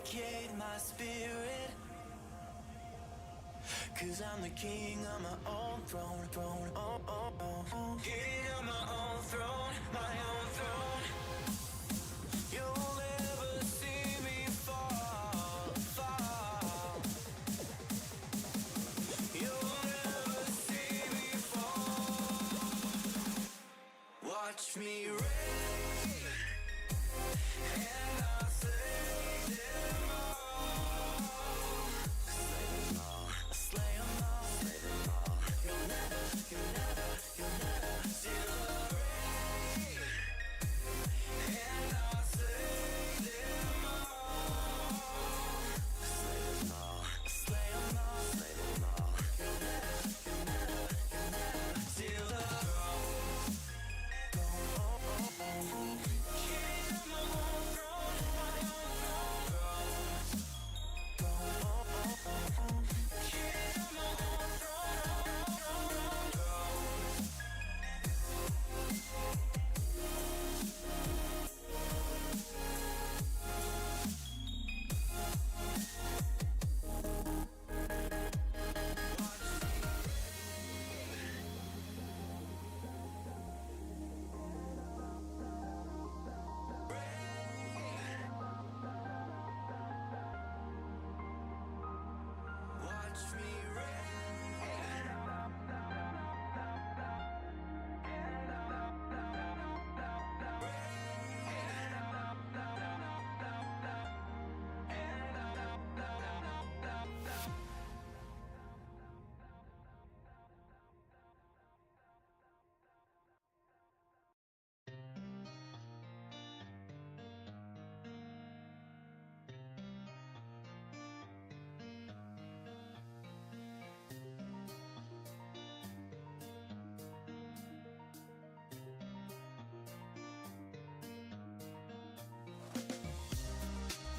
dedicate my spirit, 'cause I'm the king of my own throne, oh, oh, oh. King of my own throne, my own throne. You'll never see me fall, fall. You'll never see me fall. Watch me reign, and I'll slay them all. Slay them all, slay them all, slay them all. You'll never see the rain, and I'll slay them all. Slay them all, slay them all, slay them all. You'll never see the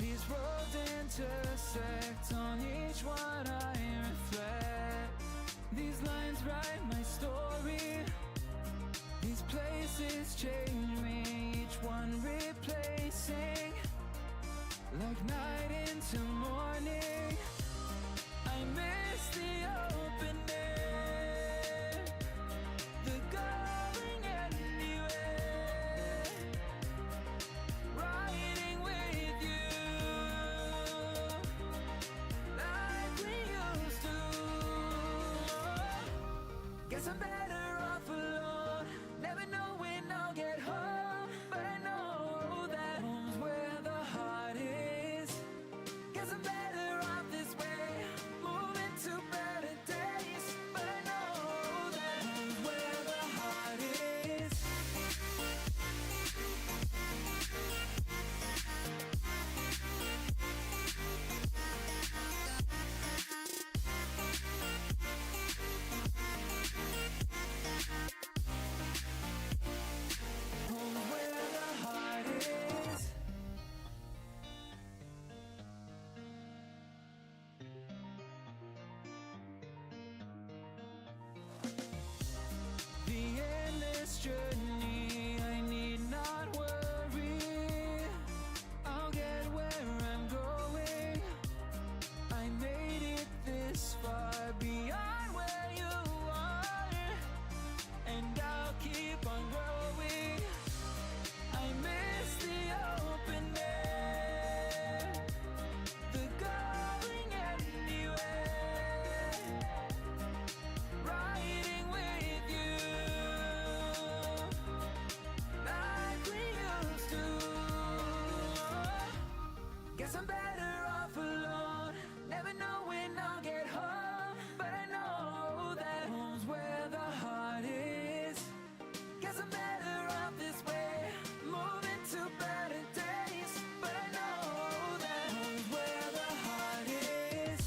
These roads intersect, on each one I reflect. These lines write my story. These places change me, each one replacing. Like night into morning, I miss the open air, the going anywhere, riding with you like we used to. Guess I'm better off alone, never know when I'll get home, but I know that home's where the heart is. Guess I'm better off this way, moving to better days, but I know that home's where the heart is. Home's where the heart is. The endless journey, I need not worry. I'll get where I'm going. I made it this far, beyond where you are, and I'll keep on growing. I miss the open air, the going anywhere, riding with you like we used to. Guess I'm better off alone, never know when I'll get home, but I know that home's where the heart is. Guess I'm better off this way, moving to better days, but I know that home's where the heart is.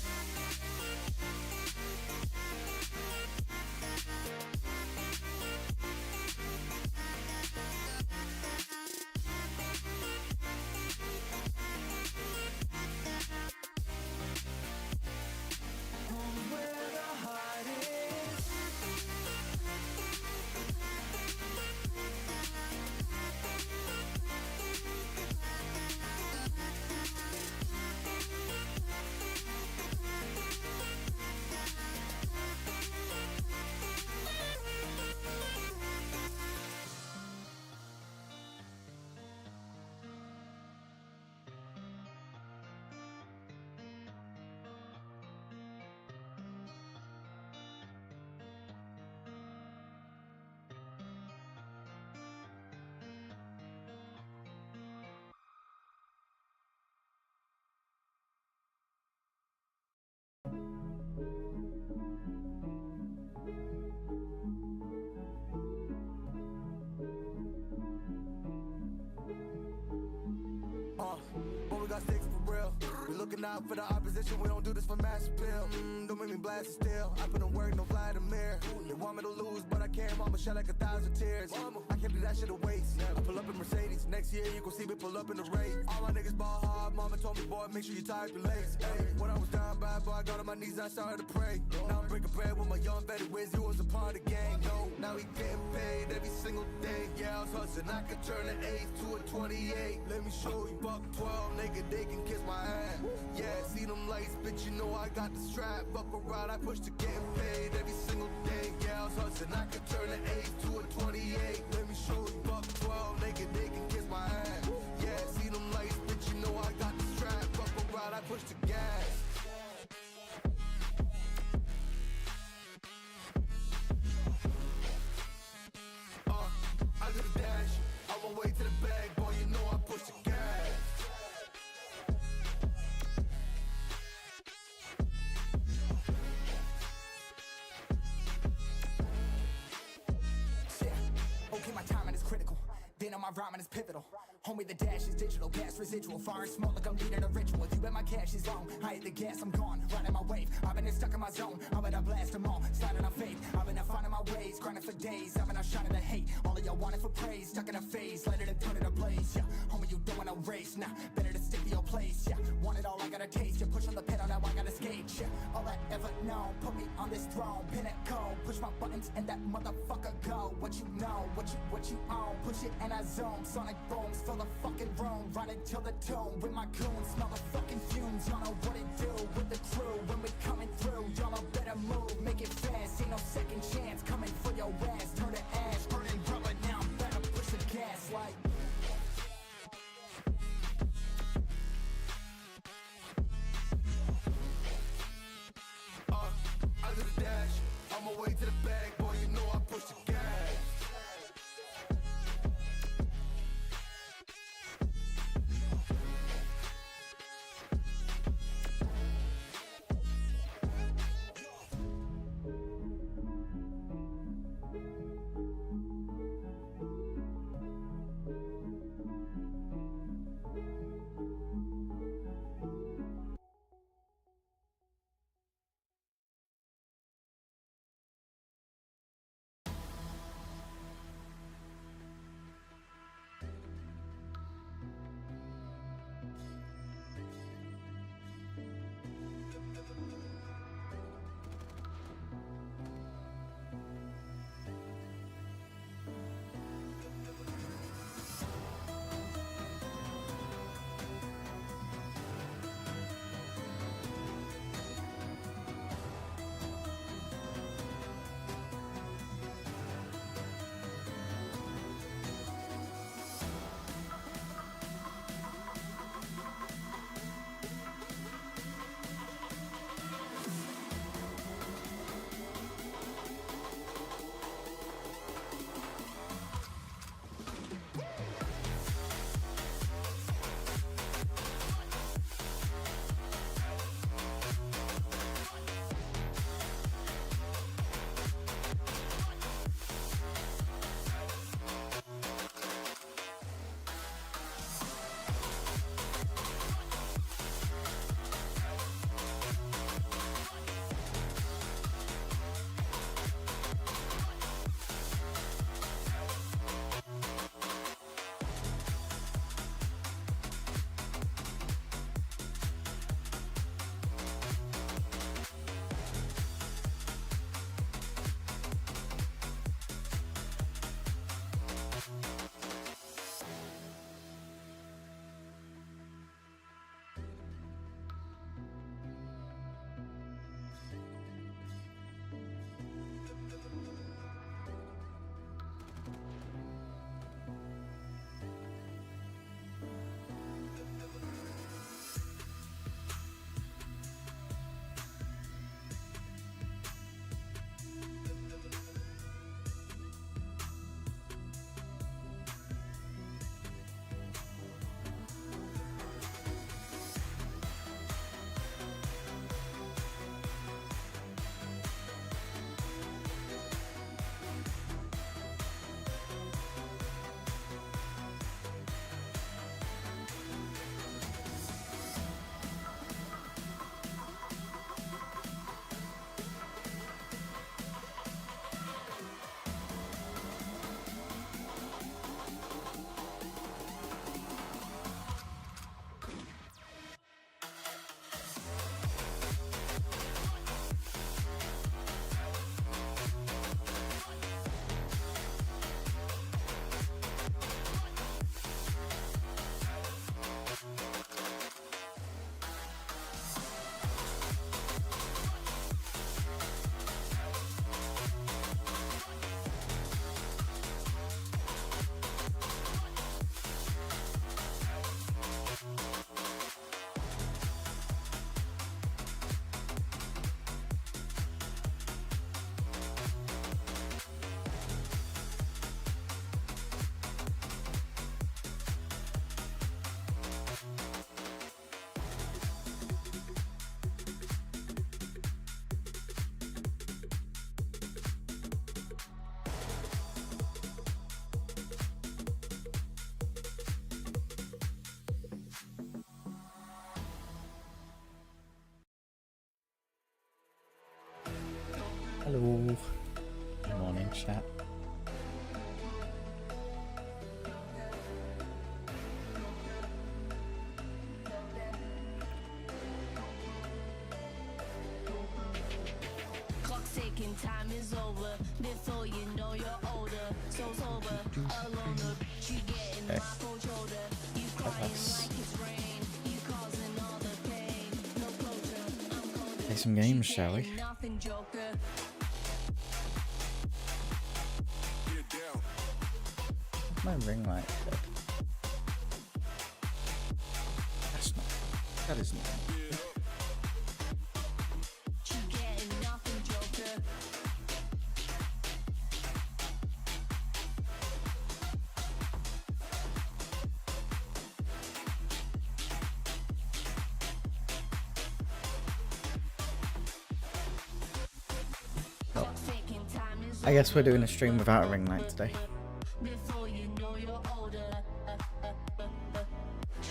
got sticks for real. We looking out for the opposition, we don't do this for mass appeal. Don't make me blast it still. I put in work, no Vladimir. They want me to lose, but I can't. Mama shed like 1,000 tears. I can't do that shit to waste. I pull up in Mercedes. Next year, you gon' see me pull up in the race. All my niggas ball hard. Mama told me, boy, make sure you tie up your legs. Hey, when I was down bad, boy, I got on my knees, I started to pray. Now I'm breaking bread with my young vet who is. He was a part of the gang. No, now he getting paid every single day. Yeah, I was hustling. I could turn an 8 to a 28. Let me show you, buck 12, nigga, they can kiss my ass. Yeah, see them lights, bitch, you know I got the strap. Buckle ride, I push to getting paid every single day. Yeah, I was hustling. I could turn an 8 to a 28. Let me show you, buck 12, nigga, they can kiss my ass. Yeah, see them lights, bitch, you know I got the strap. Buckle ride, I push the gas. I do the dash, on my way to the bag, boy, you know I push the gas. Yeah, okay, my timing is critical. Then on my rhyming is pivotal. Homie, the dash is digital, gas residual. Fire and smoke like I'm leading a ritual. You bet my cash is long. I hit the gas, I'm gone. Riding my wave. I've been stuck in my zone. I'm gonna blast them all. Sliding on faith. I've been finding my ways. Grinding for days. I've been out shining the hate. All of y'all wanted for praise. Stuck in a phase. Let it and turn it ablaze. Yeah, homie, you don't wanna race. Nah, better to stick to your place. Yeah, want it all, I gotta taste. You push on the pedal, now I gotta skate. Yeah, all I ever known. Put me on this throne. Pinnacle. Push my buttons and that motherfucker go. What you know, what you own. Push it and I zone. Sonic booms, fill the fucking room. Run it till the tomb with my goons. Smell the fucking fumes. Y'all know what it do with the crew when we coming through. Y'all know better move, make it fast. Ain't no second chance coming for your ass. Turn to ash, burning rubber. Now I'm better push the gas like. I do the dash, on my way to the bag, boy, you know I push the gas. chat. Clock's ticking, time is over. Before you know you're older. So sober, alone, you getting my cold shoulder. You crying like it's rain. You causing all the pain. No closure, I'm colder. Play some games, shall we? Nothing, Joker. My ring light dead. That's not. That is not. You getting nothing, Joker. Clock's ticking, time is I guess we're doing a stream without a ring light today. Before you know you're older,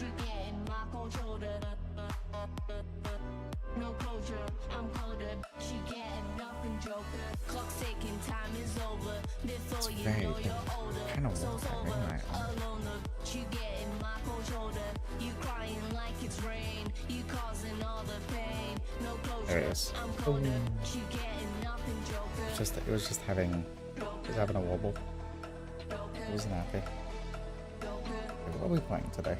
you getting my cold shoulder. No closure, I'm colder. She getting nothing, Joker. Clock's ticking, time is over. Before you very know good. you're older, Kinda so want that sober, ring light on. alone. You getting my cold shoulder. You crying like it's rain. You causing all the pain. No closure, There it is. I'm colder. She getting nothing, Joker. It was just having. It was having a wobble. I wasn't happy. What are we playing today?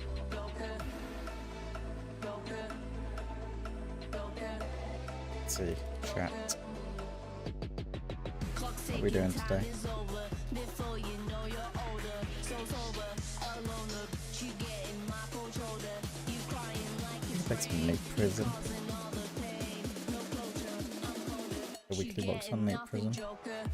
Let's see. Chat. What are we doing today? Let's make prison. The weekly box on Nate Prison. Okay.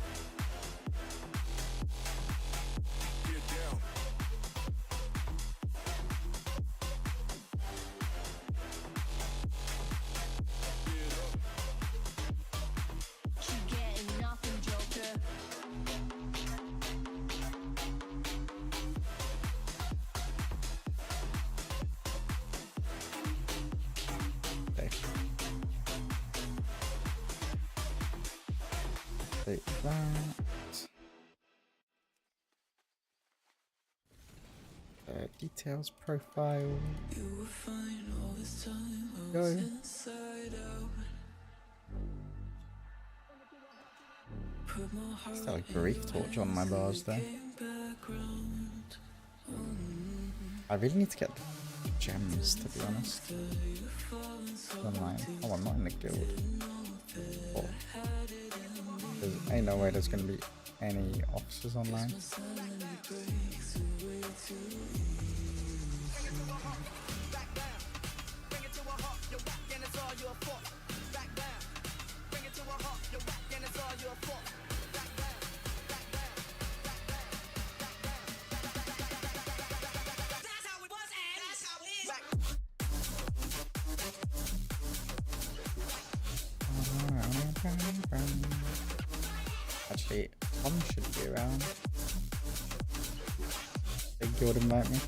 Take that. Details profile. Go. Is that like grief torch on my bars there? I really need to get the gems, to be honest. Online. Oh, I'm not in the guild. Oh. Ain't no way there's gonna be any officers online. Actually, Tom should be around. Big guild invite me.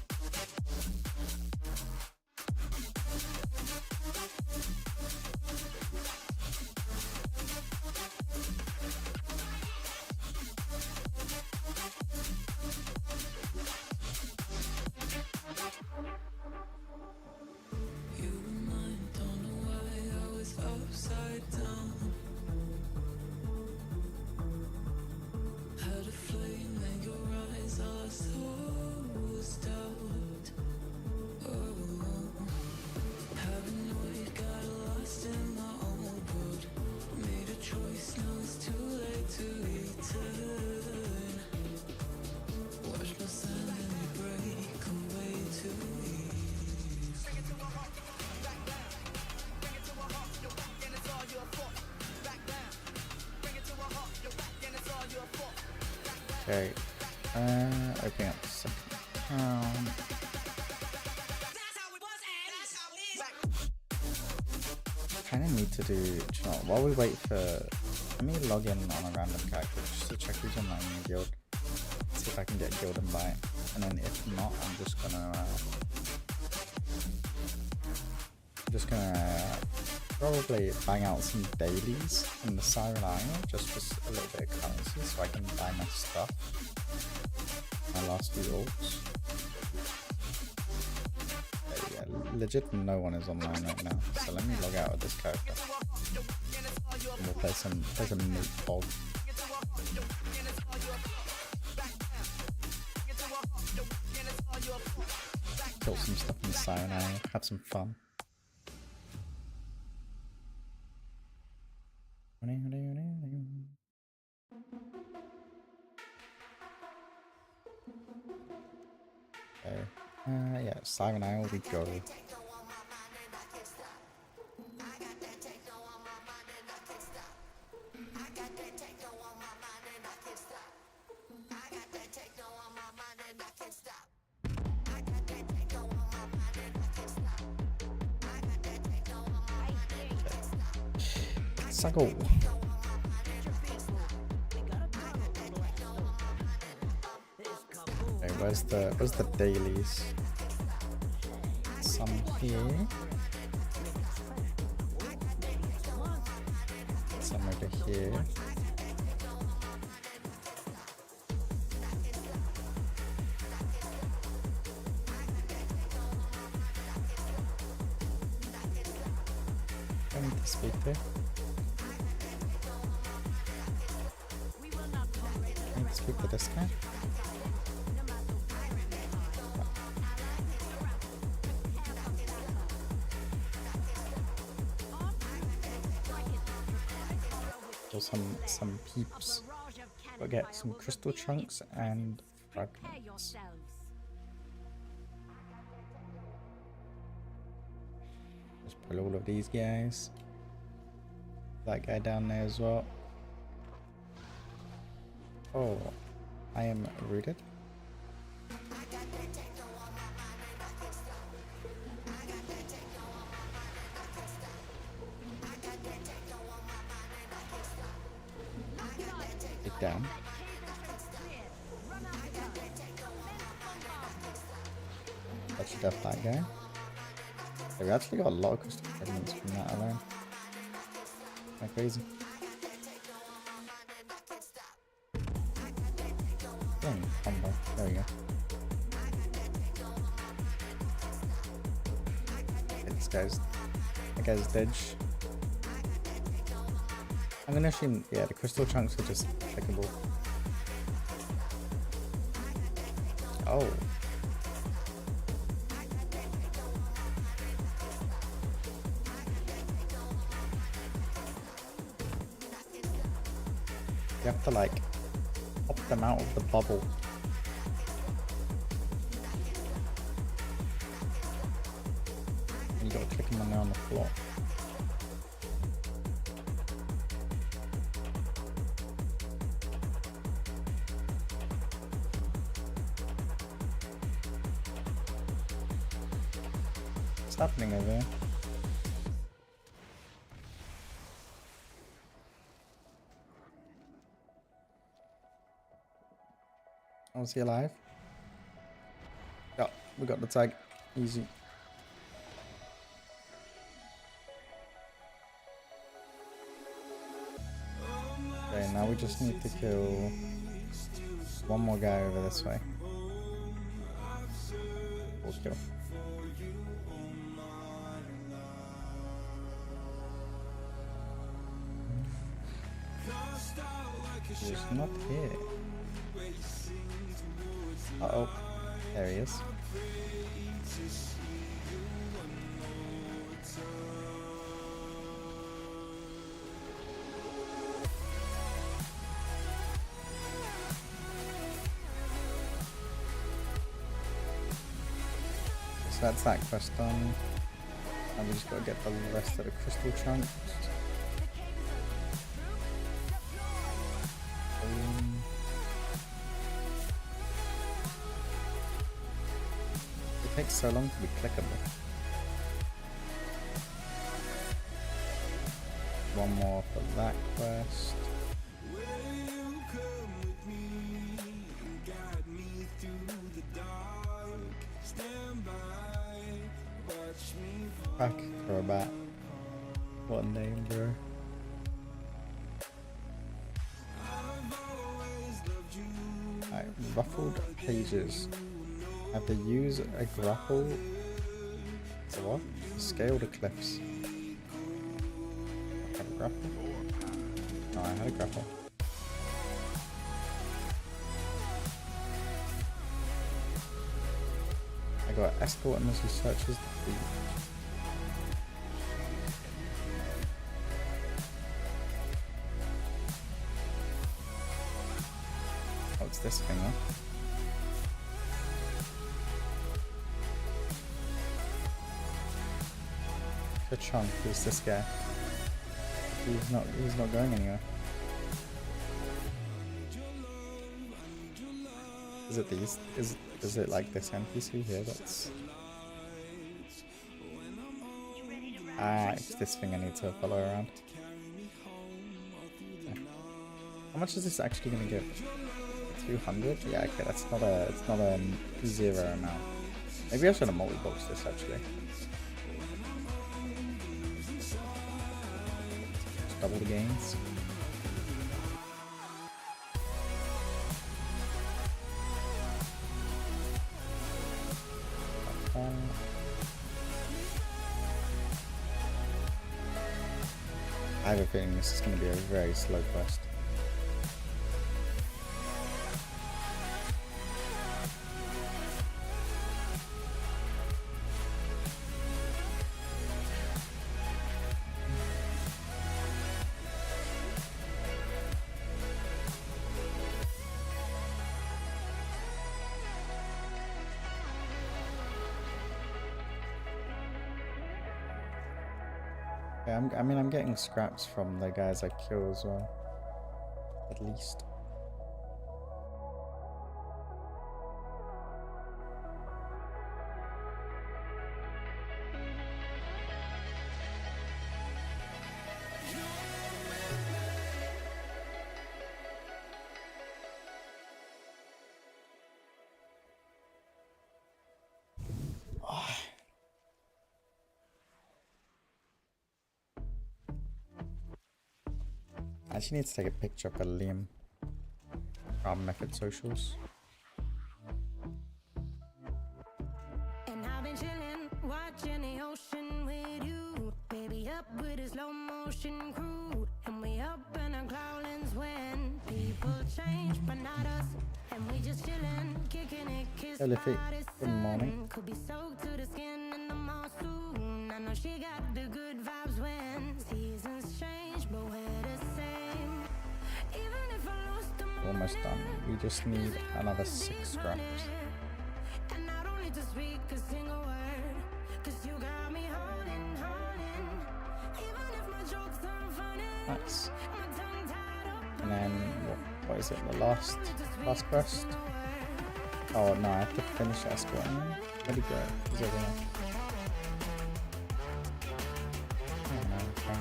Okay, opening up the second account. Kind of need to do, you know, while we wait for, let me log in on a random character just to check who's online in the guild. See if I can get guild invite, and then if not, I'm just gonna Probably bang out some dailies in the Siren Isle just for a little bit of currency so I can buy my stuff. My last few orbs. Yeah, legit no one is online right now, so let me log out of this character. And we'll play some meat pod. Kill some stuff in the Siren Isle, have some fun. Okay. Yeah, Siren Isle we go. Suckle. Okay, where's the dailies? Some here. Some over here. I need to speak there. I need to speak to this guy. Or some peeps. We'll get some crystal chunks and fragments. Just pull all of these guys. That guy down there as well. Oh, I am rooted. Take down. That should have that guy. So we actually got a lot of crystal fragments from that alone. Kinda crazy. Combo. There we go. Okay, that guy's dead. I'm gonna assume, yeah, the crystal chunks are just clickable. Oh. You have to like pop them out of the bubble. You gotta click them when they're on the floor. What's happening over here? Oh, is he alive? Yeah, we got the tag. Easy. Okay, now we just need to kill one more guy over this way. We'll kill. He's not here. Uh-oh. There he is. So that's that quest done. And we just gotta get the rest of the crystal chunks. It takes so long to be clickable. One more for that quest. Back for a bat. What a name, bro. Alright, ruffled pages. Have to use a grapple. So what? Scale the cliffs. I have a grapple? No, I had a grapple. I got escort unless he searches the beach. Oh, it's this thing, huh? Good chunk, who's this guy? He's not going anywhere. Is it these? Is it like this NPC here that's... Ah, it's this thing I need to follow around. Okay. How much is this actually gonna give? 200? Yeah, okay, it's not a zero amount. Maybe I should have multi-box this actually. Just double the gains. I have a feeling this is going to be a very slow quest. I mean, I'm getting scraps from the guys I kill as well, at least. I actually need to take a picture of Liam from Method Socials. And I've been chilling, watching the ocean with you, baby, up with a slow motion crew, and we up in our growlings when people change, but not us, and we just chilling, kicking it, kissing Good morning. could be soaked to the skin in the mall soon. I know she got the good vibes when seasons change, but we're the same. Even if I lost them, Almost done. We just need another 6 scraps. and I don't need to speak a single word, 'cause you got me holding. Even if my jokes aren't funny, Nice. my tongue tied up. And then what is it? The last quest? Oh no, I have to finish escorting him. Where'd he go? He's over there. Oh no, okay.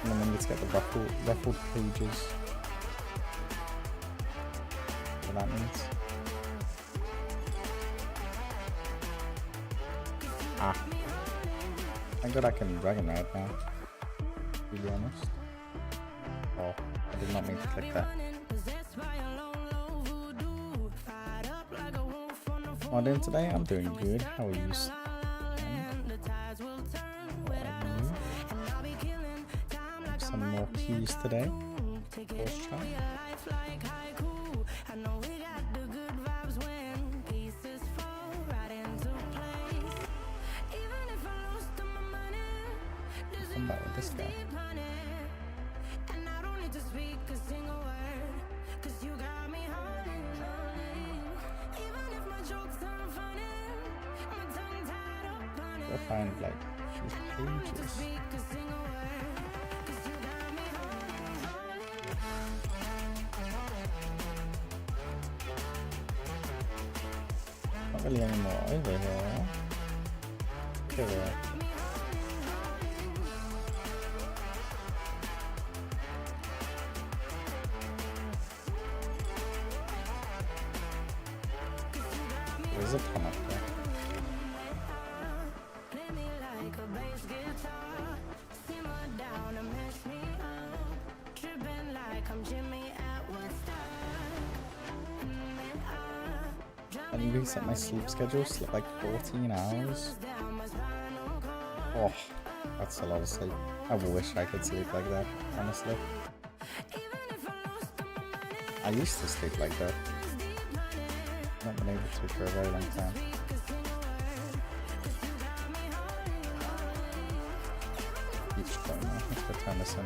And then we need to get the ruffled pages. What that means. Ah. Thank God I can Dragon Ride now. To be honest. Oh, I did not mean to click that. What am I doing today? I'm doing good. How are you? Some more keys today. Let's try. Come back with this guy. Go find like these pages. Not really anymore over here. Over there. There's a ton up there. I'm Jimmy at Woodstock. I need to reset my sleep schedule. Sleep like 14 hours. Oh, that's a lot of sleep. I wish I could sleep like that, honestly. I used to sleep like that. Not been able to for a very long time. Each coin, let's go turn this in.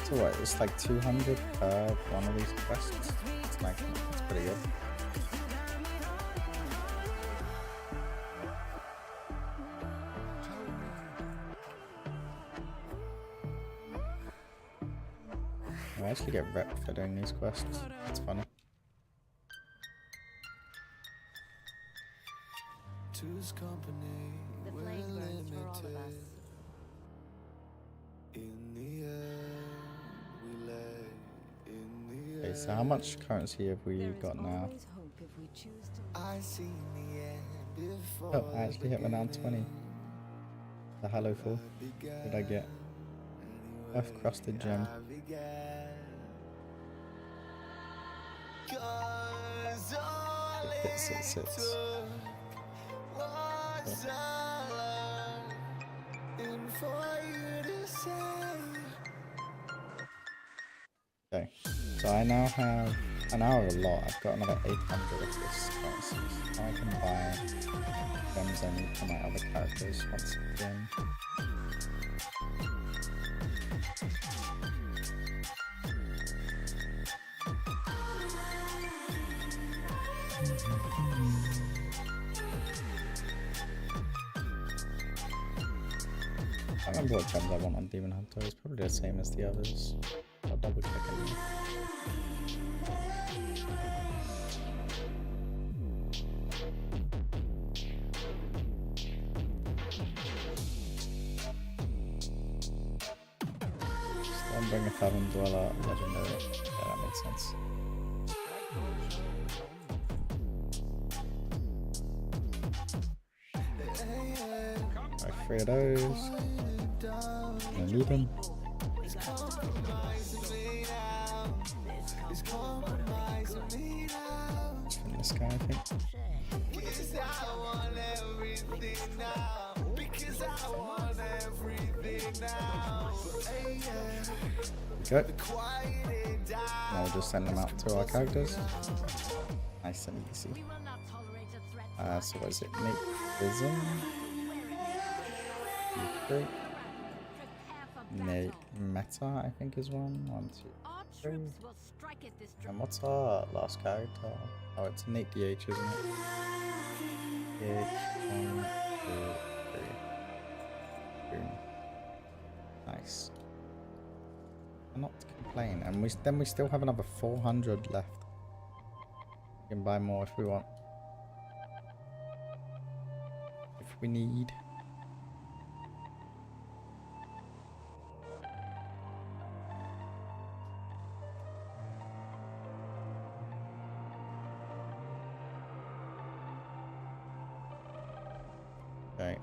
So what, it's like 200 per one of these quests. It's like, it's pretty good. I actually get rep for doing these quests. It's funny. Two's company, The we're flame burns for all of limited. us. In the air, we lay. In the air, Okay, so how much currency have we got now? Always hope if we choose to I seen the end before. Oh, I actually hit my down 20. The Halo Full. What did I get? Earth Crusted Gem. Cause all It fits, it sits. was love, and for you to say. Okay, so I now have a lot. I've got another 800 of this currency. So I can buy gems I need for my other characters once again. I remember what gems I want on Demon Hunter. It's probably the same as the others. I'll double check it. Bring a Fathom Dweller Legendary. Yeah, that makes sense. Alright, 3 of those. I need them. From this guy, I think. Because I want everything now. Because I want everything now. Good. Now we'll just send them out to our characters. Nice and easy. We will not tolerate a threat. So what is it? Nate Prism? Prepare for Nate battle. Meta, I think is one. 1, 2. Our troops will strike at this And what's our last character? Oh, it's Nate DH, isn't it? DH, 1, 2, 3. Boom. Nice. Not to complain, and then we still have another 400 left. We can buy more if we want. If we need. Okay.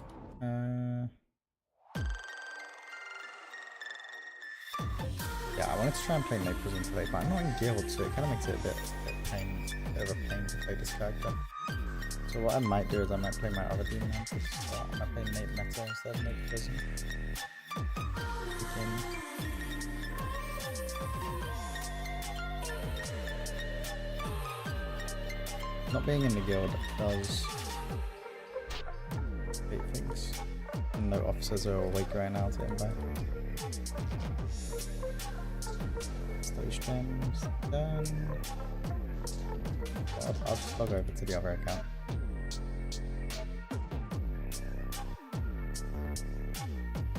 Yeah, I wanted to try and play Nate Prism today, but I'm not in guild, so it kind of makes it a bit of a pain to play this character. So what I might do is I might play my other demon hunters. I might play Nate Meta instead of Nate Prism. Not being in the guild does great things. And no officers are awake right now to invite. Those gems done. I'll just log over to the other account.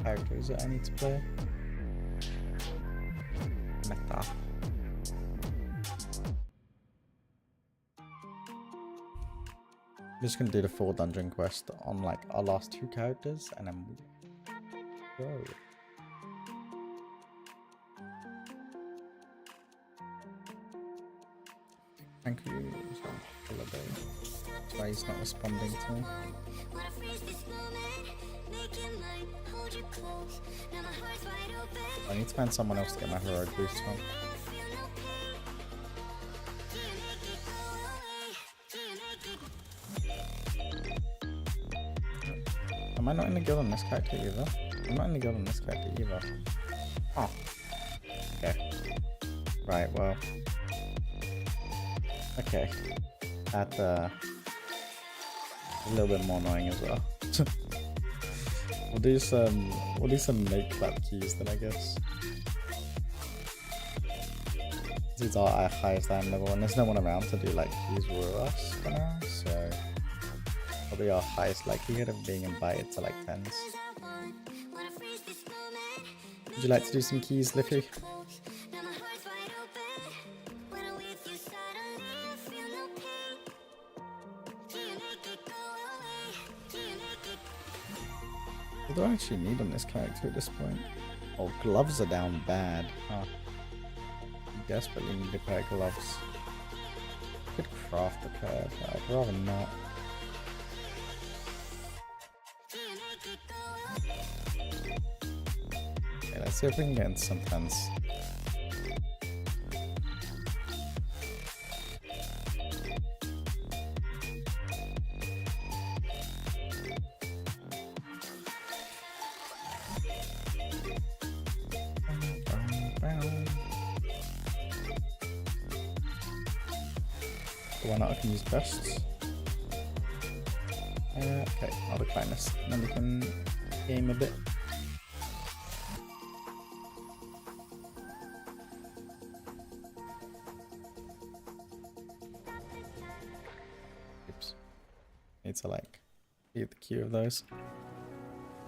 Characters that I need to play. Meta. I'm just gonna do the 4 dungeon quest on like our last 2 characters and then we'll go. Thank you. Why he's not responding to me. I need to find someone else to get my heroic boost from. Am I not in the guild on this character either? I'm not in the guild on this character either. Oh. Okay. Right, well. Okay. That, a little bit more annoying as well. We'll do some make clap keys then, I guess. These are our highest item level, and there's no one around to do like keys with us for now, so probably our highest likelihood of being invited to like 10s. Would you like to do some keys, Liffy? What do I actually need on this character at this point? Oh, gloves are down bad. Huh. Desperately need a pair of gloves. Could craft a pair, but I'd rather not. Okay, let's see if we can get into some pens. Why not? I can use bests. Okay, I'll decline this. And then we can game a bit. Oops. Need to like read the queue of those.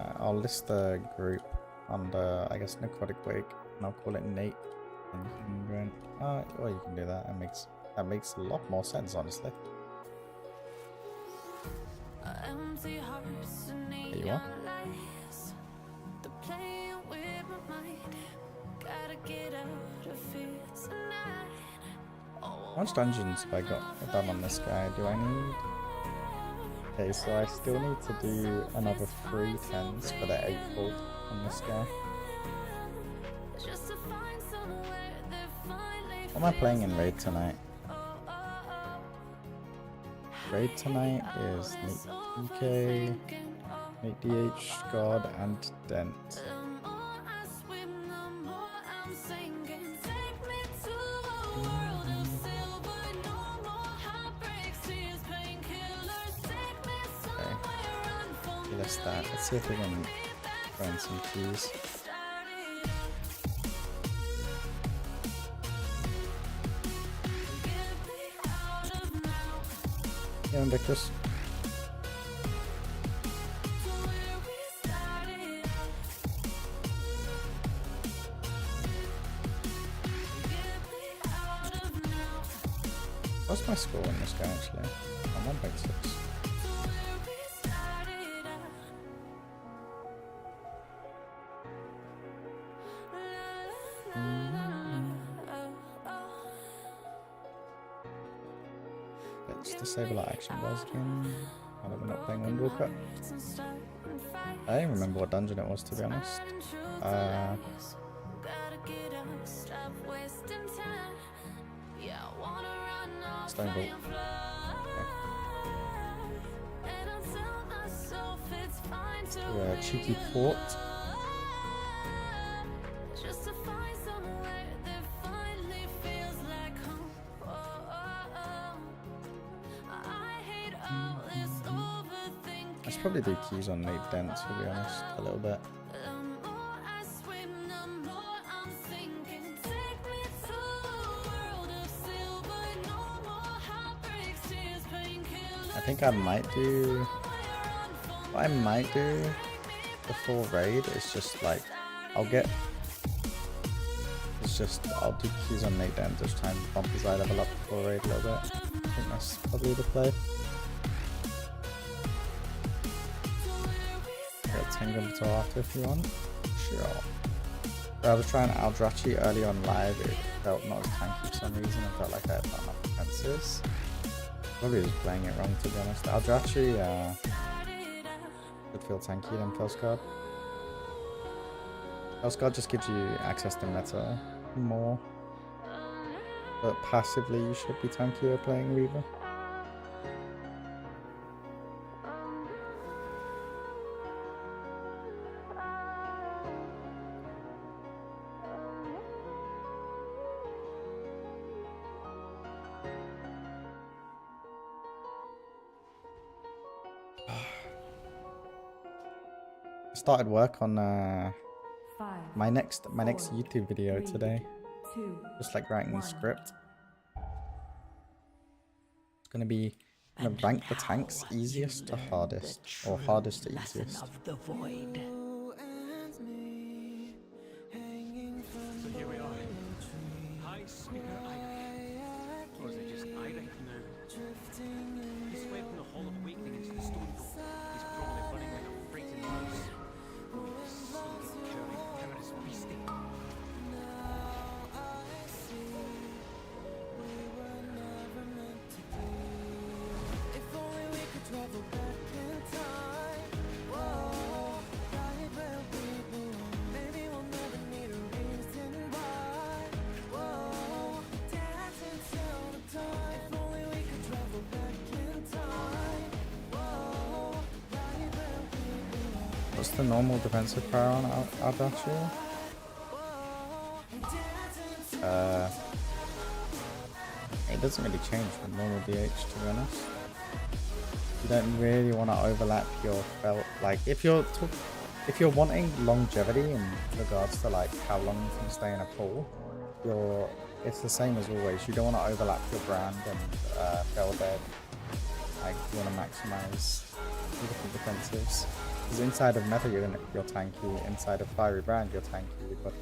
I'll list the group under, I guess, Necrotic Wake, and I'll call it Nate. And you can go in. Or you can do that. That makes a lot more sense, honestly. There you are. How much dungeons have I got done on this guy? Do I need? Okay, so I still need to do another 3 10s for the 8-fold on this guy. What am I playing in Raid tonight? Raid tonight is Nate DK, Nate DH, God, and Dent. Okay, let's start. Let's see if we can find some keys. Yeah, Invictus. What's my score on this guy actually? I'm 1.6. Let's disable our action bars again. Now that we're not playing Windwalker. I don't remember what dungeon it was, to be honest. Stone Vault. Okay. Cheeky Port. I should probably do keys on Nate Dent, to be honest, a little bit. I think I might do... What I might do before Raid is just like... I'll do keys on Nate Dent, just try and bump his eye level up before Raid a little bit. I think that's probably the play. Got 10 gun patrol after if you want. Sure. But I was trying Aldrachi early on live, it felt not as tanky for some reason. I felt like I had not enough defenses. Probably just playing it wrong, to be honest. Aldrachi would feel tanky than Felsguard. Felsguard just gives you access to meta more. But passively you should be tankier playing Reaver. started work on 5, my next YouTube video 3, today. 2, Just like writing the 1. script. It's gonna be rank the tanks easiest to hardest, or hardest to easiest. So here we are. High Speaker Ida. Or is it just Ida? No. He's fled from the Hall of Awakening into the Stone Dome. He's probably running like a frightened mouse. Sleeping, cowering, cowardice beastie. What's the normal defensive power on Adachi? It doesn't really change from normal DH, to be honest. You don't really want to overlap your belt. Like if you're wanting longevity in regards to like how long you can stay in a pool, it's the same as always. You don't want to overlap your brand and fell dead. Like you want to maximize the different defensives. Because inside of Meta you're tanky, inside of Fiery Brand you're tanky, but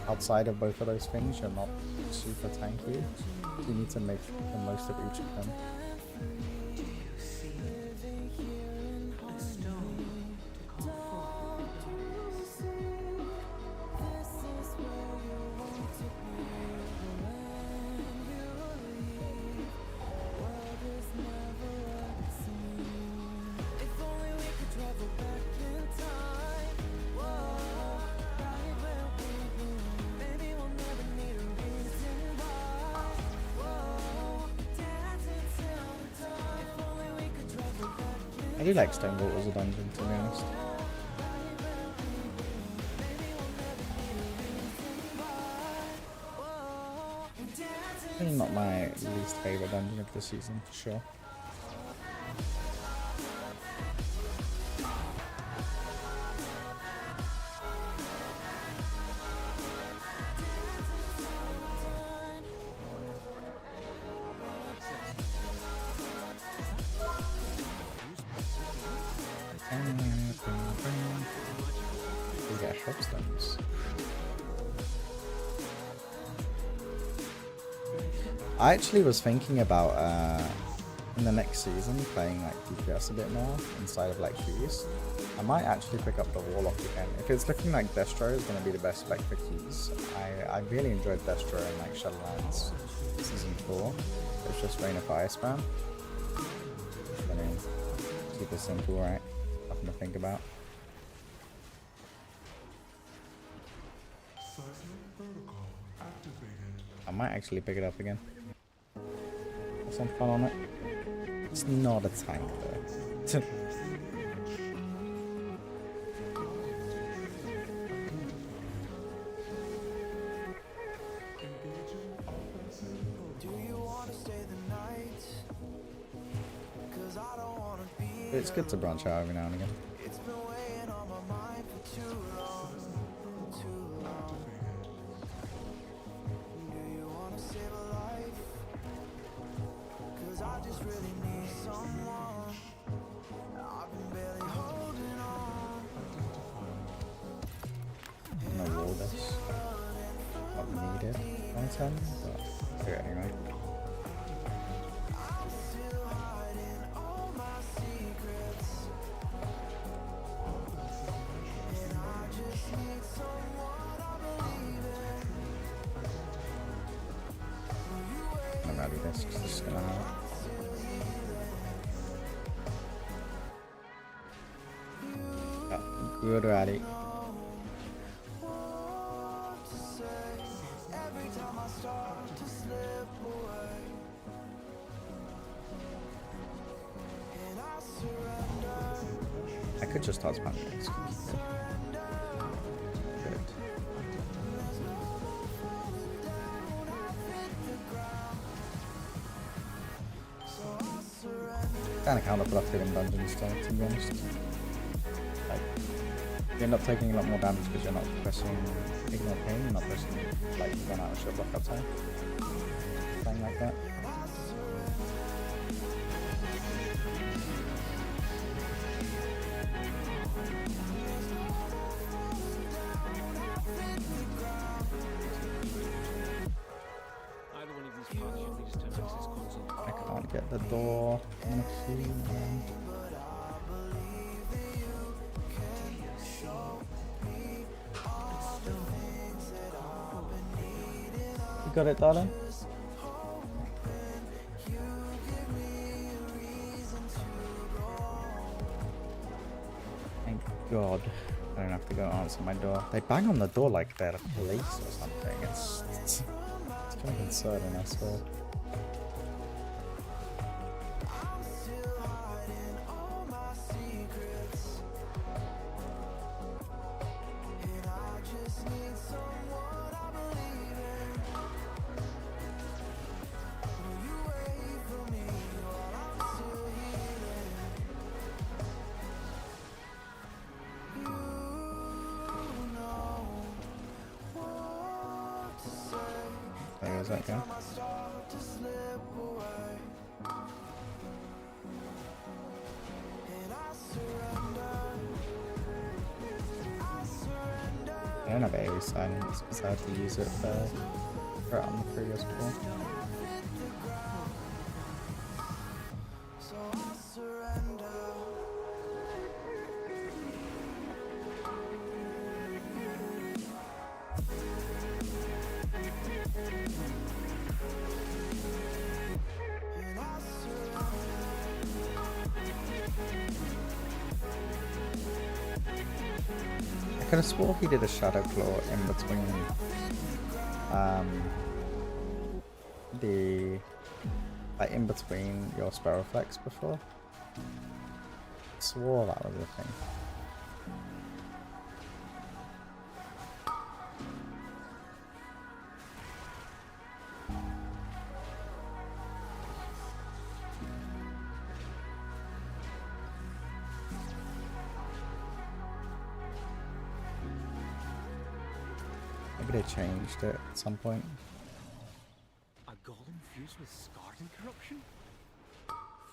outside of both of those things you're not super tanky. You need to make the most of each of them. I do like Stone Vault as a dungeon, to be honest. Maybe not my least favourite dungeon of the season, for sure. We get help stones. I actually was thinking about in the next season playing like DPS a bit more inside of like keys. I might actually pick up the Warlock again. If it's looking like Destro is going to be the best spec for keys, I really enjoyed Destro in like Shadowlands season 4. It's just Rain of Fire spam. I mean, super simple, right? Nothing to think about. I might actually pick it up again. Have some fun on it. It's not a tank though. It's good to branch out every now and again. No wall this. Not needed long term, but okay, anyway. I'm gonna do this because this is gonna help. Good rally. I could just toss my legs. Good. Kinda counterproductive in dungeons still, to be honest. like you end up taking a lot more damage because you're not pressing ignore pain, you're not pressing like 1 hour shield block outside. Something like that. Either one of these paths should lead us to an access console. I can't get the door. Honestly, man. You got it, darling? Thank God I don't have to go answer my door. They bang on the door like they're police or something. It's kind of concerning, I swear. There goes that guy. I don't have AoE silence because I had to use it for on the previous ball. I could have swore he did a Shadow Claw in between in between your spell reflex before. Swore that was a thing. Maybe they changed it at some point. A golem fused with scarred and corruption?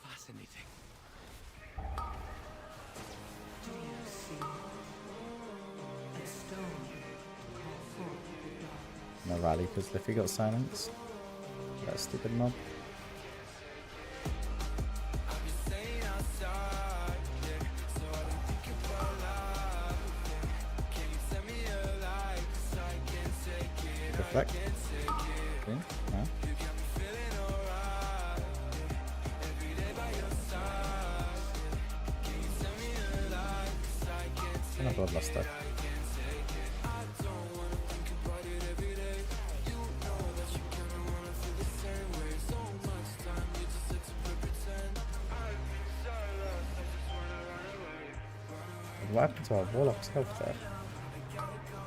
Fascinating. Do you see the stone call forth the dark? No rally because Liffy got silenced. That stupid mob. Deflect. Okay. Yeah. And a bloodluster. What happened to our Warlock's health there?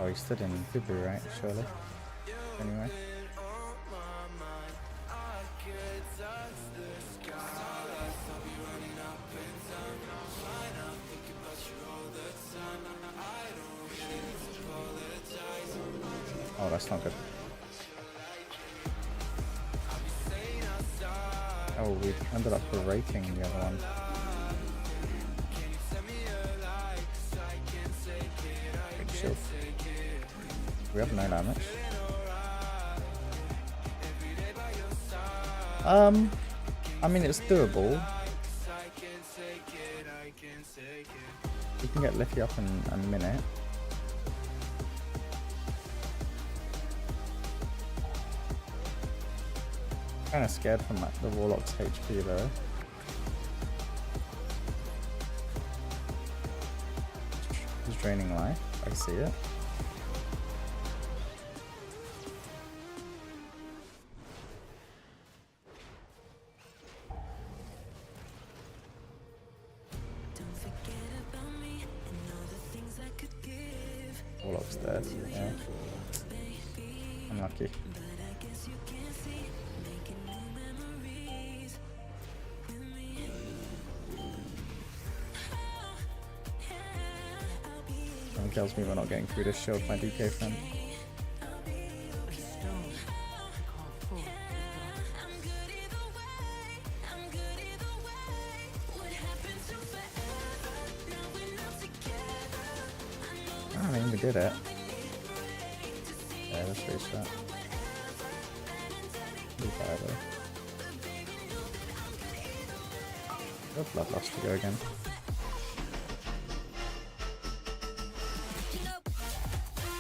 Oh, he stood in Fibri, right? Surely. Anyway. Oh, that's not good. Oh, we ended up berating the other one. Big shield. We have no damage. I mean, it's doable. You can get Liffy up in a minute. Kind of scared from the Warlock's HP though. He's draining life. I see it. Warlock's dead. Yeah. Unlucky. Something tells me we're not getting through this shield, my DK friend. I mean, we did it. Yeah, let's restart. Got blood loss to go again.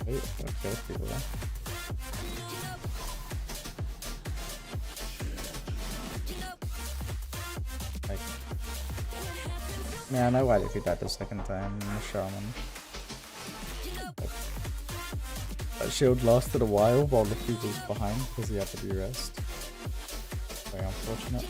Wait, what kills people there? Like, yeah, I know why if he died the second time, the shaman. That shield lasted a while the feed was behind because he had to be rest. Very unfortunate.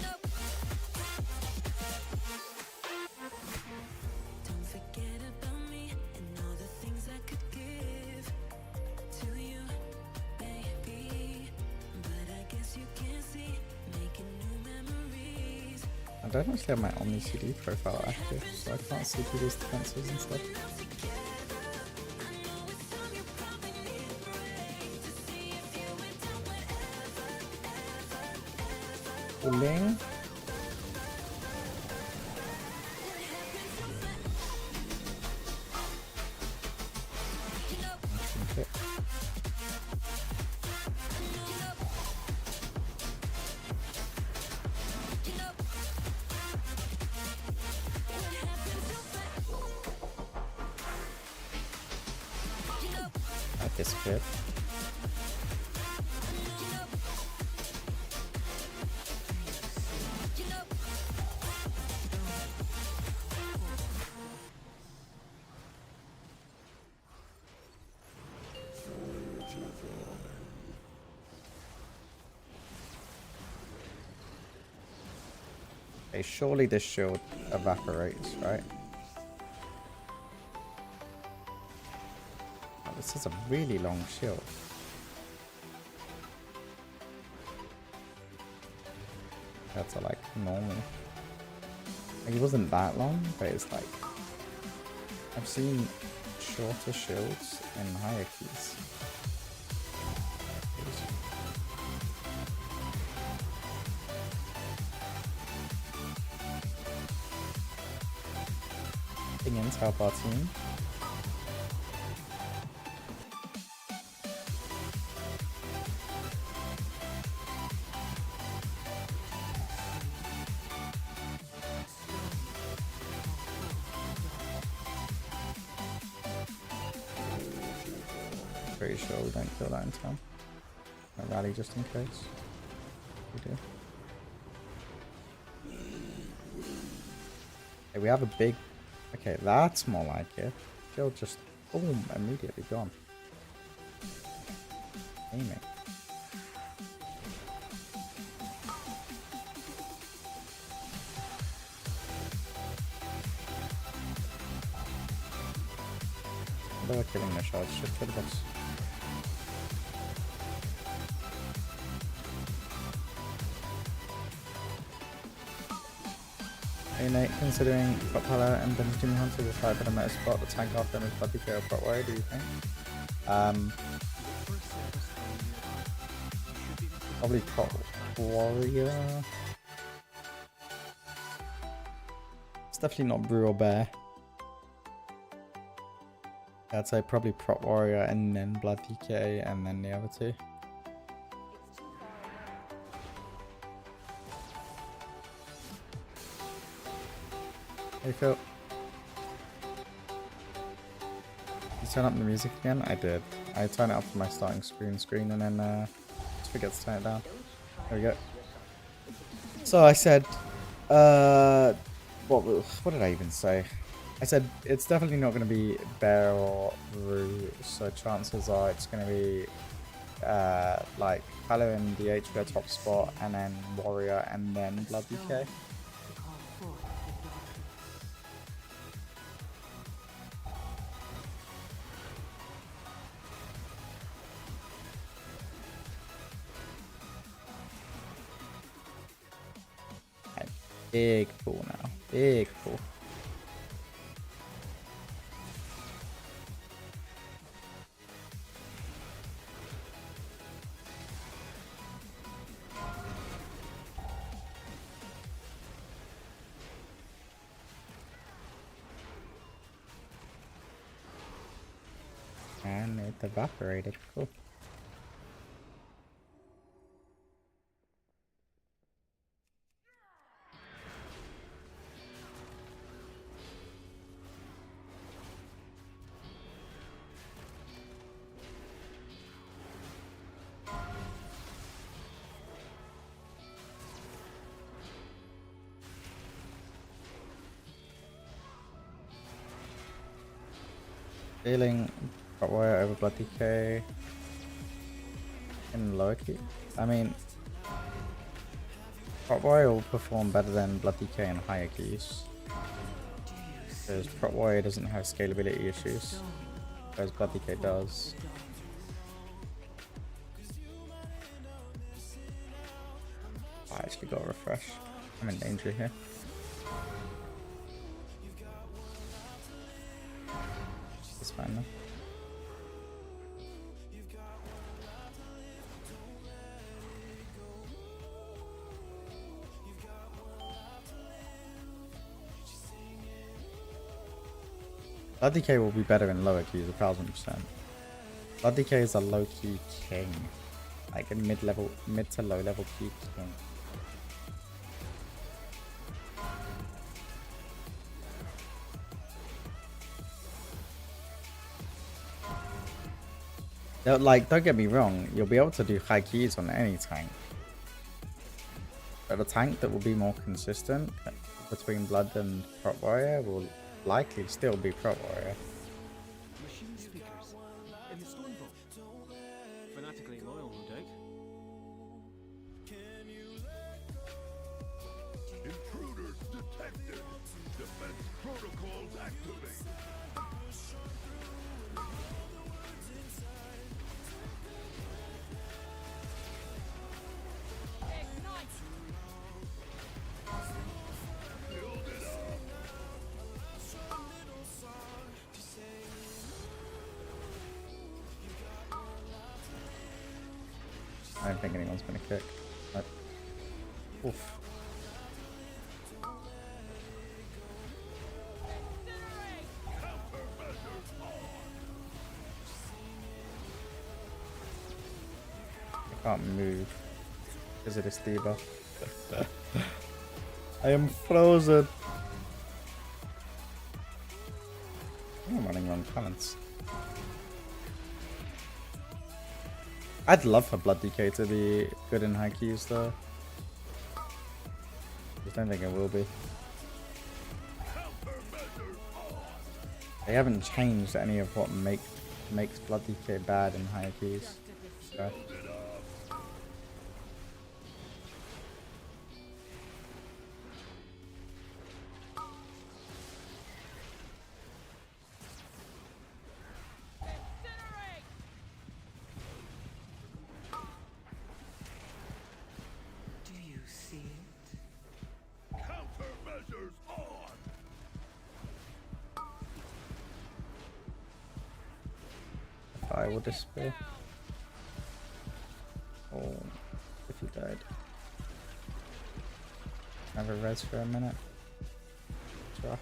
I don't actually have my Omni CD profile active, so I can't see through these defenses and stuff. Pulling. I disappeared. Okay, surely this shield evaporates, right? Oh, this is a really long shield. That's like normal. Like, it wasn't that long, but it's like I've seen shorter shields in hierarchies. Help our team. Pretty sure we don't kill that in time. I'll rally just in case. We do. Hey, we have a big. Okay, that's more like it. Shield just, boom, immediately gone. Aiming. They're killing the shots, should kill the boss. Hey Nate, considering Prop Hala and Benjamin Hunter will fight for the meta spot, the tank after them is Bloody Fair Prop Warrior, do you think? Probably Prop Warrior. It's definitely not Brew or Bear. I'd say probably Prop Warrior and then Blood DK and then the other two. Hey Phil. You turn up the music again? I did. I turn it up to my starting screen and then just forget to turn it down. There we go. So I said, what did I even say? I said it's definitely not going to be Bear or Rue, so chances are it's going to be like Palo in the HPR top spot and then Warrior and then Blood DK. Big pool now. Big pool. And it evaporated. Cool. Feeling Hot Wire over Blood DK in lower key. I mean, Hot Wire will perform better than Blood DK in higher keys. Because Prot Warrior doesn't have scalability issues, whereas Blood DK does. I actually got a refresh. I'm in danger here. It's fine now. Blood DK will be better in lower keys, 1000%. Blood DK is a low key king. Like a mid to low level key king. Like, don't get me wrong, you'll be able to do high keys on any tank. But a tank that will be more consistent between Blood and Prot Warrior will likely still be Prot Warrior. Machine speakers in the stone vault. Fanatically loyal, no doubt. Intruders detected. Defense protocols activated. I don't think anyone's gonna kick. But, oof. I can't move because of this debuff. I am frozen. I'm running wrong talents. I'd love for Blood DK to be good in high keys though. Just don't think it will be. They haven't changed any of what makes Blood DK bad in high keys. So. I will despair. Oh, if he died. Have a res for a minute. It's rough.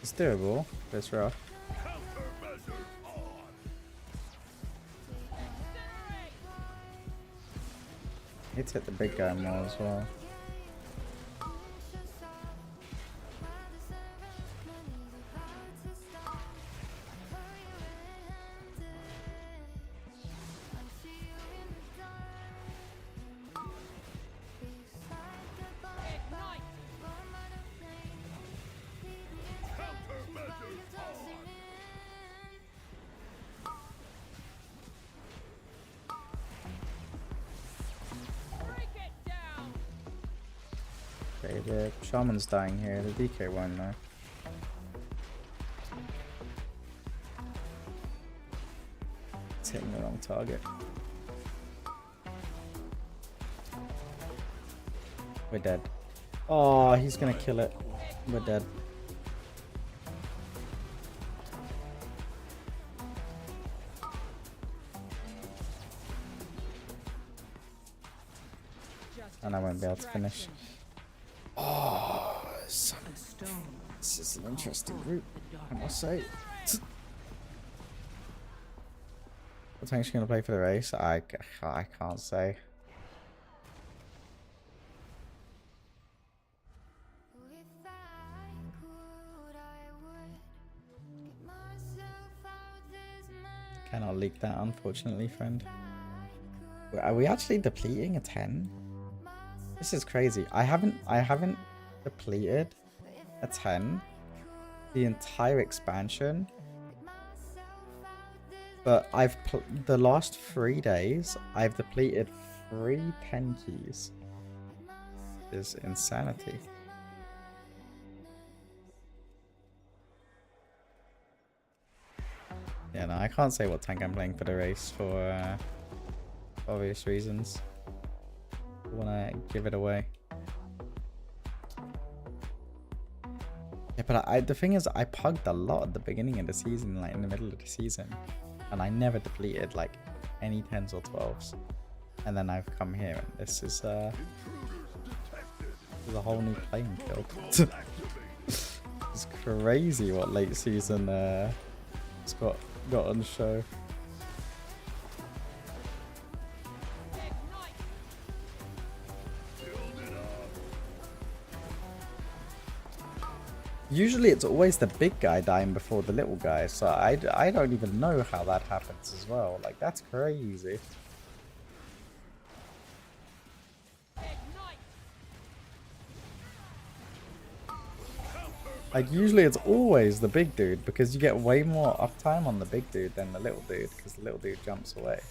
It's doable, but it's rough. Need to hit the big guy more as well. Okay, the shaman's dying here, the DK won't though. It's hitting the wrong target. We're dead. Oh, he's gonna kill it. We're dead. And I won't be able to finish. Oh, son. This is an interesting route, I must say. What tank's gonna play for the race? I can't say. If I could, I would get myself out this mess. Cannot leak that, unfortunately, friend. Are we actually depleting a 10? This is crazy. I haven't depleted a 10 the entire expansion, but the last 3 days I've depleted 3 10 keys. This is insanity. Yeah, no, I can't say what tank I'm playing for the race for obvious reasons. I wanna give it away. Yeah, but the thing is, I pugged a lot at the beginning of the season, like in the middle of the season, and I never depleted like any 10s or 12s. And then I've come here, and this is a whole new playing field. It's crazy what late season it's got on show. Usually it's always the big guy dying before the little guy, so I don't even know how that happens as well. Like, that's crazy. Like, usually it's always the big dude, because you get way more uptime on the big dude than the little dude, because the little dude jumps away.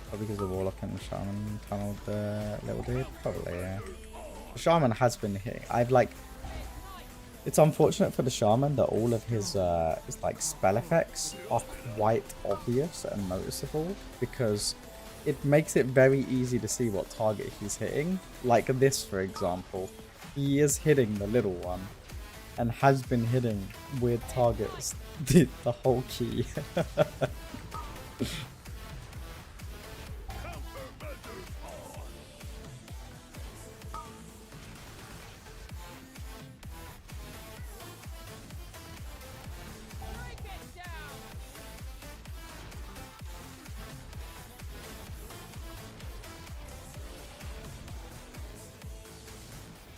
Probably because the Warlock and the Shaman tunneled the little dude? Probably, yeah. The Shaman has been hitting. It's unfortunate for the Shaman that all of his like spell effects are quite obvious and noticeable, because it makes it very easy to see what target he's hitting. Like this, for example. He is hitting the little one and has been hitting weird targets the whole key.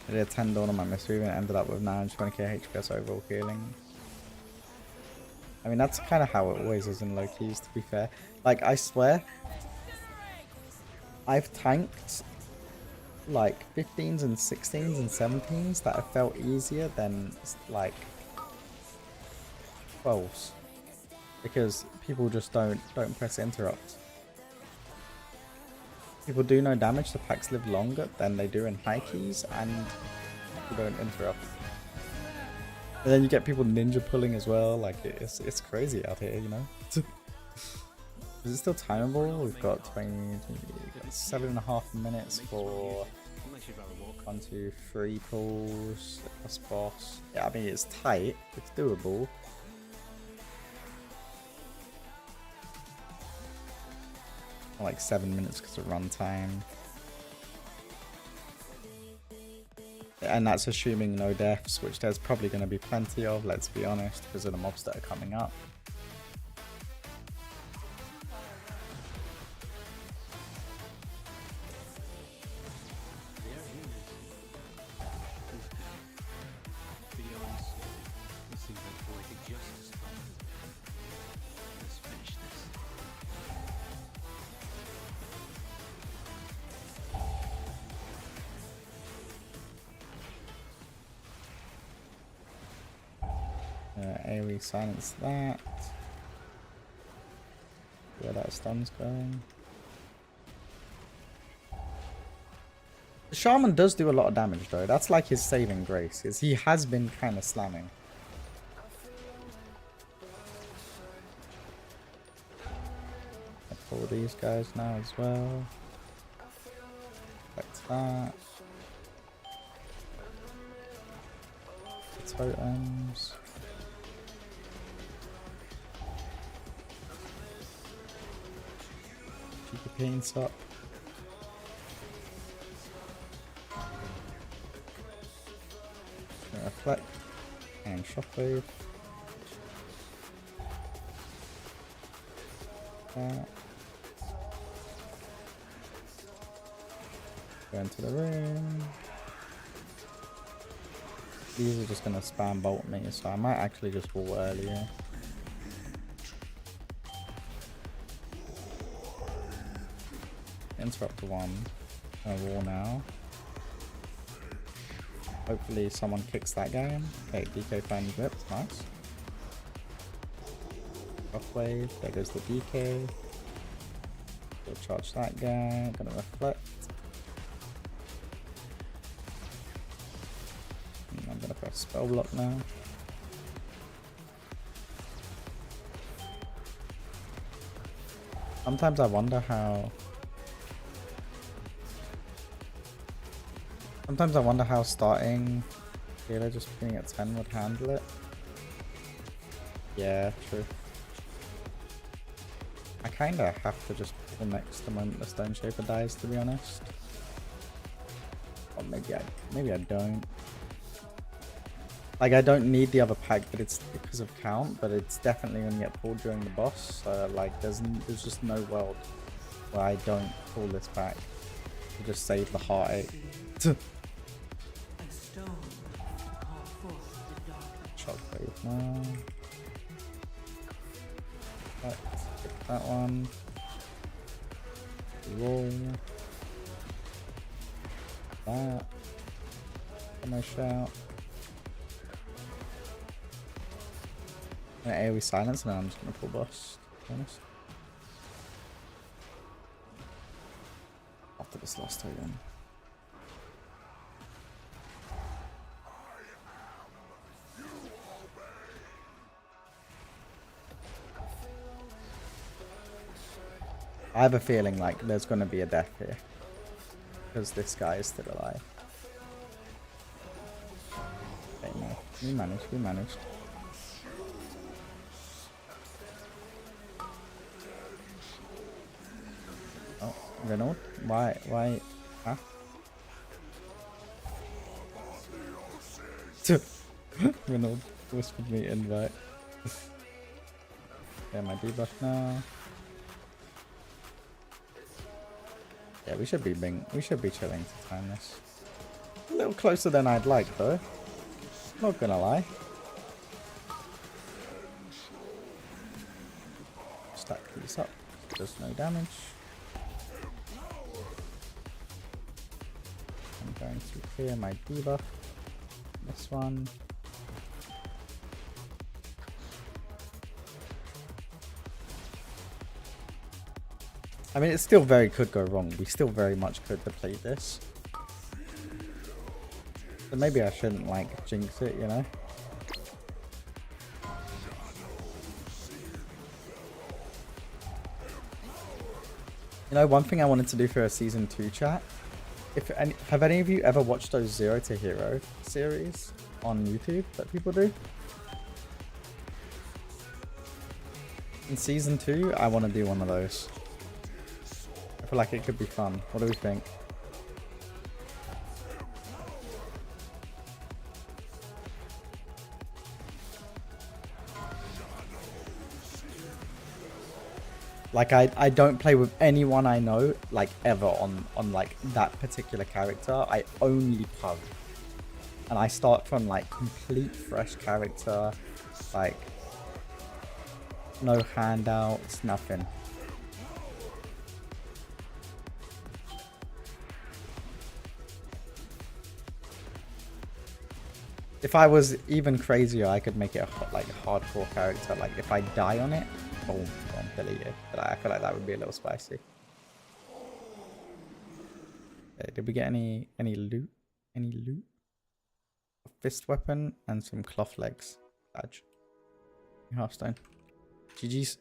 I did a 10 dawn on my mystery and ended up with 920k HPS overall healing. I mean, that's kind of how it always is in low keys, to be fair. Like, I swear, I've tanked like 15s and 16s and 17s that have felt easier than like 12s, because people just don't press interrupt. People do no damage, the packs live longer than they do in high keys, and people don't interrupt. And then you get people ninja pulling as well. Like, it's crazy out here, you know. Is it still timeable? We've got 7.5 minutes for 1, 2, 3 pulls plus boss. Yeah, I mean, it's tight, it's doable. Like 7 minutes because of runtime. And that's assuming no deaths, which there's probably going to be plenty of, let's be honest, because of the mobs that are coming up. AoE silence that. Where that stun's going. The Shaman does do a lot of damage though. That's like his saving grace, is he has been kind of slamming. I pull these guys now as well. Like that. totems. Keep the paints up. Reflect and shockwave. Go into the room. These are just gonna spam bolt me, so I might actually just wall earlier. Interrupt one. Wall now. Hopefully someone kicks that guy in. Okay, DK finally whipped. Nice. Shockwave. There goes the DK. We'll charge that guy. Gonna reflect. And I'm gonna press spell block now. Sometimes I wonder how. Sometimes I wonder how starting Taylor just being at 10 would handle it. Yeah, true. I kinda have to just pull next the moment the Stone Shaper dies, to be honest. Or maybe I don't. Like, I don't need the other pack, but it's because of count, but it's definitely gonna get pulled during the boss. So like there's just no world where I don't pull this pack to just save the heartache. Shockwave now. Let's pick that one. Roll. That. Come shout. I'm gonna AoE silence and then I'm just gonna pull boss, to be honest. After this last token. I have a feeling like there's going to be a death here because this guy is still alive. Okay, no, we managed. Oh, Renault, why, huh? Renault whispered me invite. Yeah, my debuff now. Yeah, we should be chilling to time this. A little closer than I'd like though. Not gonna lie. Stack these up. Does no damage. I'm going to clear my debuff. This one. I mean, it still very could go wrong. We still very much could deplete this. So maybe I shouldn't, like, jinx it, you know? You know, one thing I wanted to do for a Season 2 chat. Have any of you ever watched those Zero to Hero series on YouTube that people do? In Season 2, I want to do one of those. I feel like it could be fun. What do we think? Like I don't play with anyone I know like ever on like that particular character. I only pug. And I start from like complete fresh character, like no handouts, nothing. If I was even crazier, I could make it like a hardcore character. Like if I die on it, boom, deleted. But I feel like that would be a little spicy. Okay, did we get any loot? Any loot? A fist weapon and some cloth legs. Badge. Hearthstone. GG's.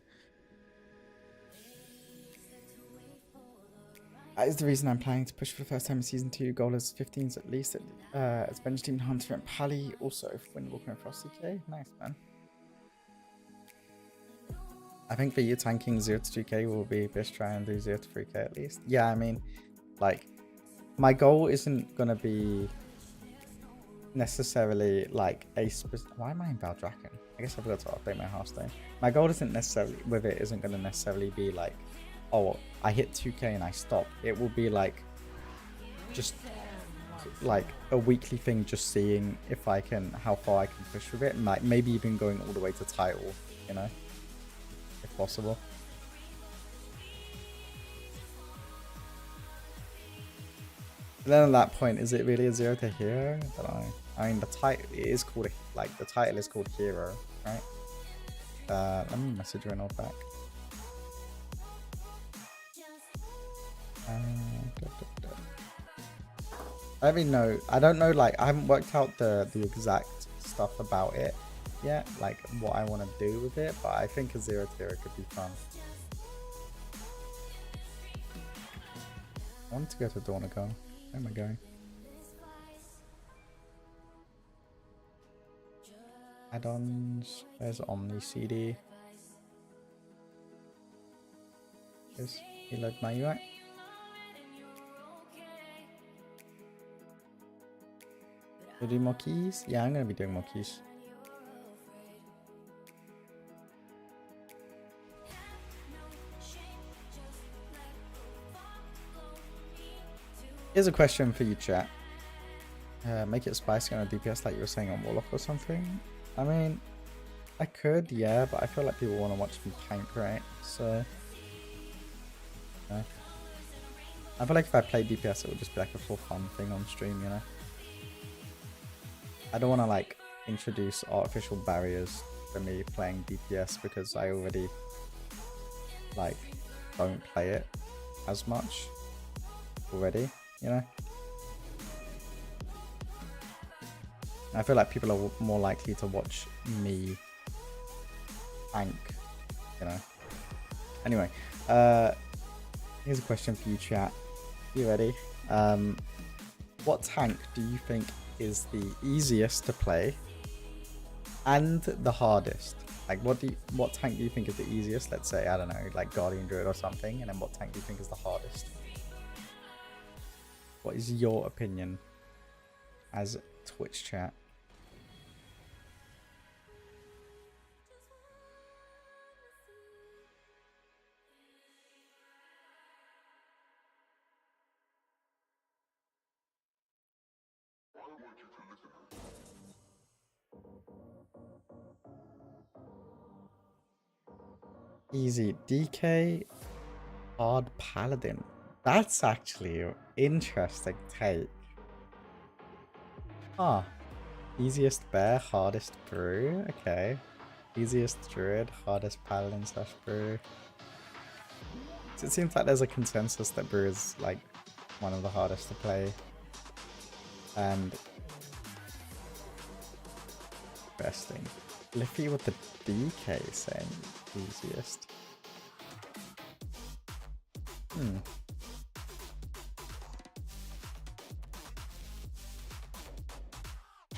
That is the reason I'm planning to push for the first time in Season 2. Goal is 15s at least. It's Bench Team Hunter and Pally. Also, Windwalker and Frosty K. Nice, man. I think for you, tanking 0 to 2k will be best try and do 0 to 3k at least. Yeah, I mean, like, my goal isn't going to be necessarily like a why am I in Valdraken? I guess I forgot to update my house though. My goal isn't necessarily with it isn't going to necessarily be like, oh, I hit 2k and I stop. It will be like just like a weekly thing, just seeing if I can, how far I can push with it, and like maybe even going all the way to title, you know, if possible. But then at that point, is it really a 0 to hero? I don't know. I mean, the title is called like the title is called hero, right? Let me message Reynolds back. I mean, no, I don't know. Like, I haven't worked out the exact stuff about it yet, like what I want to do with it. But I think a 0 to hero could be fun. I wanted to go to Dornagon. Where am I going? Add-ons. There's Omni CD. Is he load my UI? Do you do more keys? Yeah, I'm gonna be doing more keys. Here's a question for you, chat. Make it spicy on a DPS like you were saying on Warlock or something. I mean, I could, yeah, but I feel like people want to watch me tank, right? So, yeah. I feel like if I play DPS, it would just be like a full fun thing on stream, you know? I don't want to like introduce artificial barriers for me playing DPS because I already like don't play it as much already, you know? I feel like people are more likely to watch me tank, you know? Anyway, here's a question for you, chat. You ready? What tank do you think is the easiest to play and the hardest? Like, what tank do you think is the easiest? Let's say, I don't know, like Guardian Druid or something, and then what tank do you think is the hardest? What is your opinion as Twitch chat? Easy DK, hard paladin. That's actually an interesting take. Ah, easiest bear, hardest brew. Okay, easiest druid, hardest paladin / brew. So it seems like there's a consensus that brew is like one of the hardest to play. And interesting. Liffy with the DK saying easiest.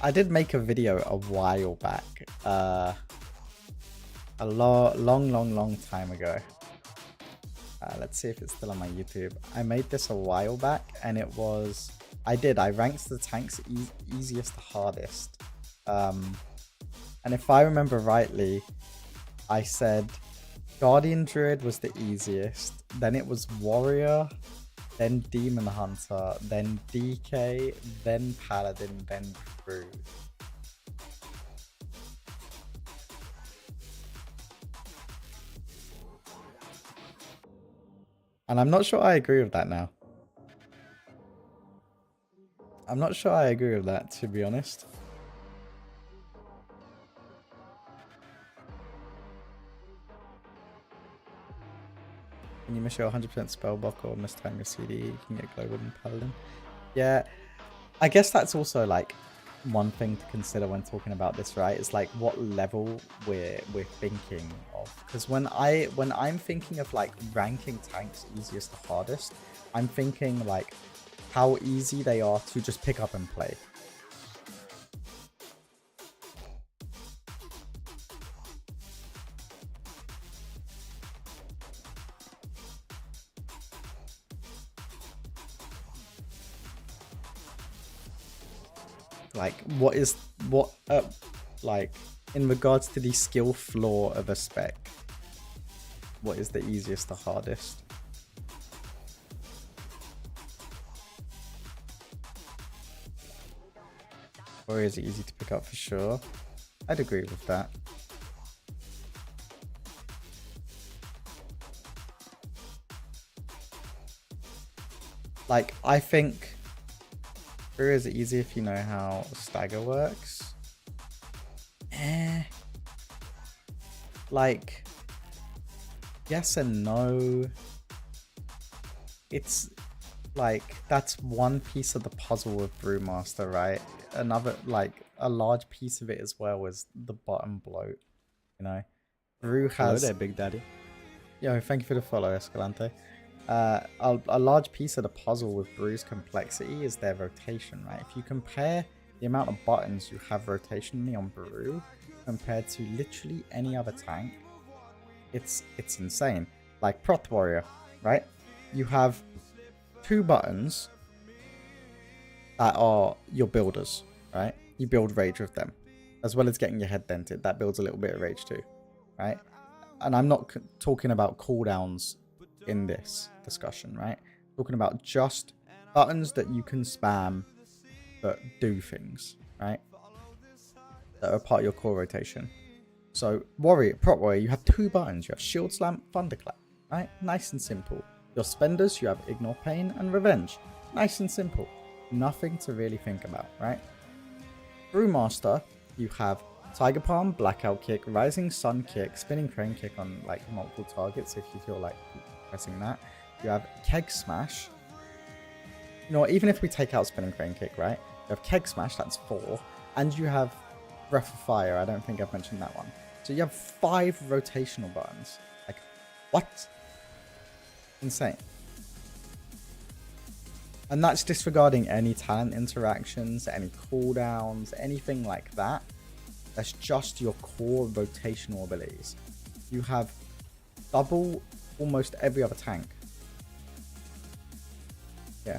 I did make a video a while back, a long time ago. Let's see if it's still on my YouTube. I made this a while back, and it was I ranked the tanks easiest to hardest. And if I remember rightly, I said Guardian Druid was the easiest, then it was Warrior, then Demon Hunter, then DK, then Paladin, then Brew. And I'm not sure I agree with that now. I'm not sure I agree with that, to be honest. Can you miss your 100% spellbook or mistime your CD? You can get global and paladin. Yeah, I guess that's also like one thing to consider when talking about this, right? It's like what level we're thinking of. Because when I'm thinking of like ranking tanks easiest to hardest, I'm thinking like how easy they are to just pick up and play. Like, like, in regards to the skill floor of a spec, what is the easiest to hardest? Or is it easy to pick up for sure? I'd agree with that. Like, I think Brew is easy if you know how stagger works. Like, yes and no. It's like, that's one piece of the puzzle with Brewmaster, right? Another, like, a large piece of it as well is the button bloat, you know? Brew has... Hello there, Big Daddy. Yo, thank you for the follow, Escalante. A large piece of the puzzle with Brew's complexity is their rotation, right? If you compare the amount of buttons you have rotationally on Brew compared to literally any other tank, it's insane. Like Proth Warrior, right? You have 2 buttons that are your builders, right? You build rage with them, as well as getting your head dented. That builds a little bit of rage too, right? And I'm not talking about cooldowns in this discussion, right? Talking about just buttons that you can spam that do things, right? That are part of your core rotation. So Proth Warrior, you have 2 buttons. You have Shield Slam, Thunderclap, right? Nice and simple. Your spenders, you have Ignore Pain and Revenge. Nice and simple. Nothing to really think about, right? Brewmaster, you have Tiger Palm, Blackout Kick, Rising Sun Kick, Spinning Crane Kick on like multiple targets if you feel like pressing that. You have Keg Smash. You know what, even if we take out Spinning Crane Kick, right? You have Keg Smash, that's 4. And you have Breath of Fire, I don't think I've mentioned that one. So you have 5 rotational buttons. Like, what? Insane. And that's disregarding any talent interactions, any cooldowns, anything like that. That's just your core rotational abilities. You have double almost every other tank. Yeah.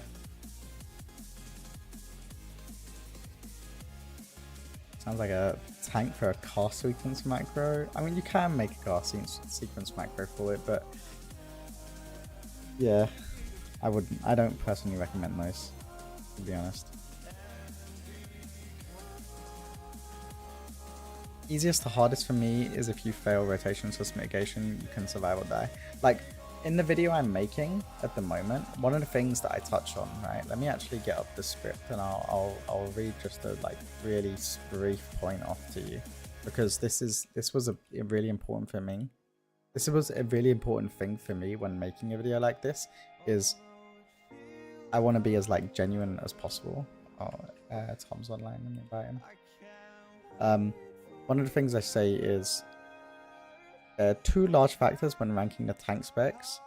Sounds like a tank for a cast sequence macro. I mean, you can make a cast sequence macro for it, but yeah, I don't personally recommend those, to be honest. Easiest to hardest for me is if you fail rotation plus mitigation, you can survive or die. Like, in the video I'm making at the moment, one of the things that I touch on, right? Let me actually get up the script and I'll read just a like really brief point off to you, because this was a really important for me. This was a really important thing for me when making a video like this, is I want to be as like genuine as possible. Oh, Tom's online, let me invite him. One of the things I say is there are 2 large factors when ranking the tank specs.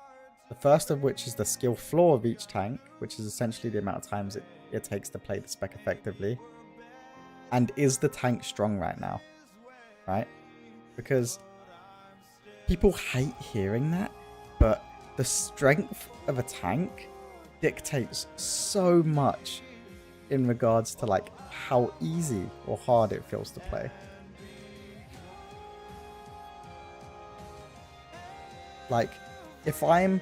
The first of which is the skill floor of each tank, which is essentially the amount of times it takes to play the spec effectively. And is the tank strong right now? Right? Because people hate hearing that, but the strength of a tank dictates so much in regards to like how easy or hard it feels to play. Like, if I'm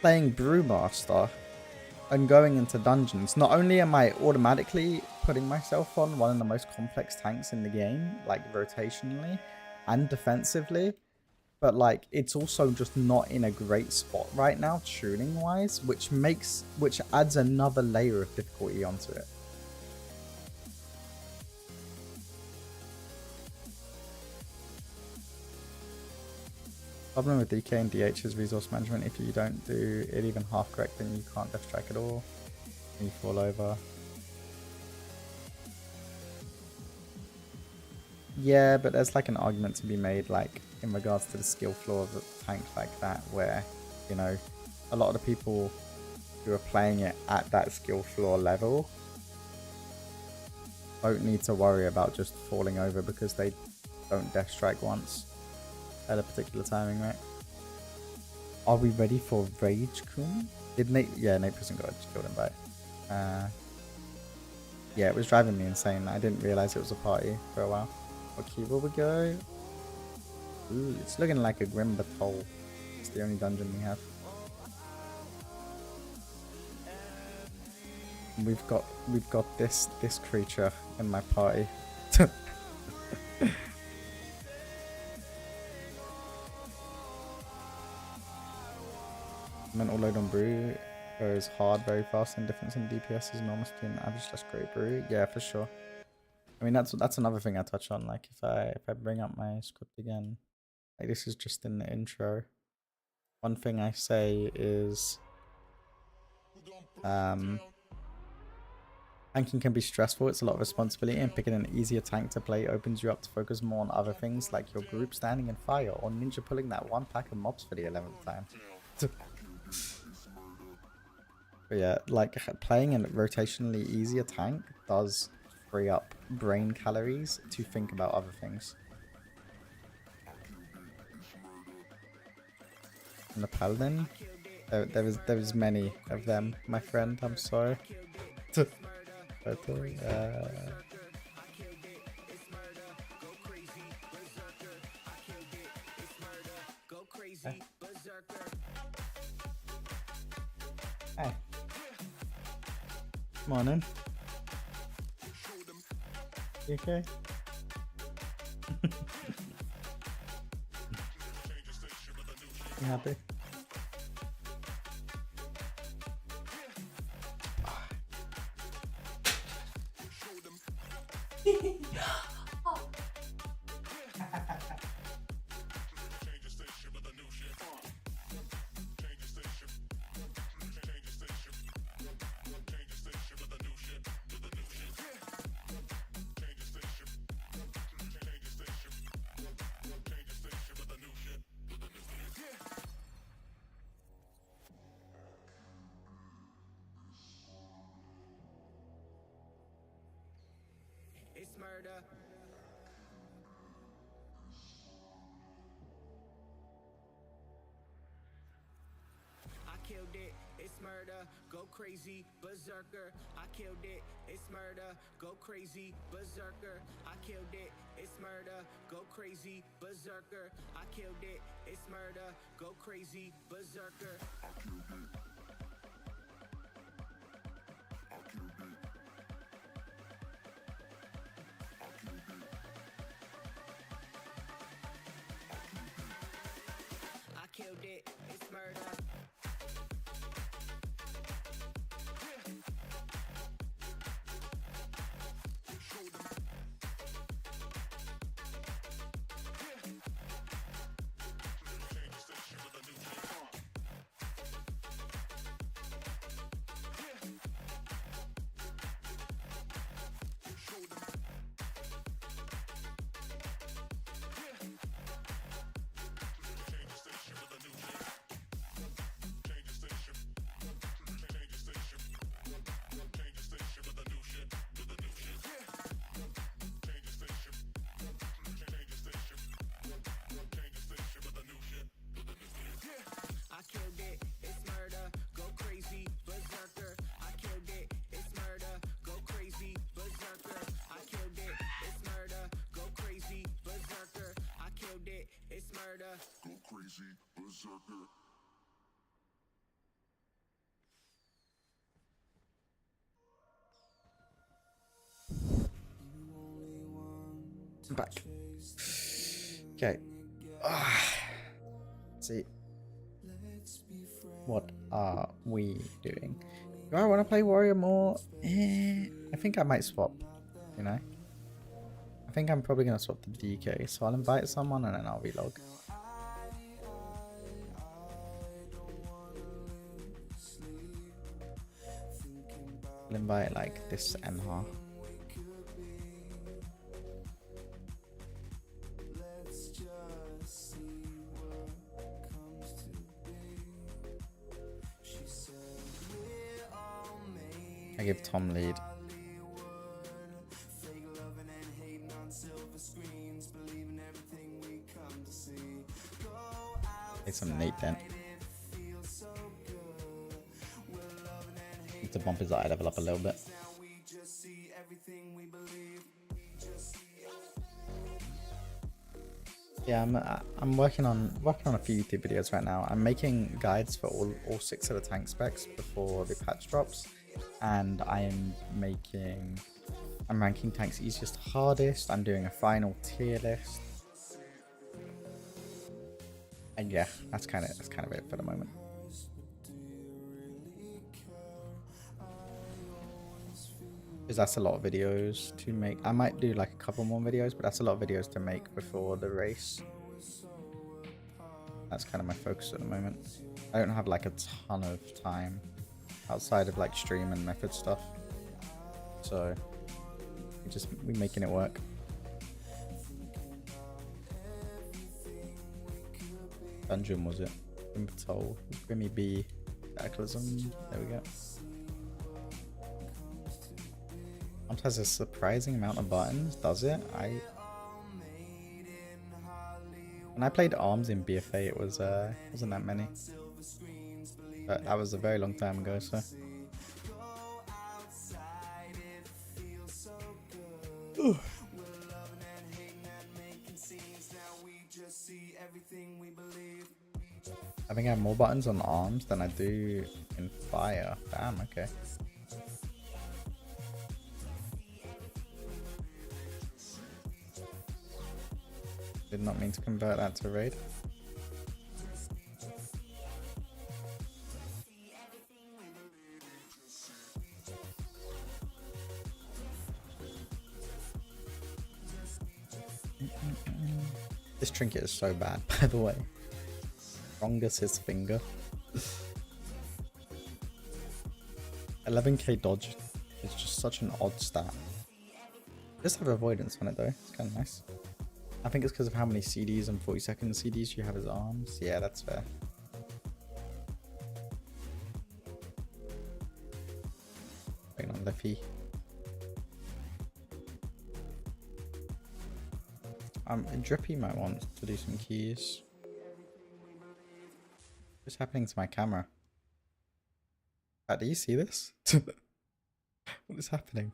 playing Brewmaster and going into dungeons, not only am I automatically putting myself on one of the most complex tanks in the game, like rotationally and defensively, but like it's also just not in a great spot right now tuning wise, which adds another layer of difficulty onto it. Problem with DK and DH is resource management. If you don't do it even half correct, then you can't death strike at all. And you fall over. Yeah, but there's like an argument to be made, like in regards to the skill floor of a tank like that, where, you know, a lot of the people who are playing it at that skill floor level don't need to worry about just falling over because they don't death strike once at a particular timing, right? Are we ready for Rage Queen? Did Nate? Yeah, Nate Prison got killed him by. Yeah, it was driving me insane. I didn't realize it was a party for a while. What key will we go? Ooh, it's looking like a Grim Batol. It's the only dungeon we have. We've got this creature in my party. Mental load on brew goes hard very fast, and difference in DPS is enormous between average slash great brew. Yeah, for sure. I mean that's another thing I touch on. Like if I bring up my script again, like this is just in the intro. One thing I say is tanking can be stressful, it's a lot of responsibility, and picking an easier tank to play opens you up to focus more on other things like your group standing in fire or ninja pulling that one pack of mobs for the 11th time. But yeah, like playing a rotationally easier tank does free up brain calories to think about other things. And the paladin, there was many of them, my friend. I'm sorry. But, hey. Morning. You okay? You happy? It's murder. I killed it. It's murder. Go crazy, berserker. I killed it. It's murder. Go crazy, berserker. I killed it. It's murder. Go crazy, berserker. I killed it. It's murder. Go crazy, berserker. I killed it. It's murder. I killed it, it's murder, go crazy, berserker. I killed it, it's murder, go crazy, berserker. I killed it, it's murder, go crazy, berserker. I killed it, it's murder, go crazy, berserker. I'm back. Okay. See. What are we doing? Do I want to play warrior more? I think I might swap, you know? I think I'm probably going to swap the DK, so I'll invite someone and then I'll relog. I'll invite like this Enha. I give Tom lead. Need some Nate Dent. Need to bump his eye level up a little bit. Yeah, I'm working on a few YouTube videos right now. I'm making guides for all 6 of the tank specs before the patch drops, and I'm ranking tanks easiest to hardest. I'm doing a final tier list, and yeah, that's kind of it for the moment. Because that's a lot of videos to make. I might do like a couple more videos, but that's a lot of videos to make before the race. That's kind of my focus at the moment. I don't have like a ton of time outside of like stream and method stuff, so we're making it work. Dungeon was it? Patrol, Grimmy B, Cataclysm. There we go. Has a surprising amount of buttons, does it? When I played ARMS in BFA, it was wasn't that many, but that was a very long time ago. So I think I have more buttons on ARMS than I do in Fire. Damn. Okay. Did not mean to convert that to raid. This trinket is so bad, by the way. Strongest his finger. 11k dodge is just such an odd stat. Just have avoidance on it though, it's kind of nice. I think it's because of how many CDs and 40-second CDs you have as arms. Yeah, that's fair. Waiting on Liffy. Drippy might want to do some keys. What's happening to my camera? Do you see this? What is happening?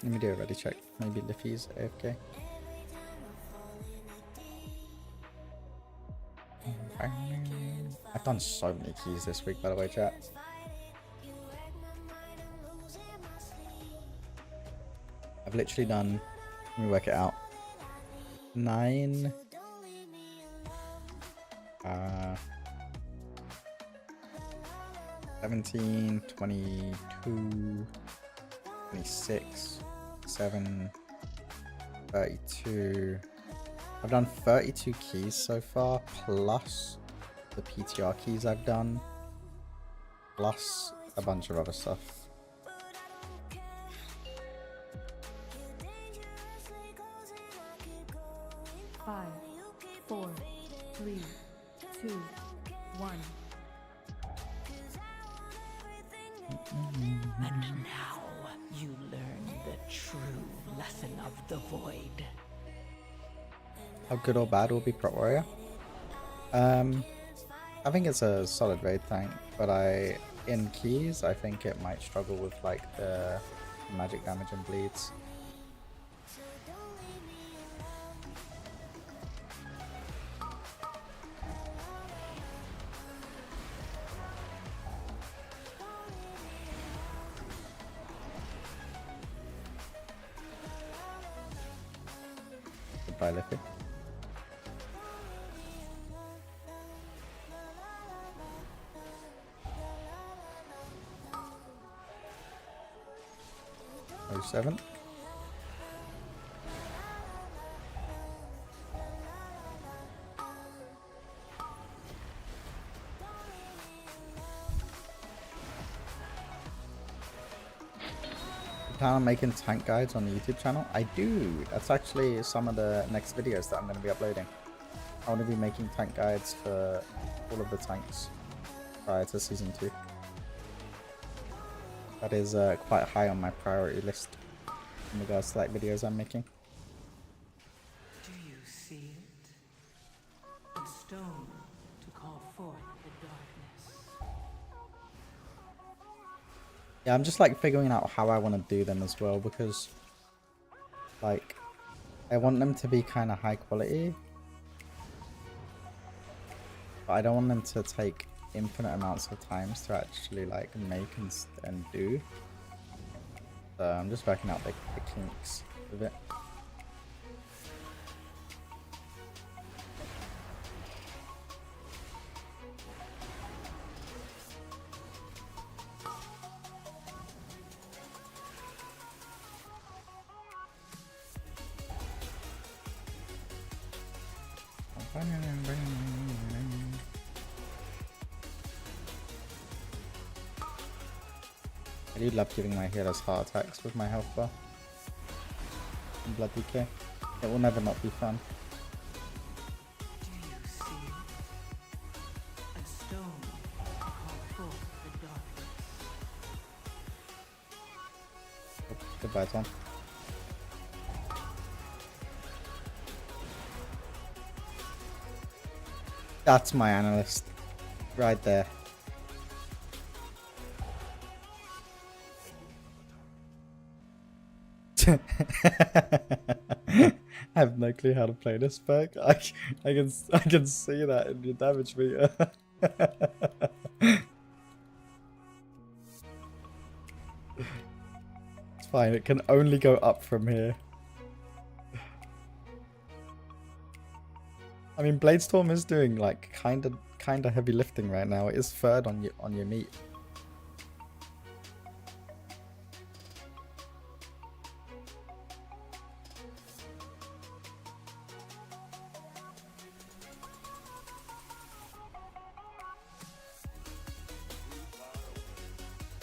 Let me do a ready check. Maybe Liffy's AFK. I've done so many keys this week, by the way, chat. I've literally done, let me work it out, 9, 17, 22, 26, 7, 32. I've done 32 keys so far, plus the PTR keys I've done, plus a bunch of other stuff. Five, 4, 3, 2, 1. And now you learn the true lesson of the void. How good or bad will be Prot Warrior? I think it's a solid raid tank, but in keys I think it might struggle with like the magic damage and bleeds. Goodbye, Liffy. Oh, 7. plan on making tank guides on the YouTube channel? I do. That's actually some of the next videos that I'm going to be uploading. I want to be making tank guides for all of the tanks prior to season 2. That is quite high on my priority list in regards to like videos I'm making. Do you see it? A stone to call forth the darkness. Yeah, I'm just like figuring out how I want to do them as well, because like I want them to be kind of high quality, but I don't want them to take infinite amounts of times to actually like make and do. So I'm just working out the kinks of it. I do love giving my healers heart attacks with my health bar and blood decay. It will never not be fun. Do you see a stone to call forth the darkness? Oh, goodbye, Tom. That's my analyst right there. I have no clue how to play this spec. I can see that in your damage meter. It's fine. It can only go up from here. I mean, Bladestorm is doing like kind of heavy lifting right now. It is third on your meat.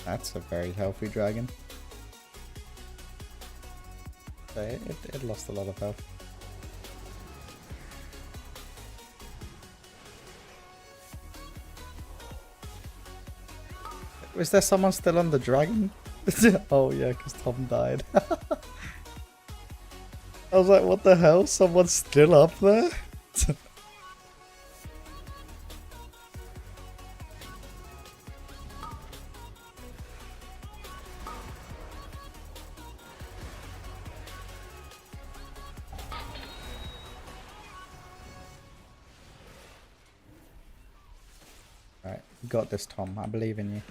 That's a very healthy dragon. But it lost a lot of health. Is there someone still on the dragon? Oh yeah, because Tom died. I was like, what the hell? Someone's still up there? Alright, you got this, Tom. I believe in you.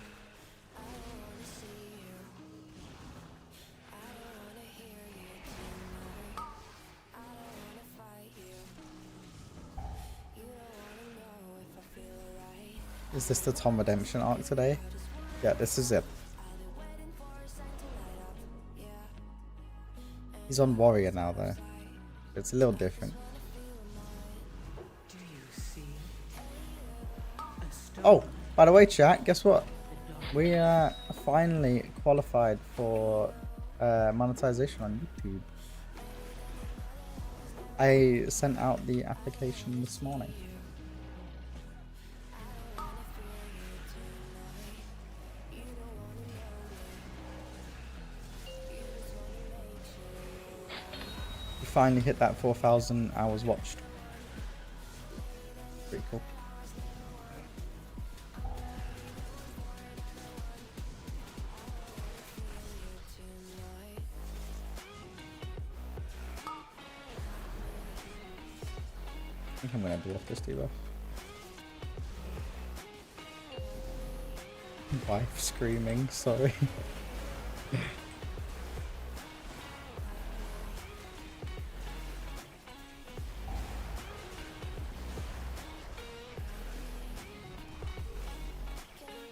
Is this the Tom Redemption arc today? Yeah, this is it. He's on Warrior now though. It's a little different. Oh, by the way chat, guess what? We finally qualified for monetization on YouTube. I sent out the application this morning. We finally hit that 4,000 hours watched. Pretty cool. I think I'm gonna do off this debuff. Wife screaming, sorry.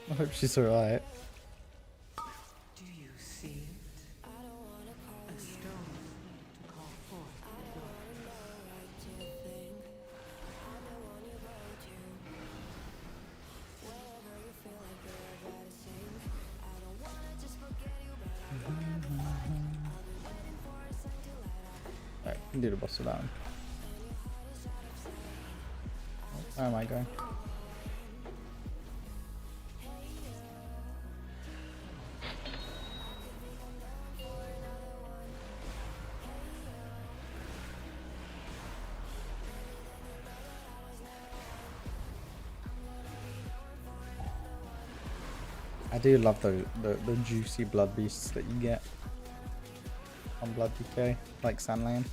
I hope she's alright. Do you see it? A stone to call forth the darkness. can do the boss without him. Where am I going? I do love the juicy blood beasts that you get on Blood DK, like Sandlane.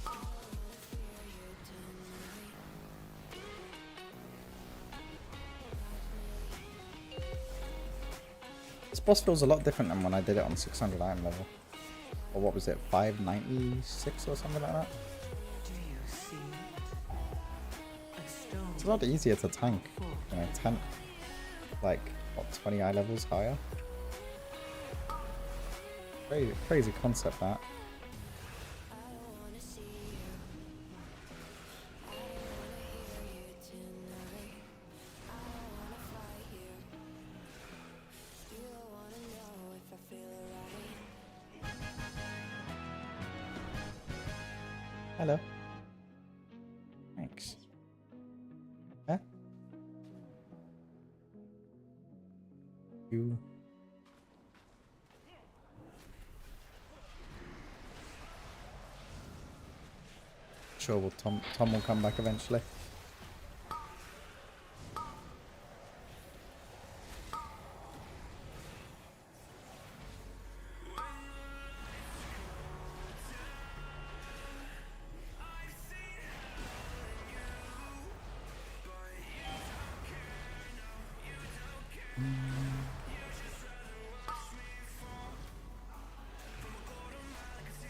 This boss feels a lot different than when I did it on 600 item level. Or what was it, 596 or something like that? It's a lot easier to tank, you know, 10, like, what, 20 eye levels higher? Crazy concept that. Hello. Thanks. Huh? You. Sure, well, Tom will come back eventually.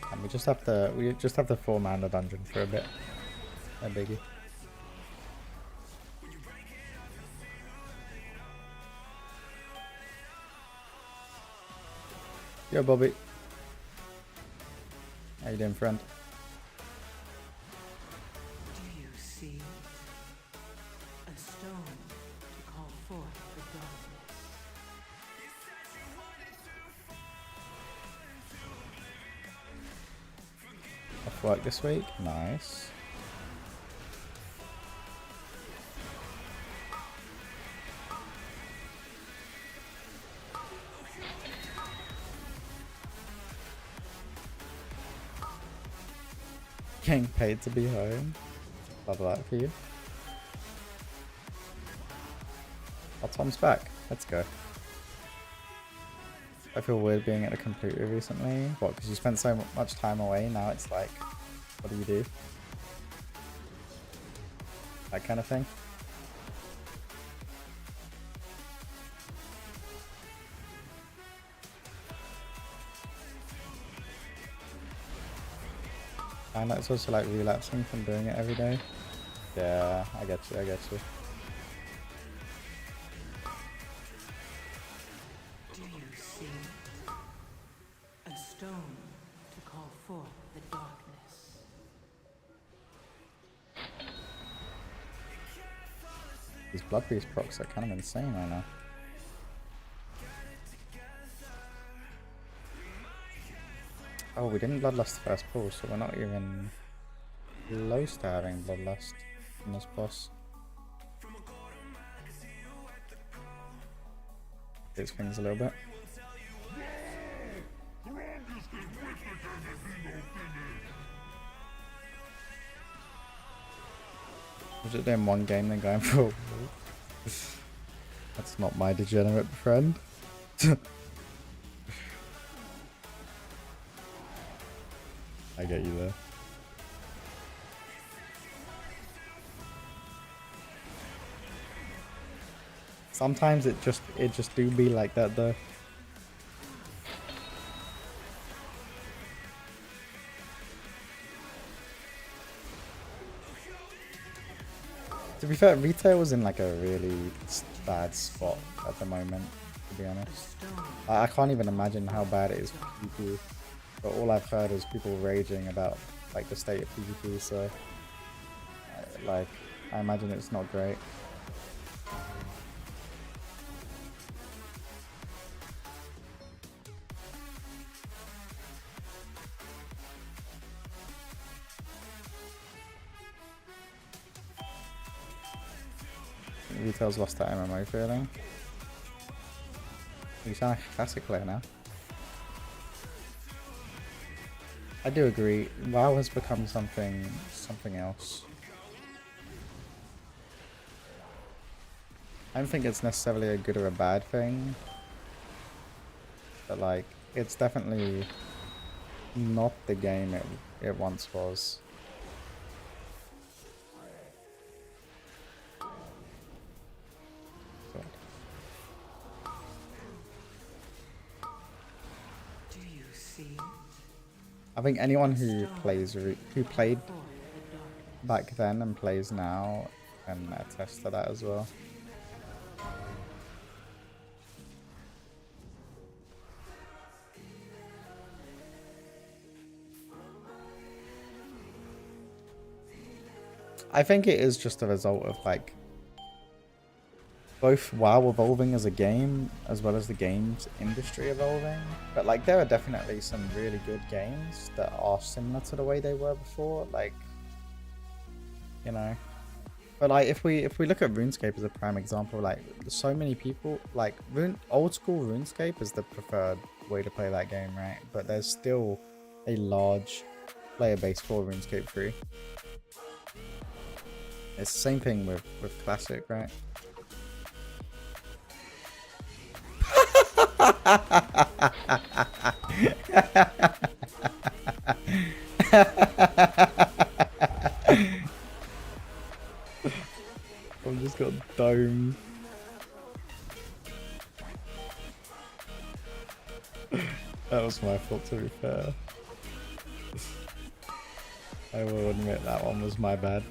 And we just have the 4-mana dungeon for a bit. No biggie. Yo, Bobby. How you doing, friend? Do you see a stone to call forth the darkness? Off work this week? Nice. Getting paid to be home. Love that for you. Oh, Tom's back. Let's go. I feel weird being at a computer recently. What, because you spent so much time away, now it's like, what do you do? That kind of thing. And it's also like relapsing from doing it every day. Yeah, I get you, I get you. Do you see a stone to call forth the darkness? These Blood Beast procs are kind of insane right now. Oh, we didn't Bloodlust first pull, so we're not even close to having Bloodlust in this boss. These things a little bit. Was it doing one game then going for a That's not my degenerate friend. I get you there. Sometimes it just do be like that though. To be fair, retail was in like a really bad spot at the moment, to be honest. I can't even imagine how bad it is for PvP. But all I've heard is people raging about like the state of PvP, so like I imagine it's not great. Retail's lost that MMO feeling. You sound like a classic player now. I do agree. WoW has become something else. I don't think it's necessarily a good or a bad thing, but like it's definitely not the game it once was. Do you see? I think anyone who played back then and plays now can attest to that as well. I think it is just a result of like both WoW evolving as a game as well as the games industry evolving. But like there are definitely some really good games that are similar to the way they were before, like, you know. But like if we look at RuneScape as a prime example, like so many people like old school RuneScape is the preferred way to play that game, right? But there's still a large player base for RuneScape 3. It's the same thing with Classic, right? I've just got domed. That was my fault, to be fair. I will admit that one was my bad.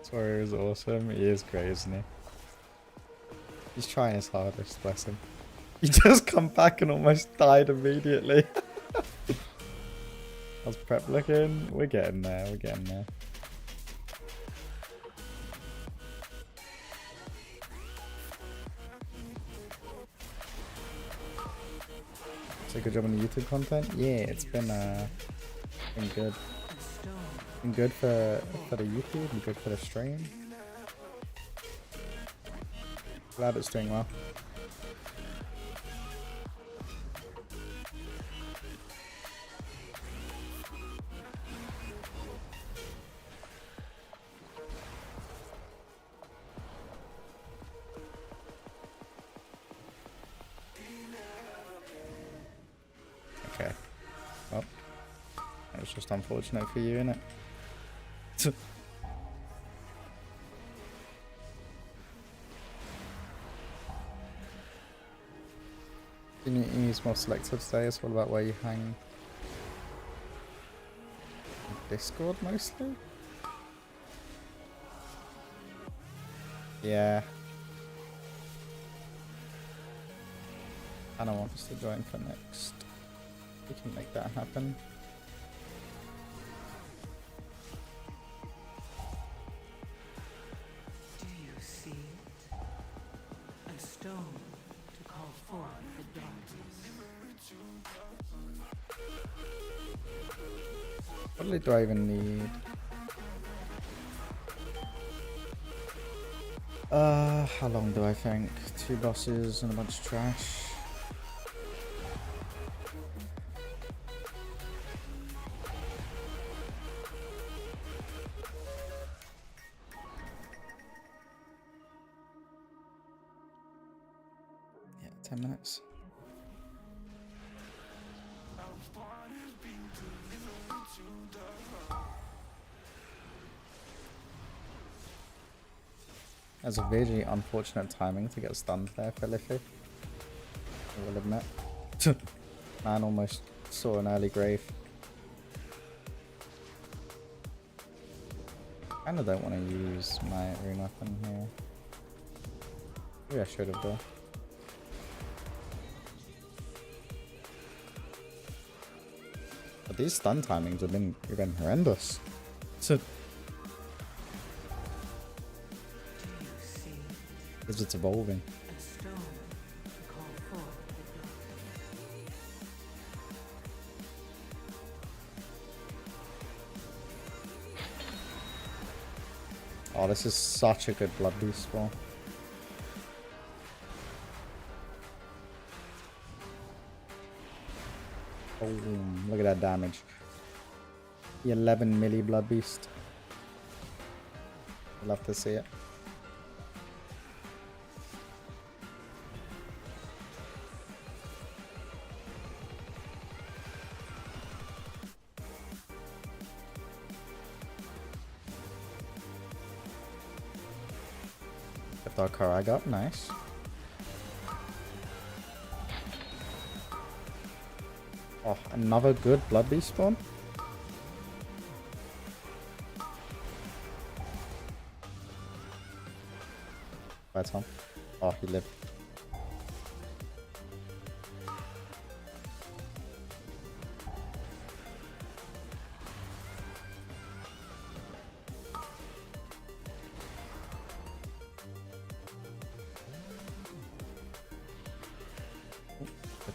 Tori is awesome. He is great, isn't he? He's trying his hardest, bless him. He just come back and almost died immediately. How's prep looking? We're getting there, we're getting there. So good job on the YouTube content? Yeah, it's been good. Been good for the YouTube and good for the stream. Glad it's doing well. Okay. Well, that was just unfortunate for you, innit? You need to use more selective today. It's all about where you hang. Discord mostly? Yeah. I don't want us to join for next. We can make that happen. Do you see it? A stone to call forth the darkness. What do I even need? How long do I think? 2 bosses and a bunch of trash. Yeah, 10 minutes. That's a really unfortunate timing to get stunned there for Liffy. I will admit. Man almost saw an early grave. Kinda don't want to use my rune weapon here. Maybe I should have though. But these stun timings have been horrendous. Because it's evolving. A stone to call forth the darkness. Oh, this is such a good blood beast spawn. Oh, look at that damage. The 11 milli blood beast. Love to see it. Get our Karag up, nice. Oh, another good blood beast spawn. Bye, Tom. Oh, he lived.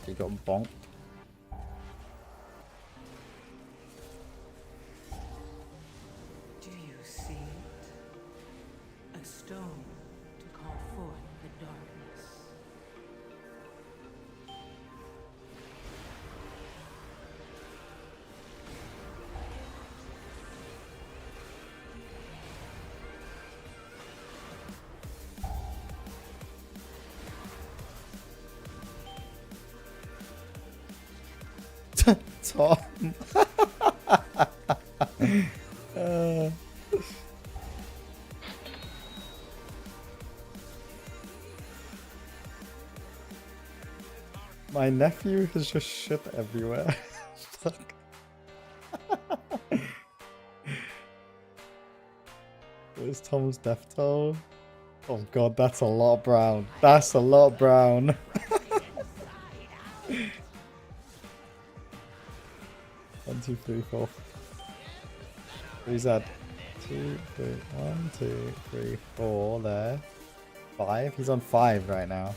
He got bonked. Do you see it? A stone to call forth the darkness. Tom. My nephew has just shit everywhere. Fuck. Where's Tom's death toll? Oh god, that's a lot brown. That's a lot brown. 1, 2, 3, 4. Who's that? 2, 3, 1, 2, 3, 4 there. 5? He's on 5 right now.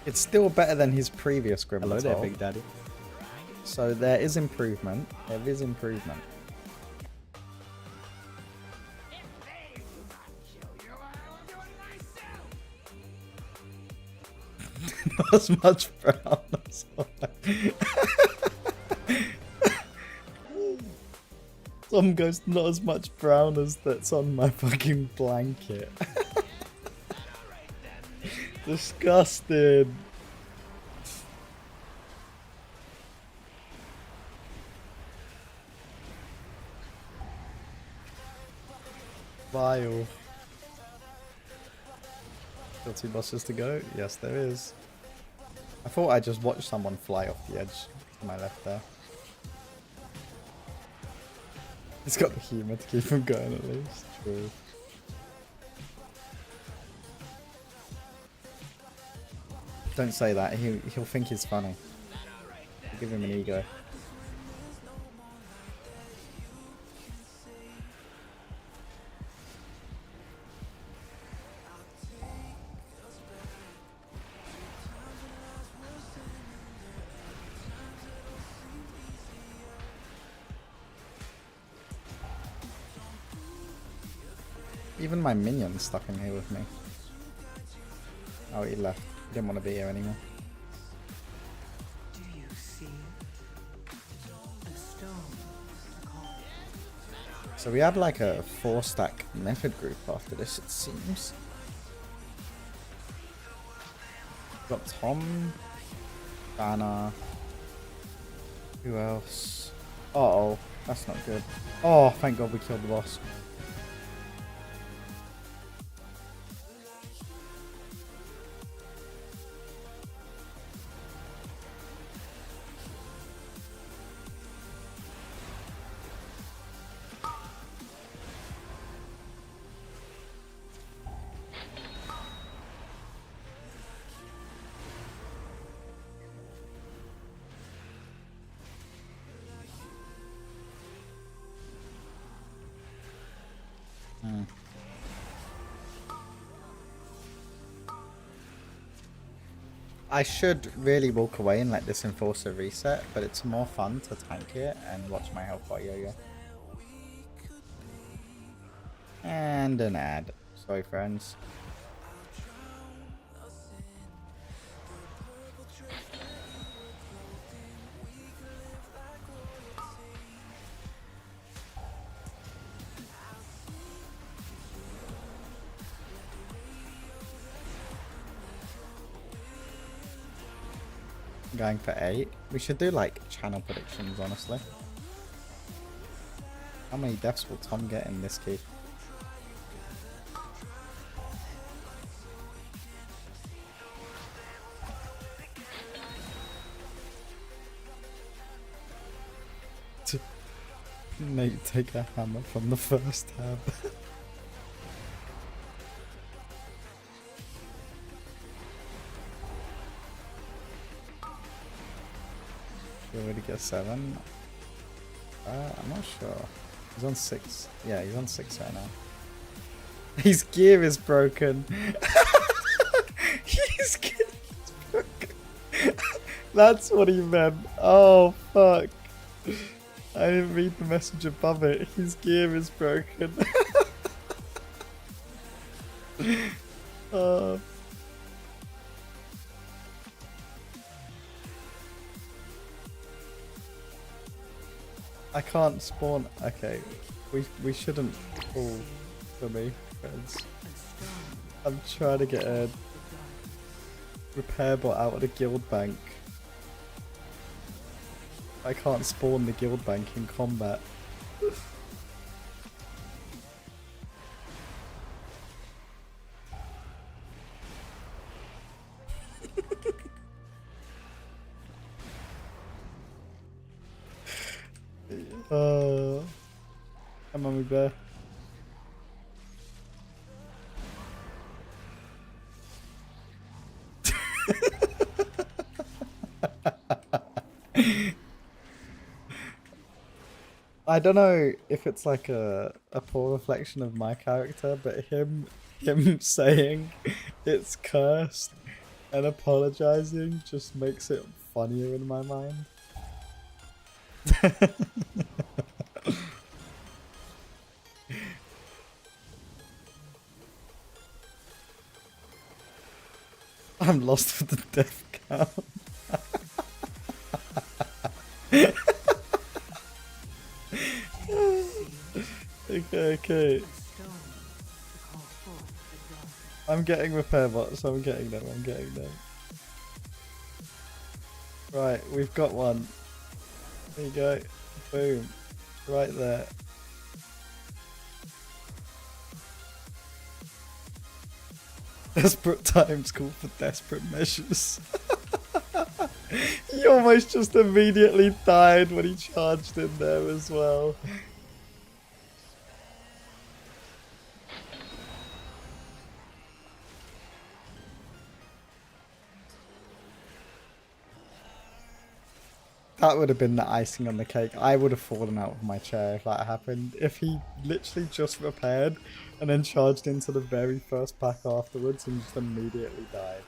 It's still better than his previous Grimlock. Hello there, Big Daddy. So there is improvement. There is improvement. Not as much brown as Tom goes, not as much brown as that's on my fucking blanket. Disgusted. Vile. Still 2 bosses to go? Yes, there is. I thought I just watched someone fly off the edge to my left there. He's got the humour to keep him going at least. True. Don't say that. He'll think he's funny. Give him an ego. Even my minion's stuck in here with me. Oh, he left. He didn't want to be here anymore. Do you see it? A stone to call. So we had like a 4-stack method group after this, it seems. Got Tom, Banner. Who else? Uh oh, that's not good. Oh, thank God we killed the boss. I should really walk away and let this Enforcer reset, but it's more fun to tank it and watch my health bar yo-yo. And an ad. Sorry, friends. Going for 8. We should do like channel predictions, honestly. How many deaths will Tom get in this key? Nate, take a hammer from the first tab. Should already get 7. I'm not sure. He's on 6. Yeah, he's on 6 right now. His gear is broken. His gear is broken. That's what he meant. Oh, fuck. I didn't read the message above it. His gear is broken. I can't spawn. Okay, we shouldn't fall for me, friends. I'm trying to get a repair bot out of the guild bank. I can't spawn the guild bank in combat. Come on, me bear. I don't know if it's like a poor reflection of my character, but him saying it's cursed and apologizing just makes it funnier in my mind. I'm lost with the death count. Okay. I'm getting repair bots, I'm getting them. Right, we've got one. There you go. Boom. Right there. Desperate times call for desperate measures. He almost just immediately died when he charged in there as well. That would have been the icing on the cake. I would have fallen out of my chair if that happened. If he literally just repaired and then charged into the very first pack afterwards and just immediately died.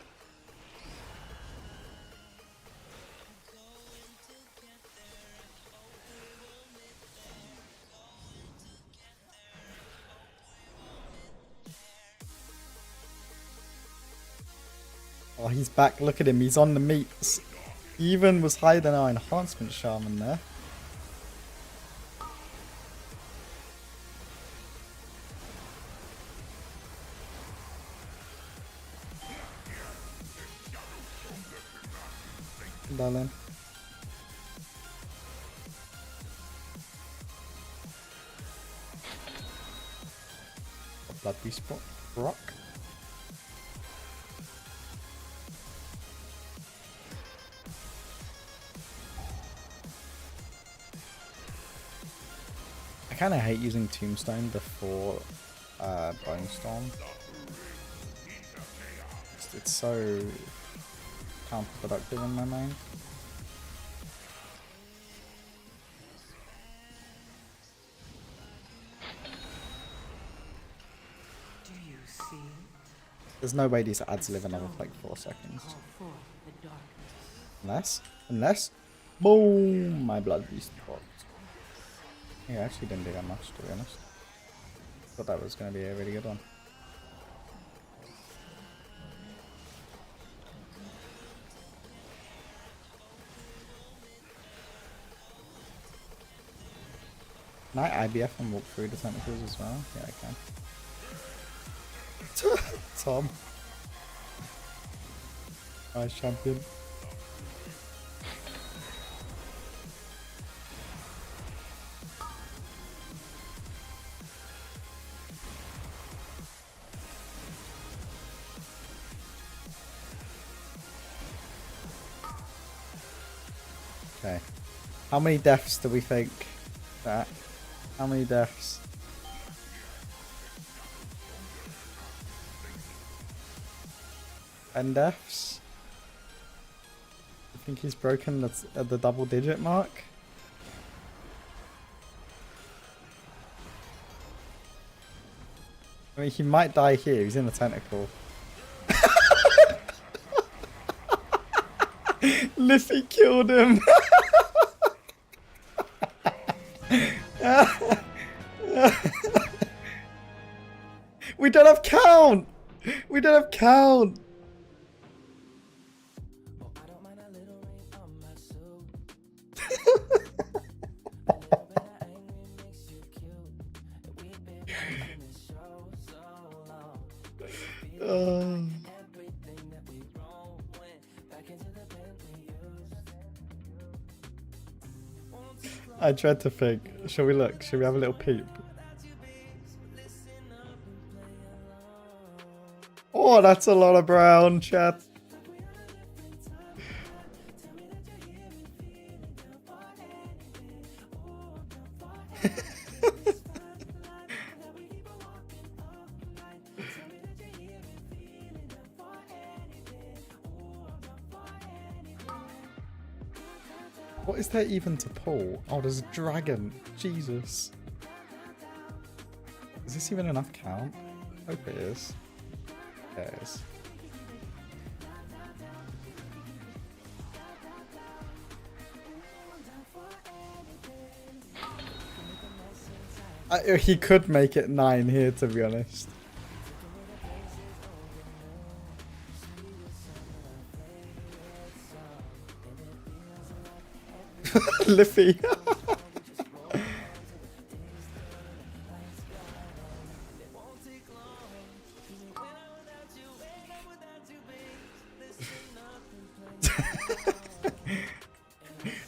Oh, he's back. Look at him. He's on the meats. He even was hiding our enhancement shaman there. Darling. Blood beast rock. I kind of hate using Tombstone before Bone Storm. It's so counterproductive in my mind. Do you see it? There's no way these ads live another like 4 seconds. Call forth the darkness. Unless, boom, my blood beast popped. Yeah, I actually didn't do that much, to be honest. Thought that was going to be a really good one. Can I IBF and walk through the tentacles as well? Yeah, I can. Tom. Nice champion. Okay. How many deaths do we think that? How many deaths? And deaths? I think he's broken at the double digit mark. I mean, he might die here. He's in a tentacle. Liffy killed him. We don't have count. We don't have count. I tried to think. Shall we look? Shall we have a little peep? Oh, that's a lot of brown, chat. What is there even to pull? Oh, there's a dragon. Jesus. Is this even enough count? I hope it is. There it is. He could make it 9 here, to be honest. Liffy.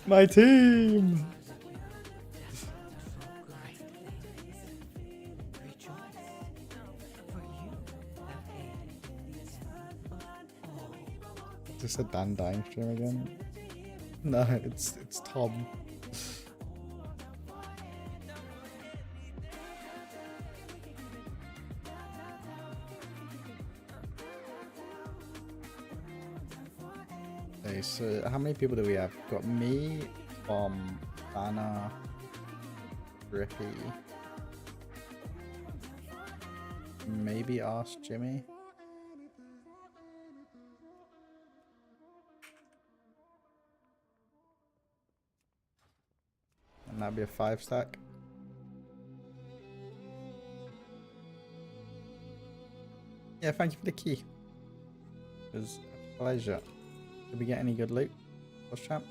My team. Is this a Dan dying stream again? No, it's Tom. Okay, so how many people do we have? Got me, Tom, Banner, Rippy, maybe Ask Jimmy. And that'd be a 5 stack. Yeah, thank you for the key. It was a pleasure. Did we get any good loot? What's champ?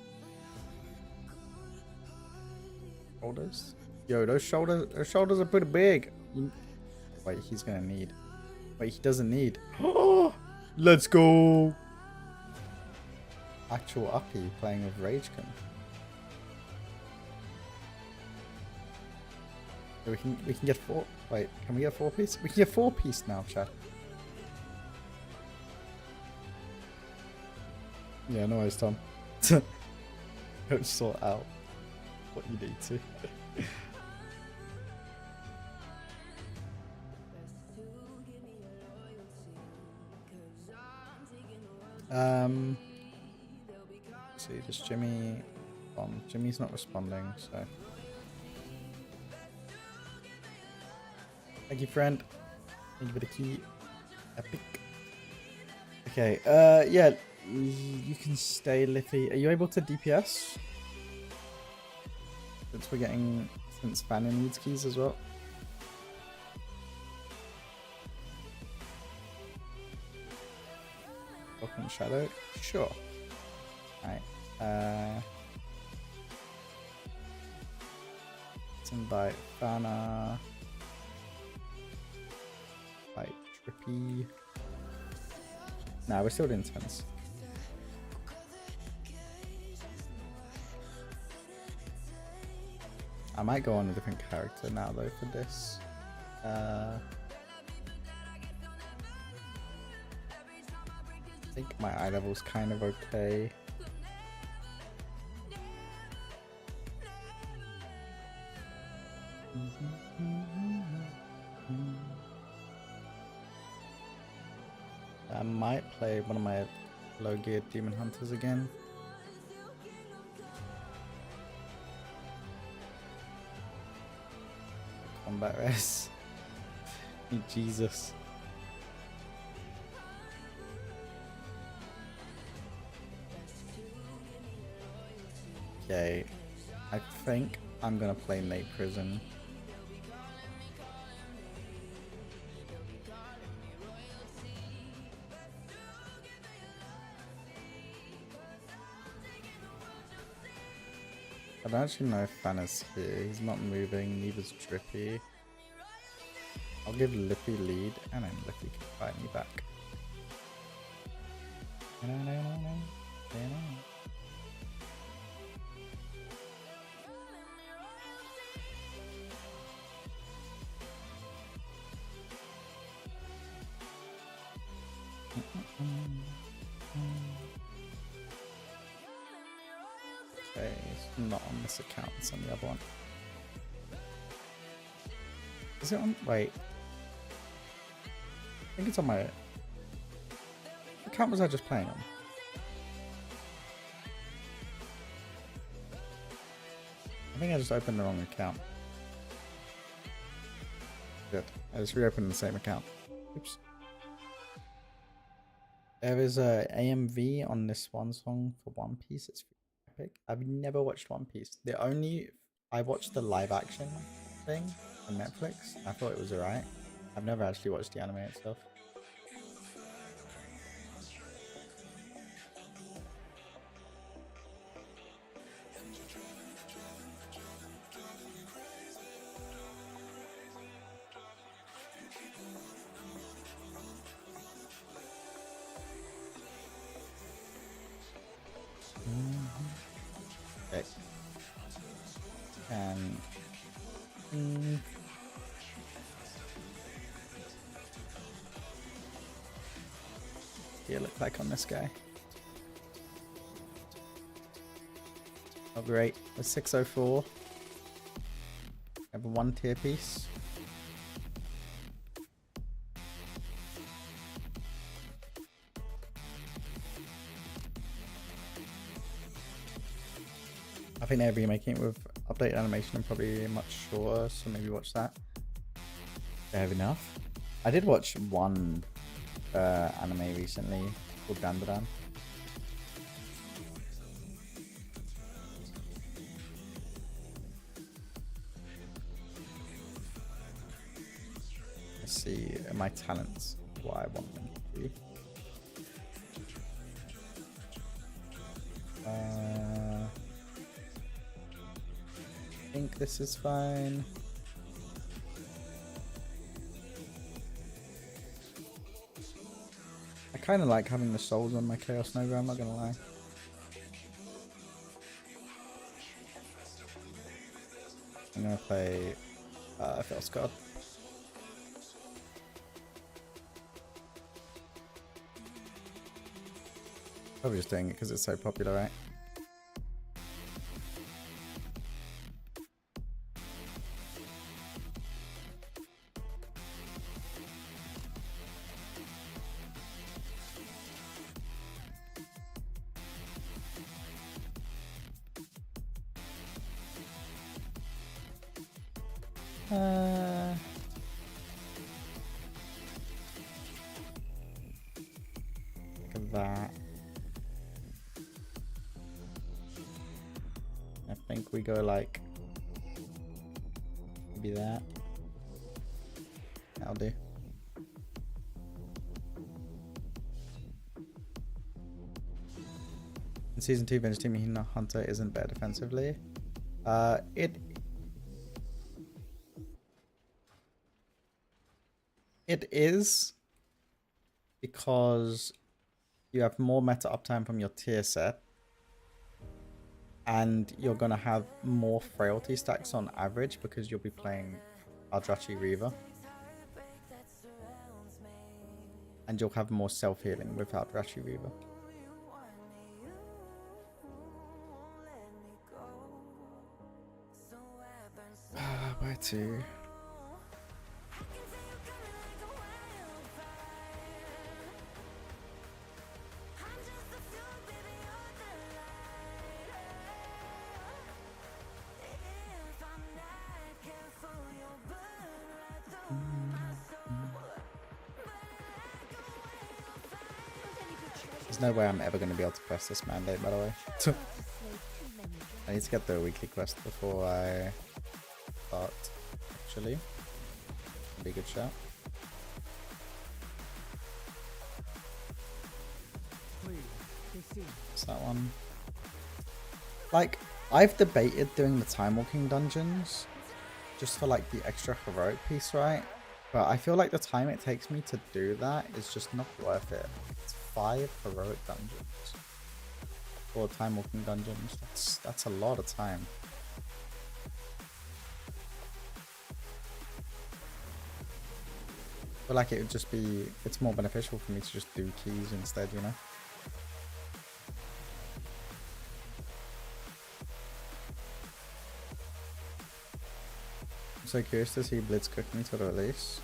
Shoulders? Yo, those shoulders are pretty big. Wait, he's gonna need. Wait, he doesn't need. Let's go. Actual uppy playing with Ragecon. We can get 4. Wait, can we get 4 piece? We can get 4 piece now, chat. Yeah, no worries, Tom. Don't sort out what you need to. See, just Jimmy. Jimmy's not responding, so. Thank you, friend. Thank you for the key. Epic. Okay, yeah, you can stay, Liffy. Are you able to DPS? Since Fanny needs keys as well. Welcome, Shadow. Sure. Alright, let's invite Fana. Invite Trippy. Nah, we're still doing tens. I might go on a different character now though for this. I think my eye level's kind of okay. I might play one of my low geared demon hunters again. Combat res. Jesus. Okay, I think I'm gonna play Nate Prison. I don't actually know if Fana's here. He's not moving, neither's Drippy. I'll give Lippy lead, and then Lippy can fight me back. Okay, it's not on this account, it's on the other one. Is it on? Wait. I think it's on my... What account was I just playing on? I think I just opened the wrong account. Good. I just reopened the same account. Oops. There is a AMV on this one song for One Piece. It's epic. I've never watched One Piece. I watched the live action thing on Netflix. I thought it was alright. I've never actually watched the anime itself. Okay. And yeah, look like on this guy. Oh great, a 604. I have a 1 tier piece. I think they're remaking it with updated animation and probably much shorter, so maybe watch that. Fair enough. I did watch one anime recently called Dandadan. Let's see my talents, what I want them to be. I think this is fine. I kind of like having the souls on my Chaos Nova, I'm not gonna lie. I'm gonna play First God. Probably just doing it because it's so popular, right? that. I think we go like maybe that. That'll do. In season 2, Bench Team Hunter isn't better defensively. It is, because you have more meta uptime from your tier set, and you're gonna have more frailty stacks on average because you'll be playing Eldrachi Reaver, and you'll have more self-healing with Eldrachi Reaver. Where to? There's no way I'm ever going to be able to press this mandate, by the way. I need to get the weekly quest before I start, actually. That'd be a good shot. What's that one? Like, I've debated doing the Time Walking dungeons just for like the extra heroic piece, right? But I feel like the time it takes me to do that is just not worth it. It's 5 heroic dungeons. 4 Time Walking dungeons. That's a lot of time. I feel like it would just be, it's more beneficial for me to just do keys instead, you know? I'm so curious to see Blitz cooking to the release.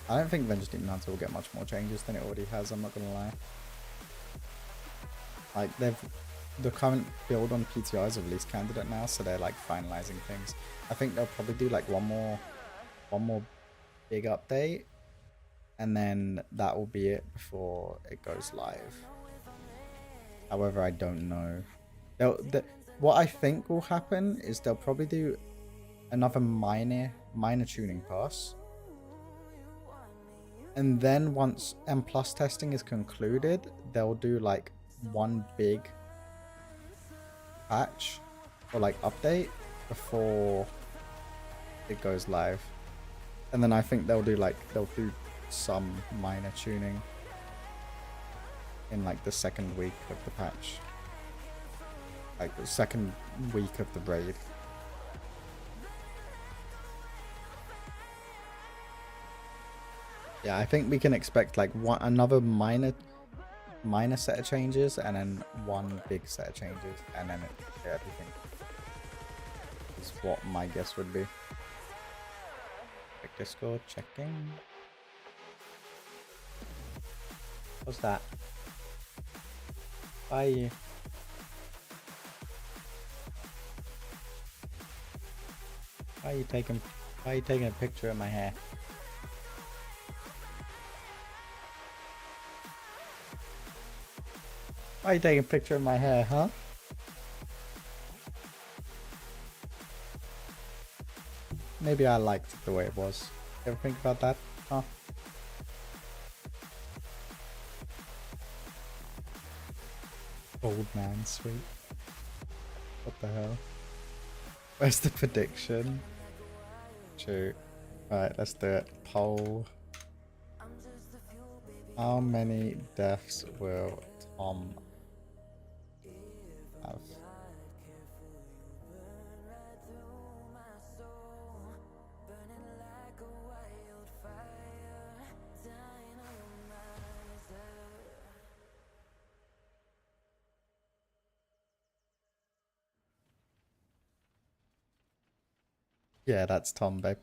I don't think Vengeance Demon Hunter will get much more changes than it already has, I'm not gonna lie. Like, the current build on PTR is a release candidate now, so they're like finalizing things. I think they'll probably do like one more big update, and then that will be it before it goes live. However, I don't know. What I think will happen is they'll probably do another minor tuning pass, and then once M+ testing is concluded, they'll do like one big patch or like update before it goes live, and then I think they'll do some minor tuning in like the second week of the patch, like the second week of the raid. Yeah, I think we can expect like another minor set of changes, and then one big set of changes, and then everything is what my guess would be. Check Discord, checking. What's that? Bye. Why are you taking a picture of my hair? Why are you taking a picture of my hair, huh? Maybe I liked the way it was. Ever think about that, huh? Old man sweet. What the hell? Where's the prediction? Shoot. Alright, let's do it. Poll. How many deaths will Tom have? Yeah, that's Tom, babe.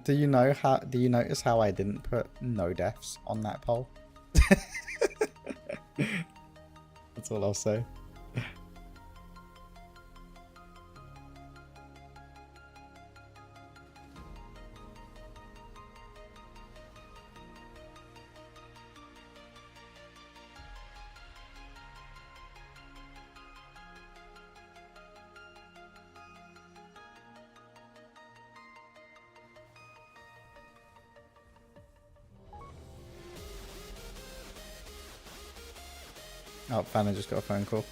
Do you notice how I didn't put no deaths on that poll? That's all I'll say. Oh, Fanny just got a phone call.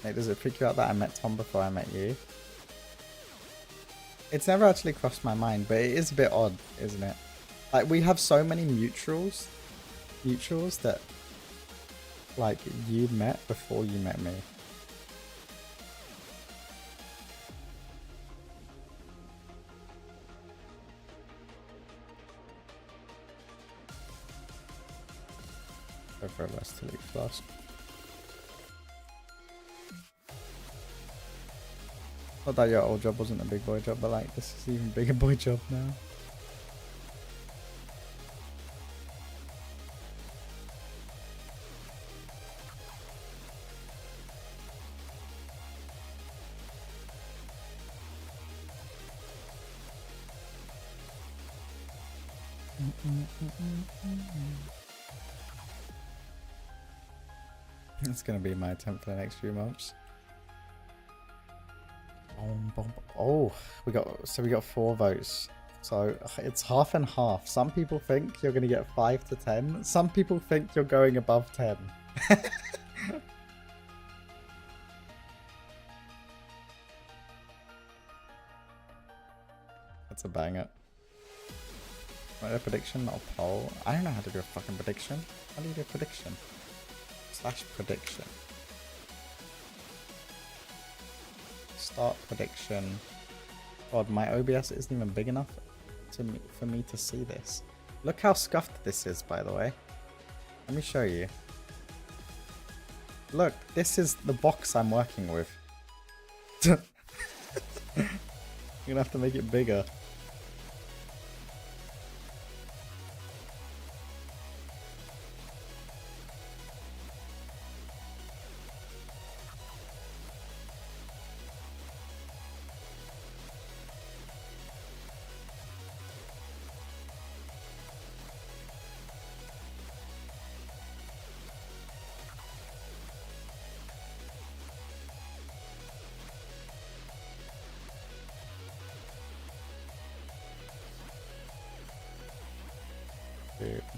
Hey, does it freak you out that I met Tom before I met you? It's never actually crossed my mind, but it is a bit odd, isn't it? Like, we have so many mutuals that, like, you met before you met me. Go for a less leaf flask. Not that your old job wasn't a big boy job, but like, this is even bigger boy job now. It's gonna be my attempt for the next few months. Oh, we got 4 votes. So it's half and half. Some people think you're gonna get 5 to 10. Some people think you're going above 10. That's a banger. What, a prediction, not a poll? I don't know how to do a fucking prediction. How do you do a prediction? / prediction. Start prediction. God, my OBS isn't even big enough for me to see this. Look how scuffed this is, by the way. Let me show you. Look, this is the box I'm working with. You're gonna have to make it bigger.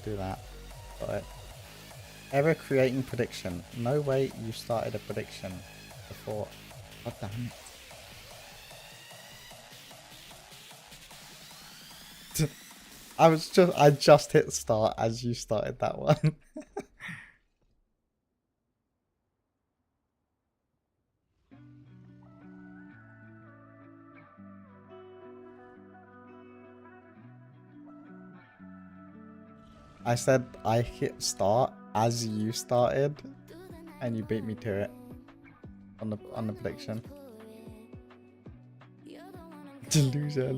Do that. Got it. Ever creating prediction. No way you started a prediction before. God damn it. I just hit start as you started that one. I said I hit start as you started, and you beat me to it on the prediction. Loser.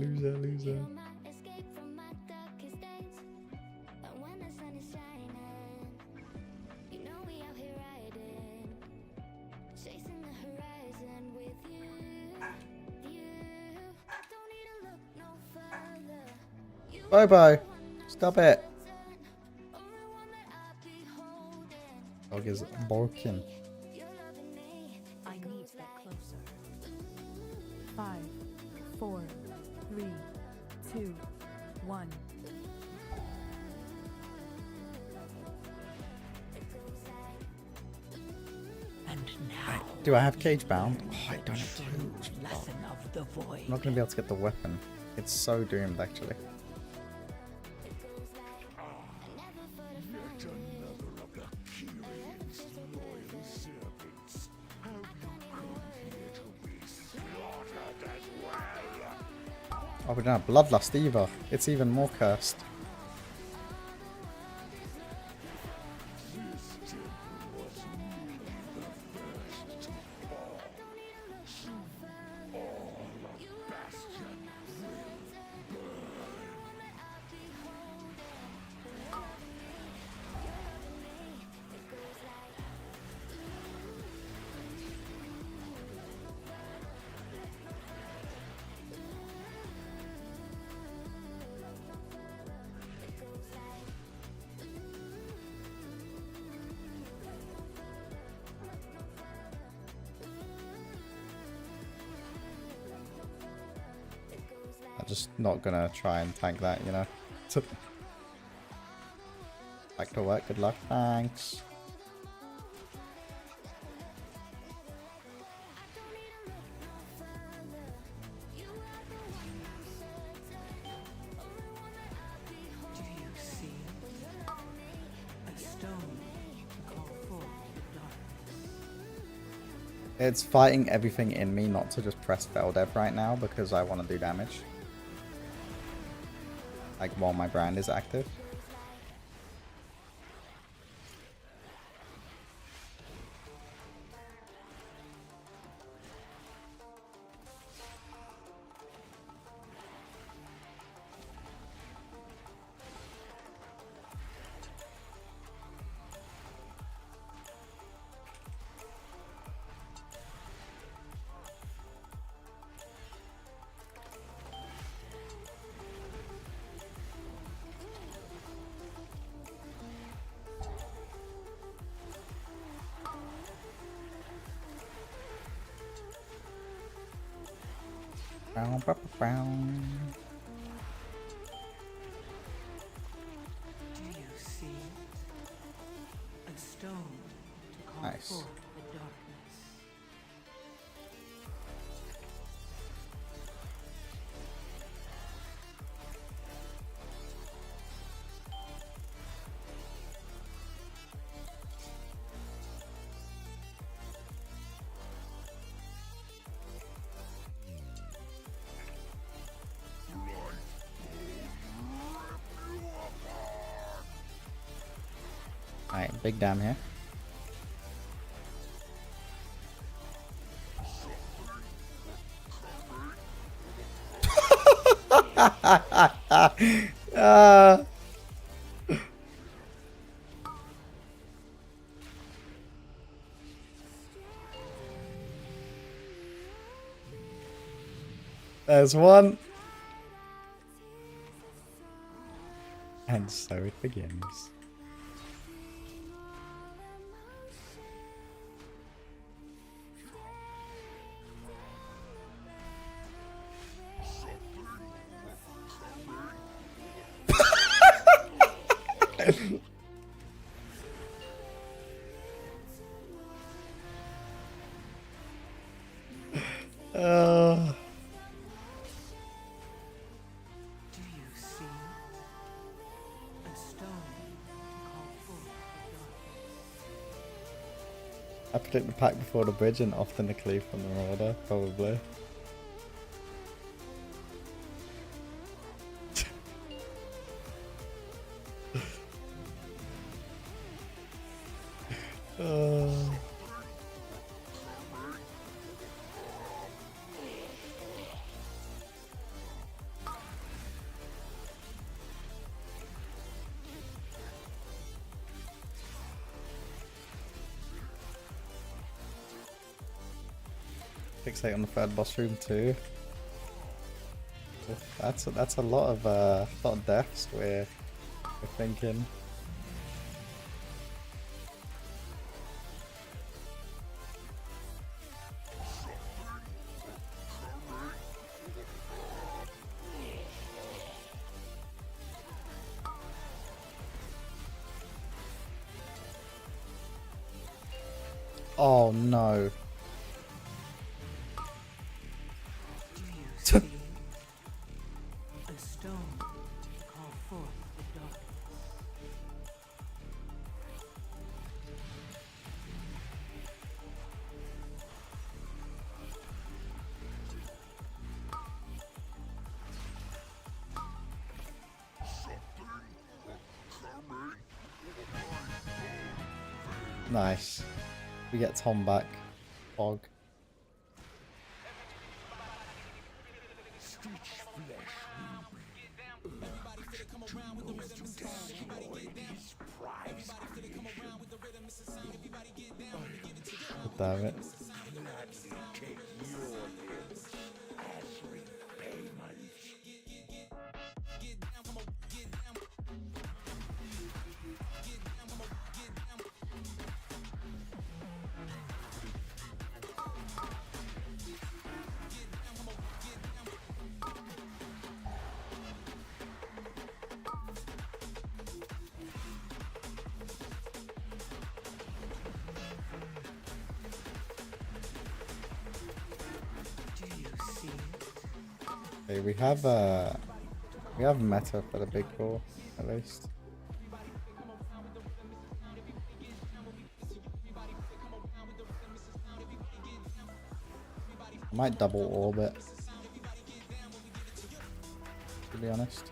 Bye. Stop it. Dog is barking. I need to get closer. 5, 4, 3, 2, 1. And now, Do I have cage bound? Oh, I don't have huge lesson of the void. I'm not gonna be able to get the weapon. It's so doomed, actually. Yet another of the Kyrion's loyal servants. Have you come here to be slaughtered as well? Oh, we don't have bloodlust either. It's even more cursed. This temple was really the first to fall. Soon, all of Bastion will burn. I'm just not gonna try and tank that, you know. Back to work. Good luck. Thanks. Do you see a stone to call forth the darkness? It's fighting everything in me not to just press Veldev right now because I want to do damage. Like while my brand is active. Bow, bow, bow. Do you see a stone to call Nice. forth the darkness? Alright, big dam here. There's one. And so it begins. Do you see a stone to call forth the darkness? I predict the pack before the bridge and often the cleave from the Marauder, probably. Fixate on the third boss room too. That's a lot of deaths we're thinking. Oh no. Do you see a stone to call forth the darkness? Nice. We get Tom back. Fog. Stitch flesh will be urged to destroy these prize creations. Damn it. Gladly take your limbs as repayment. Okay, we have meta for the big ball at least. I might double orbit, to be honest.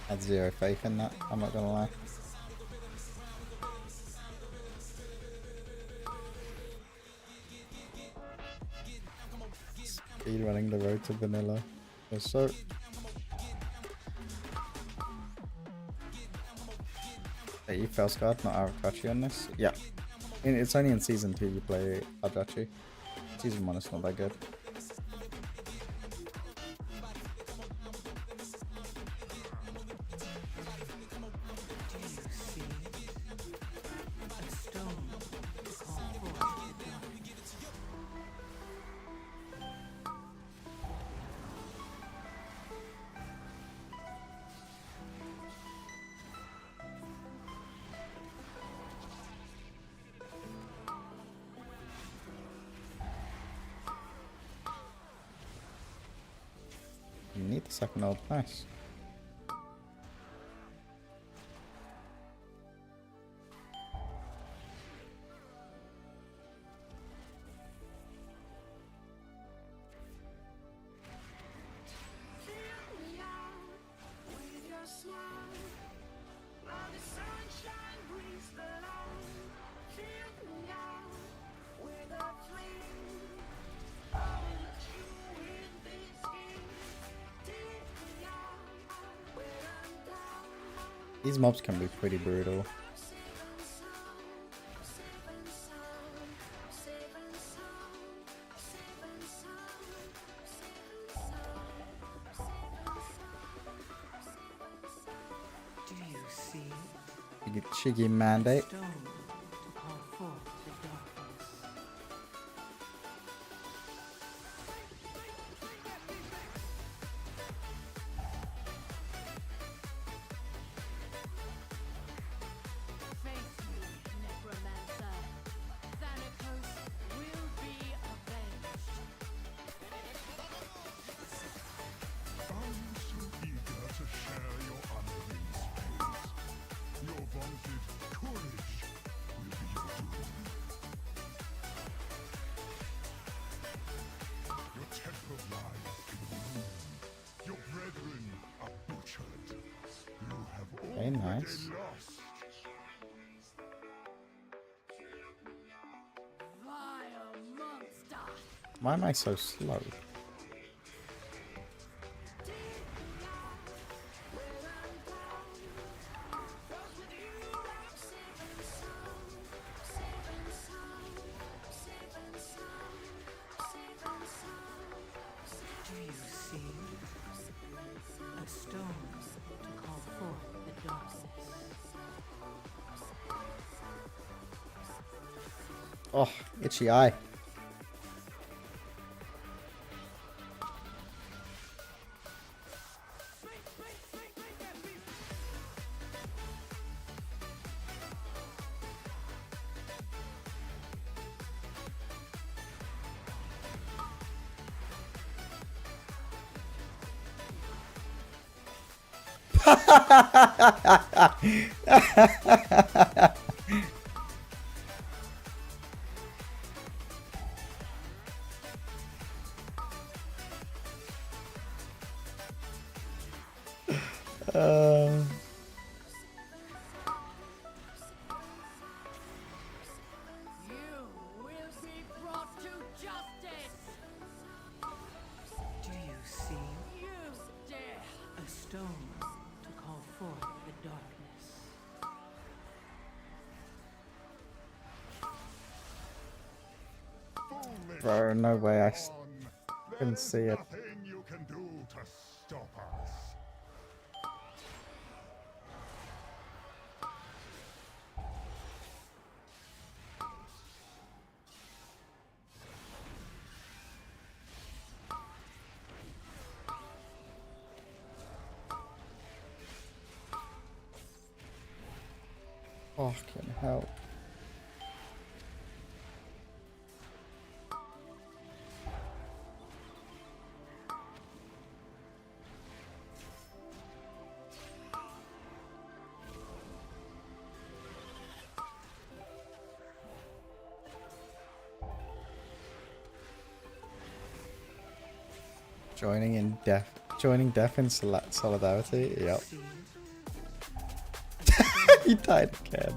I had zero faith in that, I'm not gonna lie. Speed running the road to vanilla. Yes, sir. Hey, you fell scarred, not Arakachi on this? Yeah. It's only in season 2 you play Arakachi. Season 1 is not that good. Do you see a stone to call forth the darkness? You need the second orb, nice. These mobs can be pretty brutal. Do you see You get Shiggy Mandate. stone to call forth the darkness? Face me, necromancer. Thanatos will be avenged. I'm so eager to share your unending space. Your vaunted courage will be your doom. Your temple lies in ruin. Your brethren are butchered. You have Very already nice. lost. Vile monster. Why am I so slow? Do you see a stone to call forth the darkness? Oh, itchy eye. You will be brought to justice. Do you see You dare. a stone to call forth the darkness? Foolish Bro, no way I pawn. couldn't There's see it. nothing you can do to stop us. Fucking hell. Joining death in solidarity. Yep. He died again.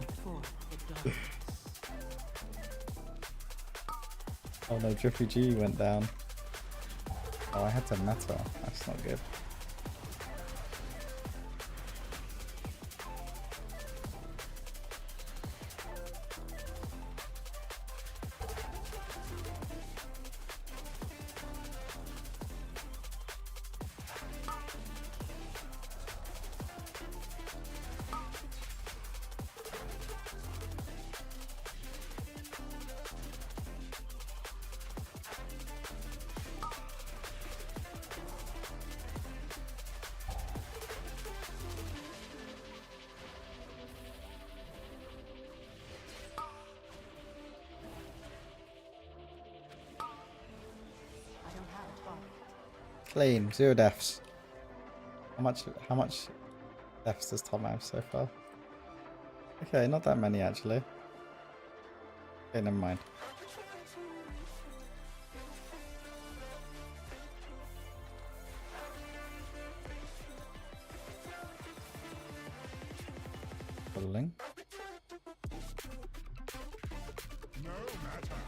Oh no, Drippy G went down. Oh, I had to meta. That's not good. Clean, 0 deaths. How much deaths does Tom have so far? Okay, not that many actually. Okay, never mind. Pulling. No matter.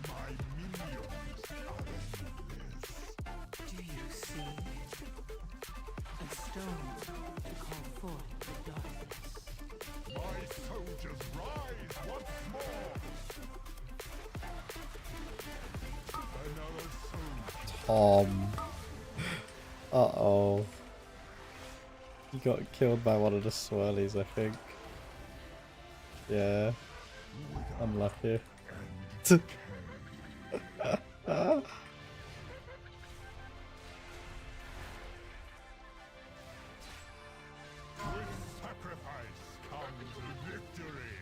My minions are endless. Do you see? A stone to call forth the darkness. My soldiers rise once more. Another soldier. Tom. Uh-oh. He got killed by one of the swirlies, I think. Yeah. Unlucky. With sacrifice comes victory.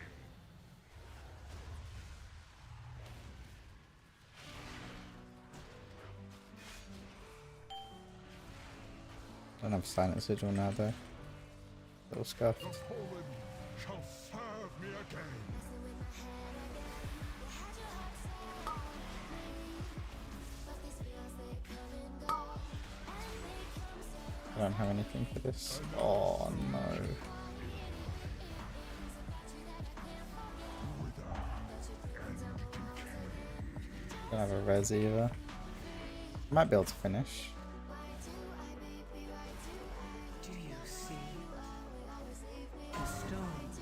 Don't have silent sigil now though. Little scuff. The fallen shall serve me again. I don't have anything for this. Oh no. Don't have a res either. Might be able to finish. Do you see? A stone to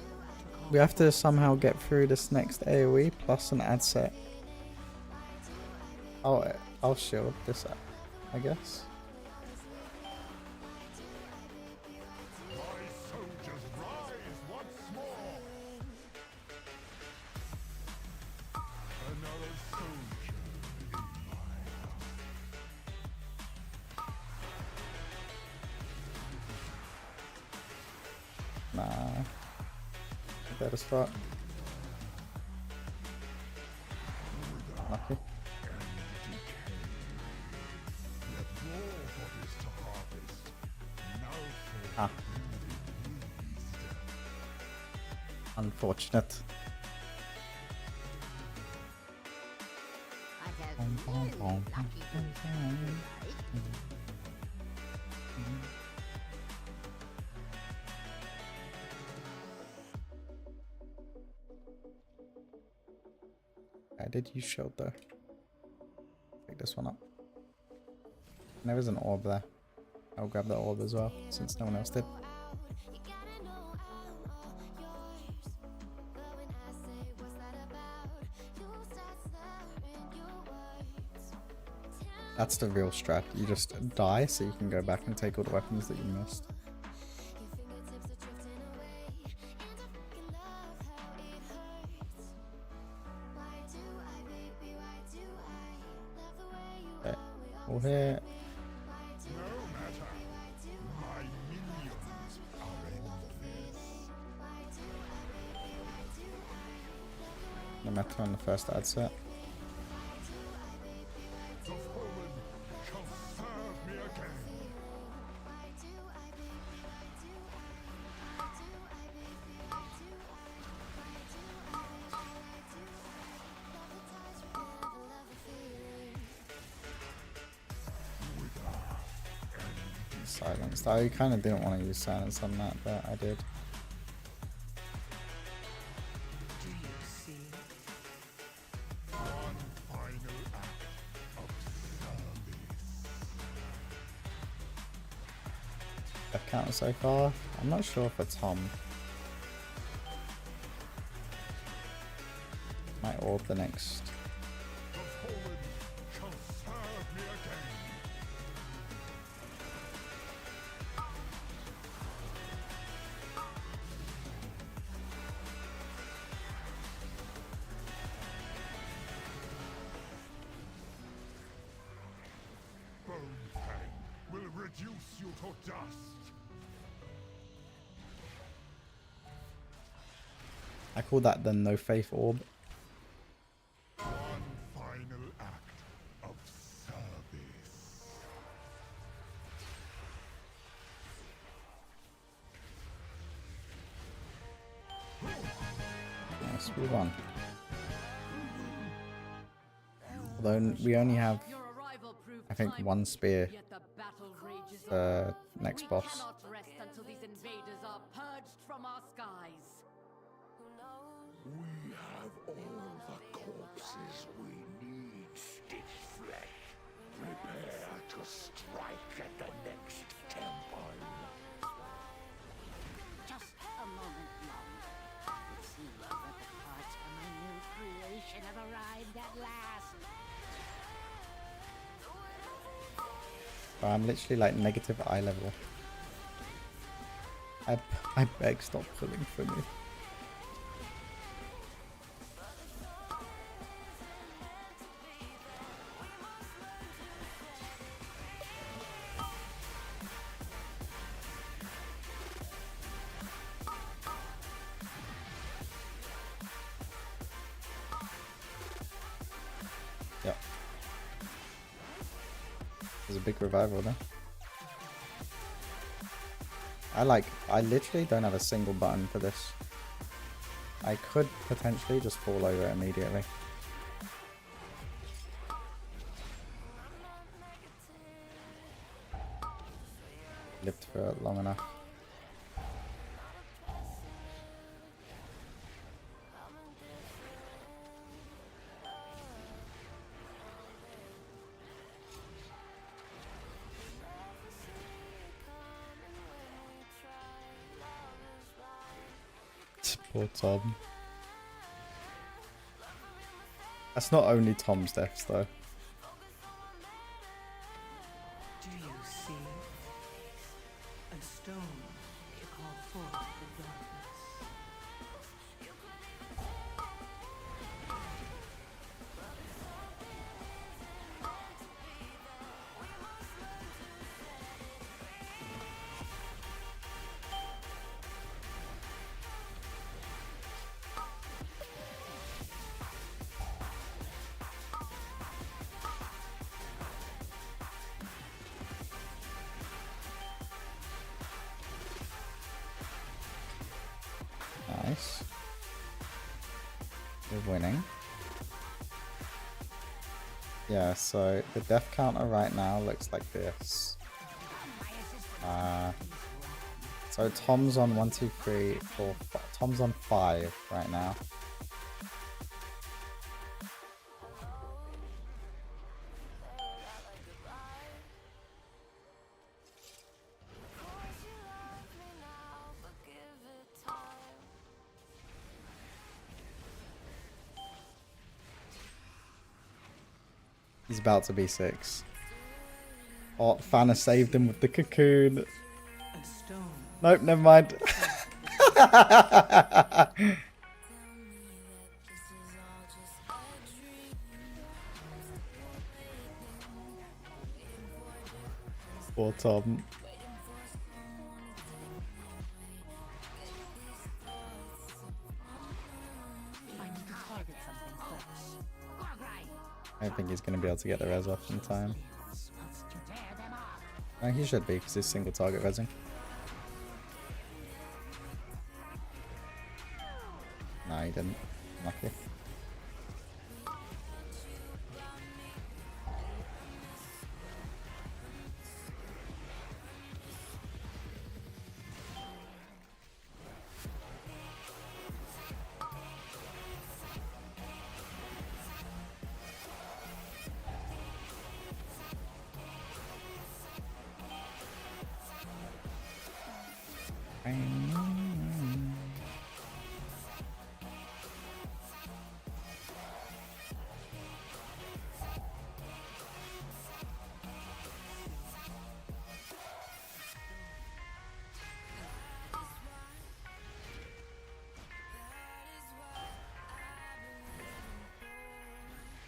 call We have to somehow get through this next AoE plus an ad set. I'll shield this up, I guess. My soldiers rise once more. Another soldier in my house. Nah. Better start. Lucky. Ah. Unfortunate. I did use shield though. Pick this one up. And there is an orb there. I'll grab that orb as well, since no one else did. That's the real strat. You just die so you can go back and take all the weapons that you missed. Okay, all here. No matter. My minions are endless. No matter on the first ad set. The fallen shall serve me again. Silence. I kind of didn't want to use silence on that, but I did. Do you see? One final act of service. That counts so far. I'm not sure for Tom. Might orb the next. The fallen shall serve me again. Bone Fang will reduce you to dust. I call that the no faith orb. One final act of service. Nice, we won. Although we only have, Your arrival proved I think, timely, one spear yet the battle rages for on. next We boss. cannot rest until these invaders are purged from our skies. We have all the corpses we need, Stitch Flesh. Prepare to strike at the next temple. Just a moment longer. It seems that the parts for my new creation have arrived at last. But I'm literally like negative eye level. I beg, stop pulling for me. Yep. There's a big revival there. I literally don't have a single button for this. I could potentially just fall over immediately. Lived for it long enough. Poor Tom. That's not only Tom's deaths though. Do you see? A stone to call forth the darkness. Nice. We're winning. Yeah, so the death counter right now looks like this. So Tom's on 1, 2, 3, 4, 5. Tom's on 5 right now. He's about to be 6. Oh, Fana saved him with the cocoon. A stone. Nope, never mind. Poor Tom. I need to target something. I don't think he's going to be able to get the res off in time. No, he should be because he's single target resing. No, he didn't. Lucky.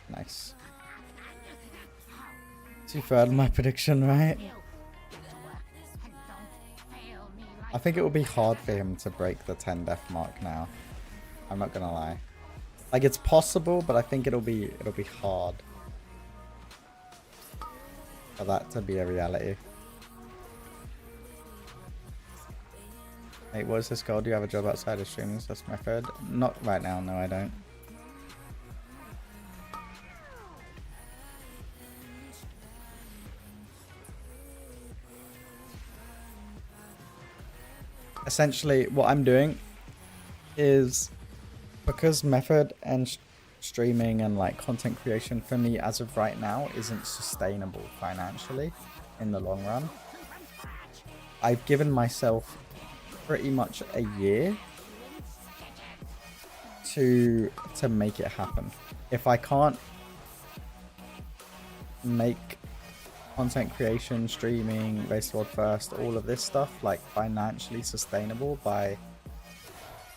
Nice. 2/3 my prediction, right? I think it will be hard for him to break the 10 death mark now. I'm not gonna lie. Like, it's possible, but I think it'll be hard for that to be a reality. Hey, what is this goal? Do you have a job outside of streaming? That's my third. Not right now, no I don't. Essentially, what I'm doing is, because method and streaming and like content creation for me as of right now isn't sustainable financially in the long run, I've given myself pretty much a year to make it happen. If I can't make content creation, streaming, race world first, all of this stuff like financially sustainable by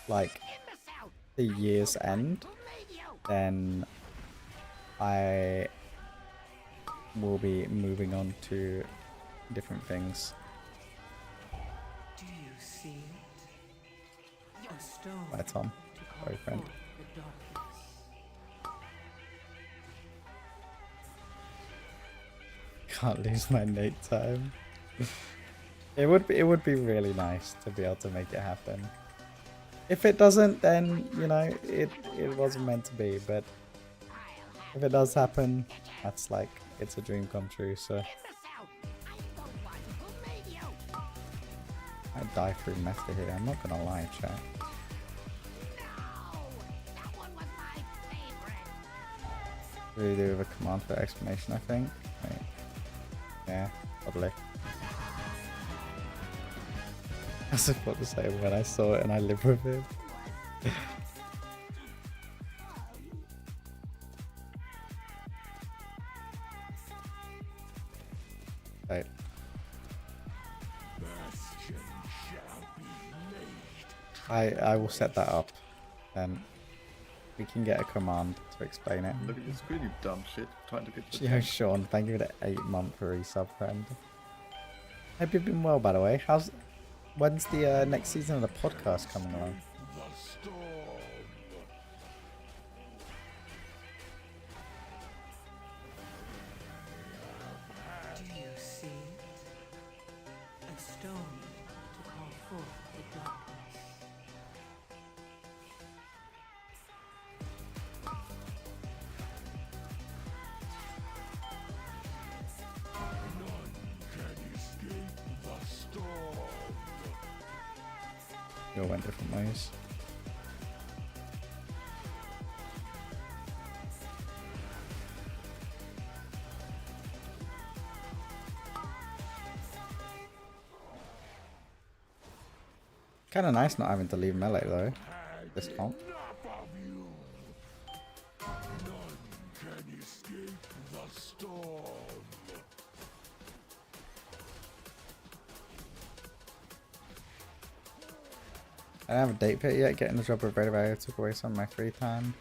like the year's end, then I will be moving on to different things. Do you see it? A stone. Bye, Tom, boyfriend. The darkness. Can't lose my Nate time. It would be really nice to be able to make it happen. If it doesn't, then you know it wasn't meant to be. But if it does happen, that's like it's a dream come true. So I die through meta here. I'm not gonna lie, chat. Really do have a command for exclamation, I think. Wait. Yeah, probably. I was about to say when I saw it and I live with it. Right. I will set that up, and we can get a command to explain it. Look at your screen, you dumb shit. Trying to get Yo, Sean, thank you for the 8-month resub, friend. Hope you've been well, by the way. When's the next season of the podcast coming along? Do you see it? A stone to call forth the darkness. We all went different ways. Kind of nice not having to leave melee though. This comp. I don't have a date pit yet. Getting the job with Radar took away some of my free time.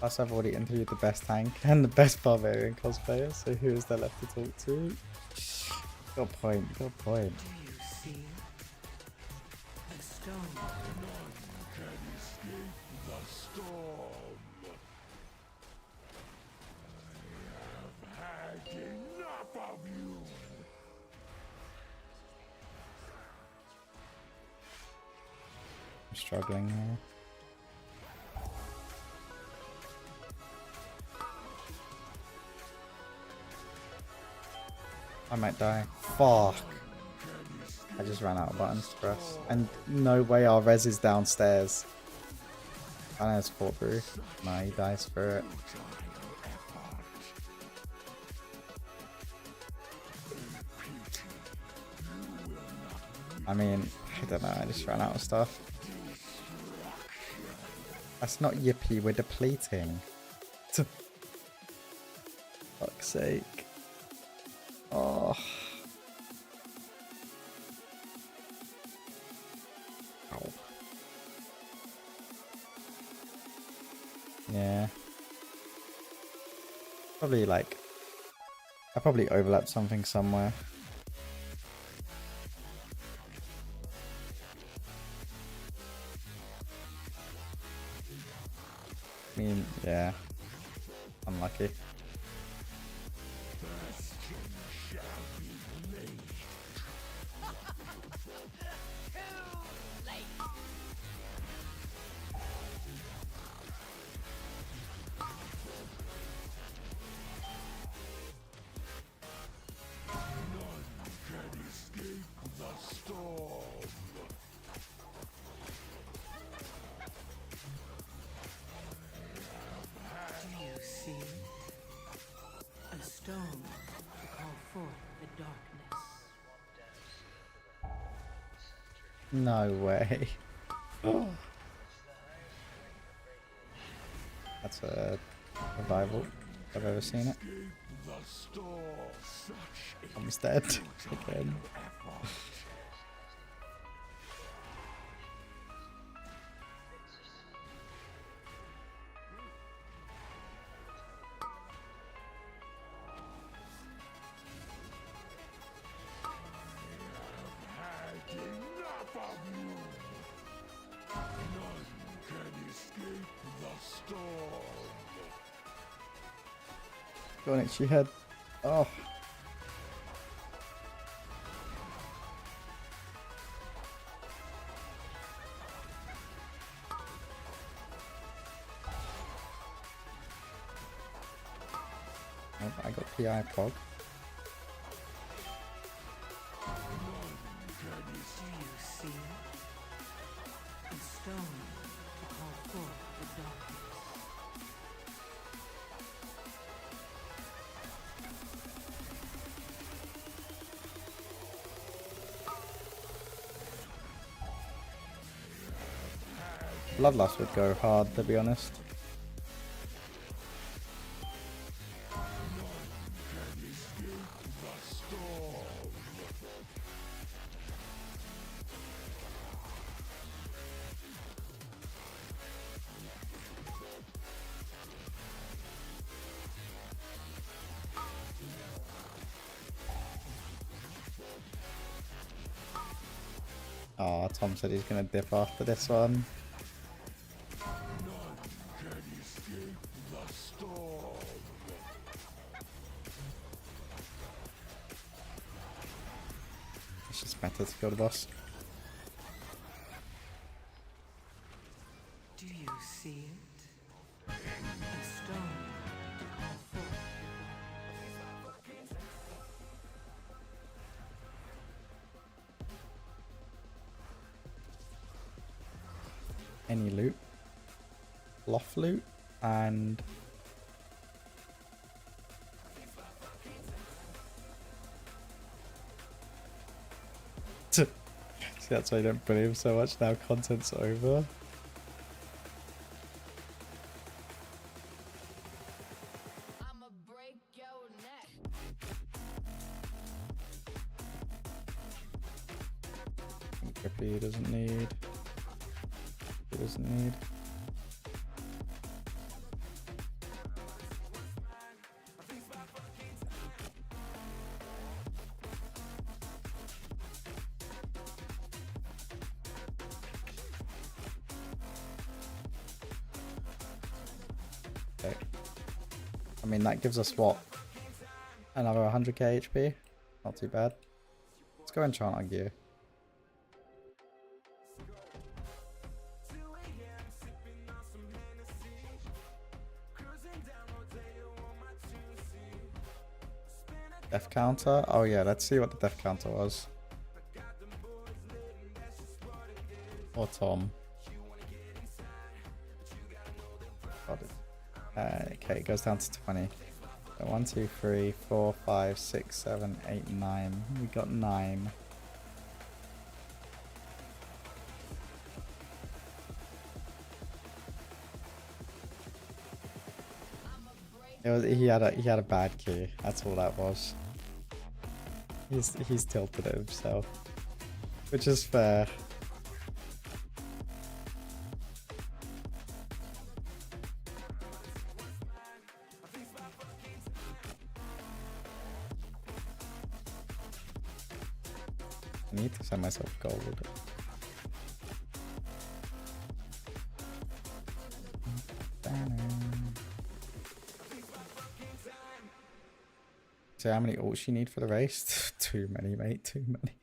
Plus, I've already interviewed the best tank and the best barbarian cosplayer, so who is there left to talk to? Good point, good point. Do you see a stone? None can escape the storm. I'm struggling here. I might die. Fuck. I just ran out of buttons to press. And no way our res is downstairs. I know it's fought through. No, he dies for it. I mean, I don't know, I just ran out of stuff. That's not yippee, we're depleting. Fuck's sake. Oh. Ow. Yeah. Probably like... I probably overlapped something somewhere. I mean, yeah. Unlucky. A stone to call forth the darkness. No way. That's a revival if I've ever seen it. I'm dead again. Go on, itchy head. Oh. Oh, I got PI Pog. Bloodlust would go hard, to be honest. Oh, Tom said he's gonna dip after this one. It's just better to kill the boss. Do you see it? A stone to call forth Any loot, loft loot, and see, that's why I don't believe so much now. Content's over. I'ma break your neck. Grippy doesn't need. He doesn't need. Okay. I mean, that gives us what? Another 100k HP? Not too bad. Let's go enchant our gear. Death counter? Oh yeah, let's see what the death counter was. Or Tom. Okay, it goes down to 20. So 1, 2, 3, 4, 5, 6, 7, 8, 9. We got 9. It was, he had a bad key. That's all that was. He's tilted it himself, which is fair. I need to send myself gold. So how many ults you need for the race? Too many, mate. Too many.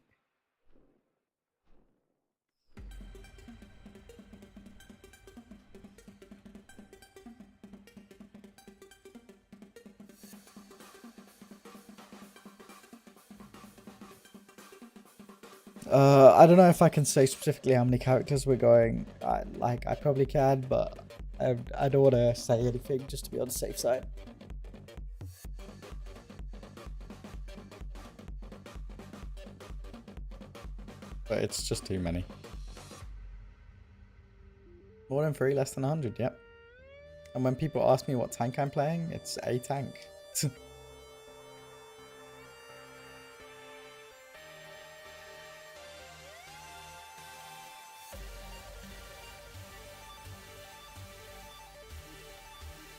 I don't know if I can say specifically how many characters we're going. I probably can, but I don't want to say anything just to be on the safe side. But it's just too many. More than 3, less than 100, yep. And when people ask me what tank I'm playing, it's a tank.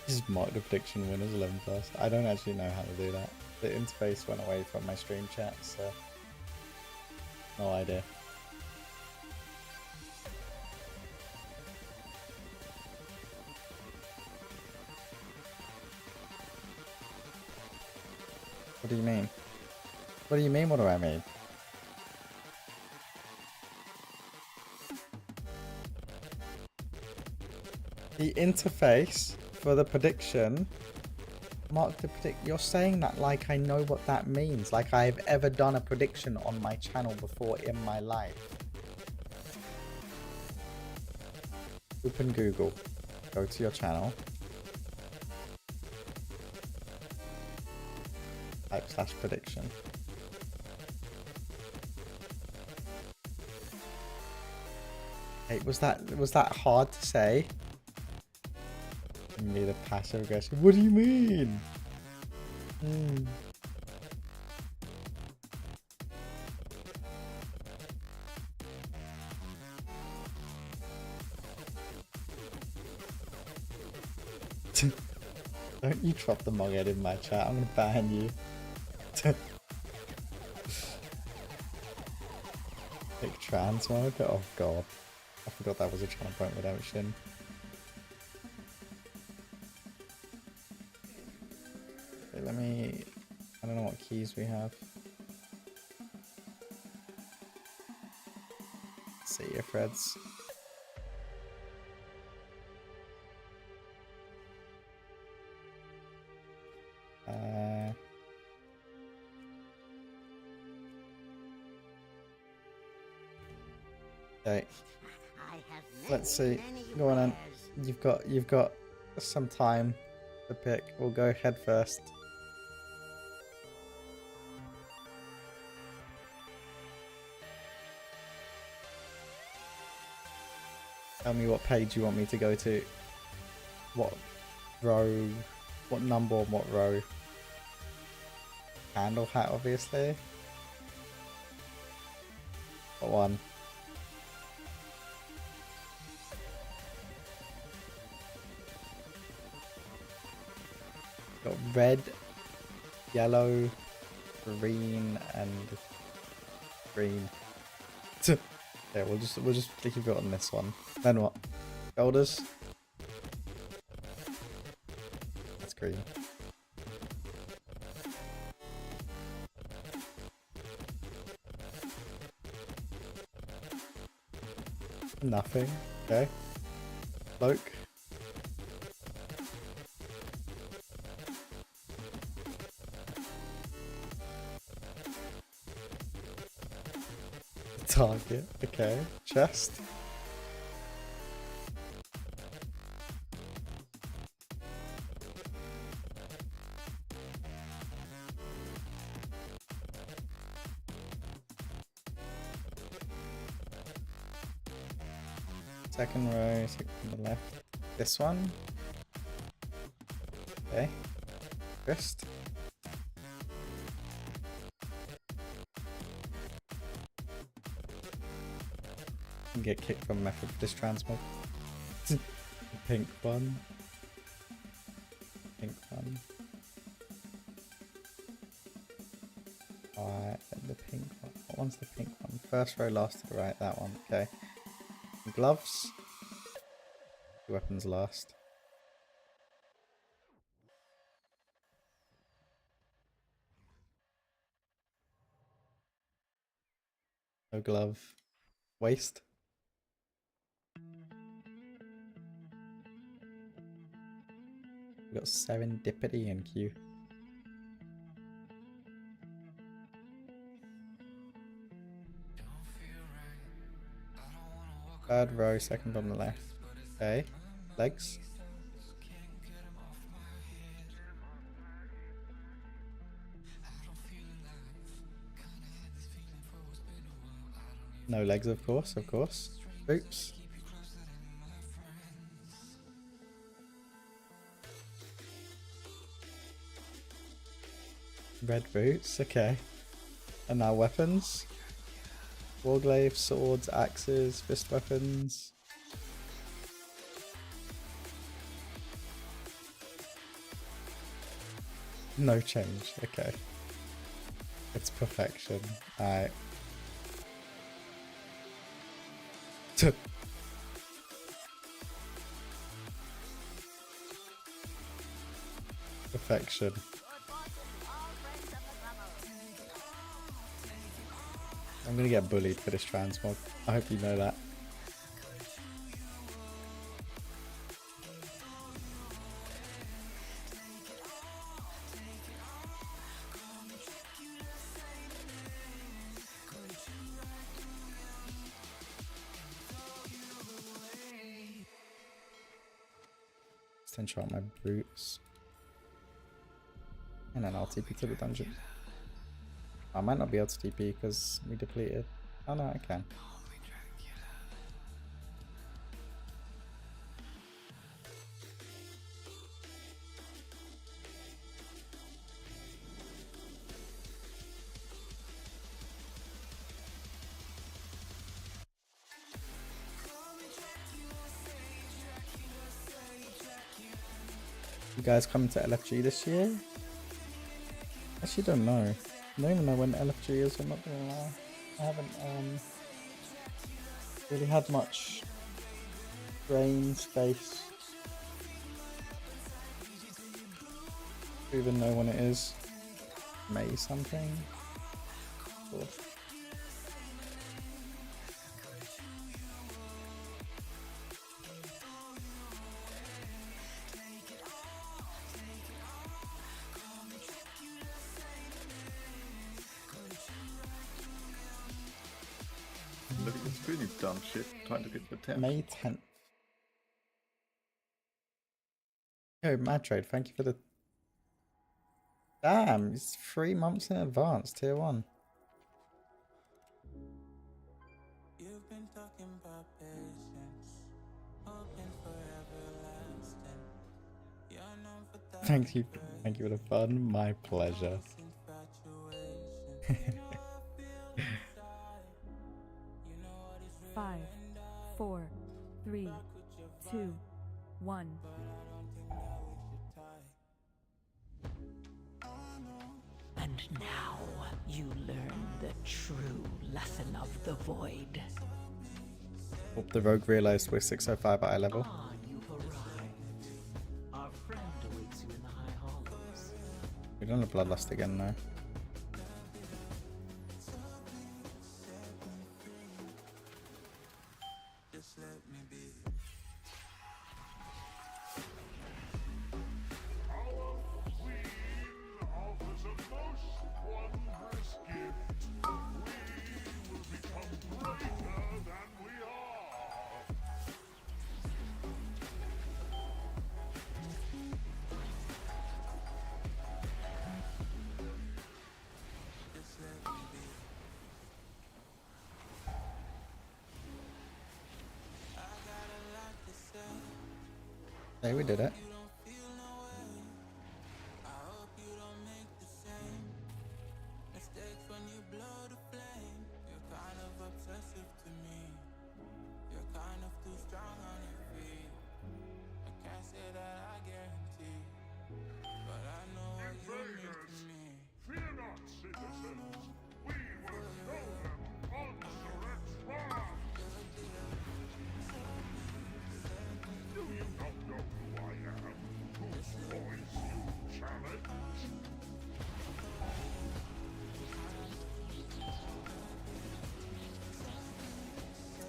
Just mark the prediction winners 11 plus. I don't actually know how to do that. The interface went away from my stream chat, so no idea. What do you mean? What do you mean, what do I mean? The interface for the prediction, mark the predict. You're saying that like I know what that means, like I've ever done a prediction on my channel before in my life. Open Google, go to your channel, type /prediction. Hey, was that hard to say? Me the passive aggressive. What do you mean? Don't you drop the mughead in my chat. I'm gonna ban you. Like trans mode? Oh god. I forgot that was a channel point redemption. Okay, let me... I don't know what keys we have. See ya, Freds. Okay. Let's see. Go on then. You've got some time to pick. We'll go head first. Tell me what page you want me to go to. What row, what number on what row. Candle hat, obviously. What one? Got red, yellow, green, and green. Yeah, we'll just keep it on this one. Then what? Shoulders. That's green. Nothing. Okay. Cloak. target. Okay. Chest. Second row, second from the left. This one. Okay. Wrist. And get kicked from method for this transmog. Pink one. Pink one. Alright, the pink one. What one's the pink one? First row, last to the right, that one. Okay. Gloves. Weapons last. No glove. Waist. We got serendipity in queue. Third row, second on the left. Okay. Legs. No legs, of course, of course. Boots. Red boots, okay. And now weapons. Warglaive, swords, axes, fist weapons. No change, okay. It's perfection. Alright. Perfection. I'm gonna get bullied for this transmog. I hope you know that. Let's enchant my brutes. And then I'll TP to the dungeon. I might not be able to TP because we depleted. Oh no, I can. You guys coming to LFG this year? Actually don't know. I don't even know when LFG is, I'm not gonna lie. I haven't really had much brain space to even know when it is. May something? Cool. Look at this really dumb shit trying to get the 10th. May 10th. Yo, Mad Trade, thank you for the... Damn, it's 3 months in advance, tier 1. You've been talking about patience, hoping for everlasting. You're known for that. Thank you for the fun, my pleasure. Five, 4, 3, 2, 1. And now you learn the true lesson of the void. Hope the rogue realized we're 605 at eye level. Ah, you've arrived. Our friend awaits you in the high hollows. We don't have bloodlust again though. Just let me be. Our queen offers a most wondrous gift. We will become great Hey, we did it. Invaders! Fear not, citizens! We will show them Onsuret's wrath! Do you not know who I am? Whose voice you challenge?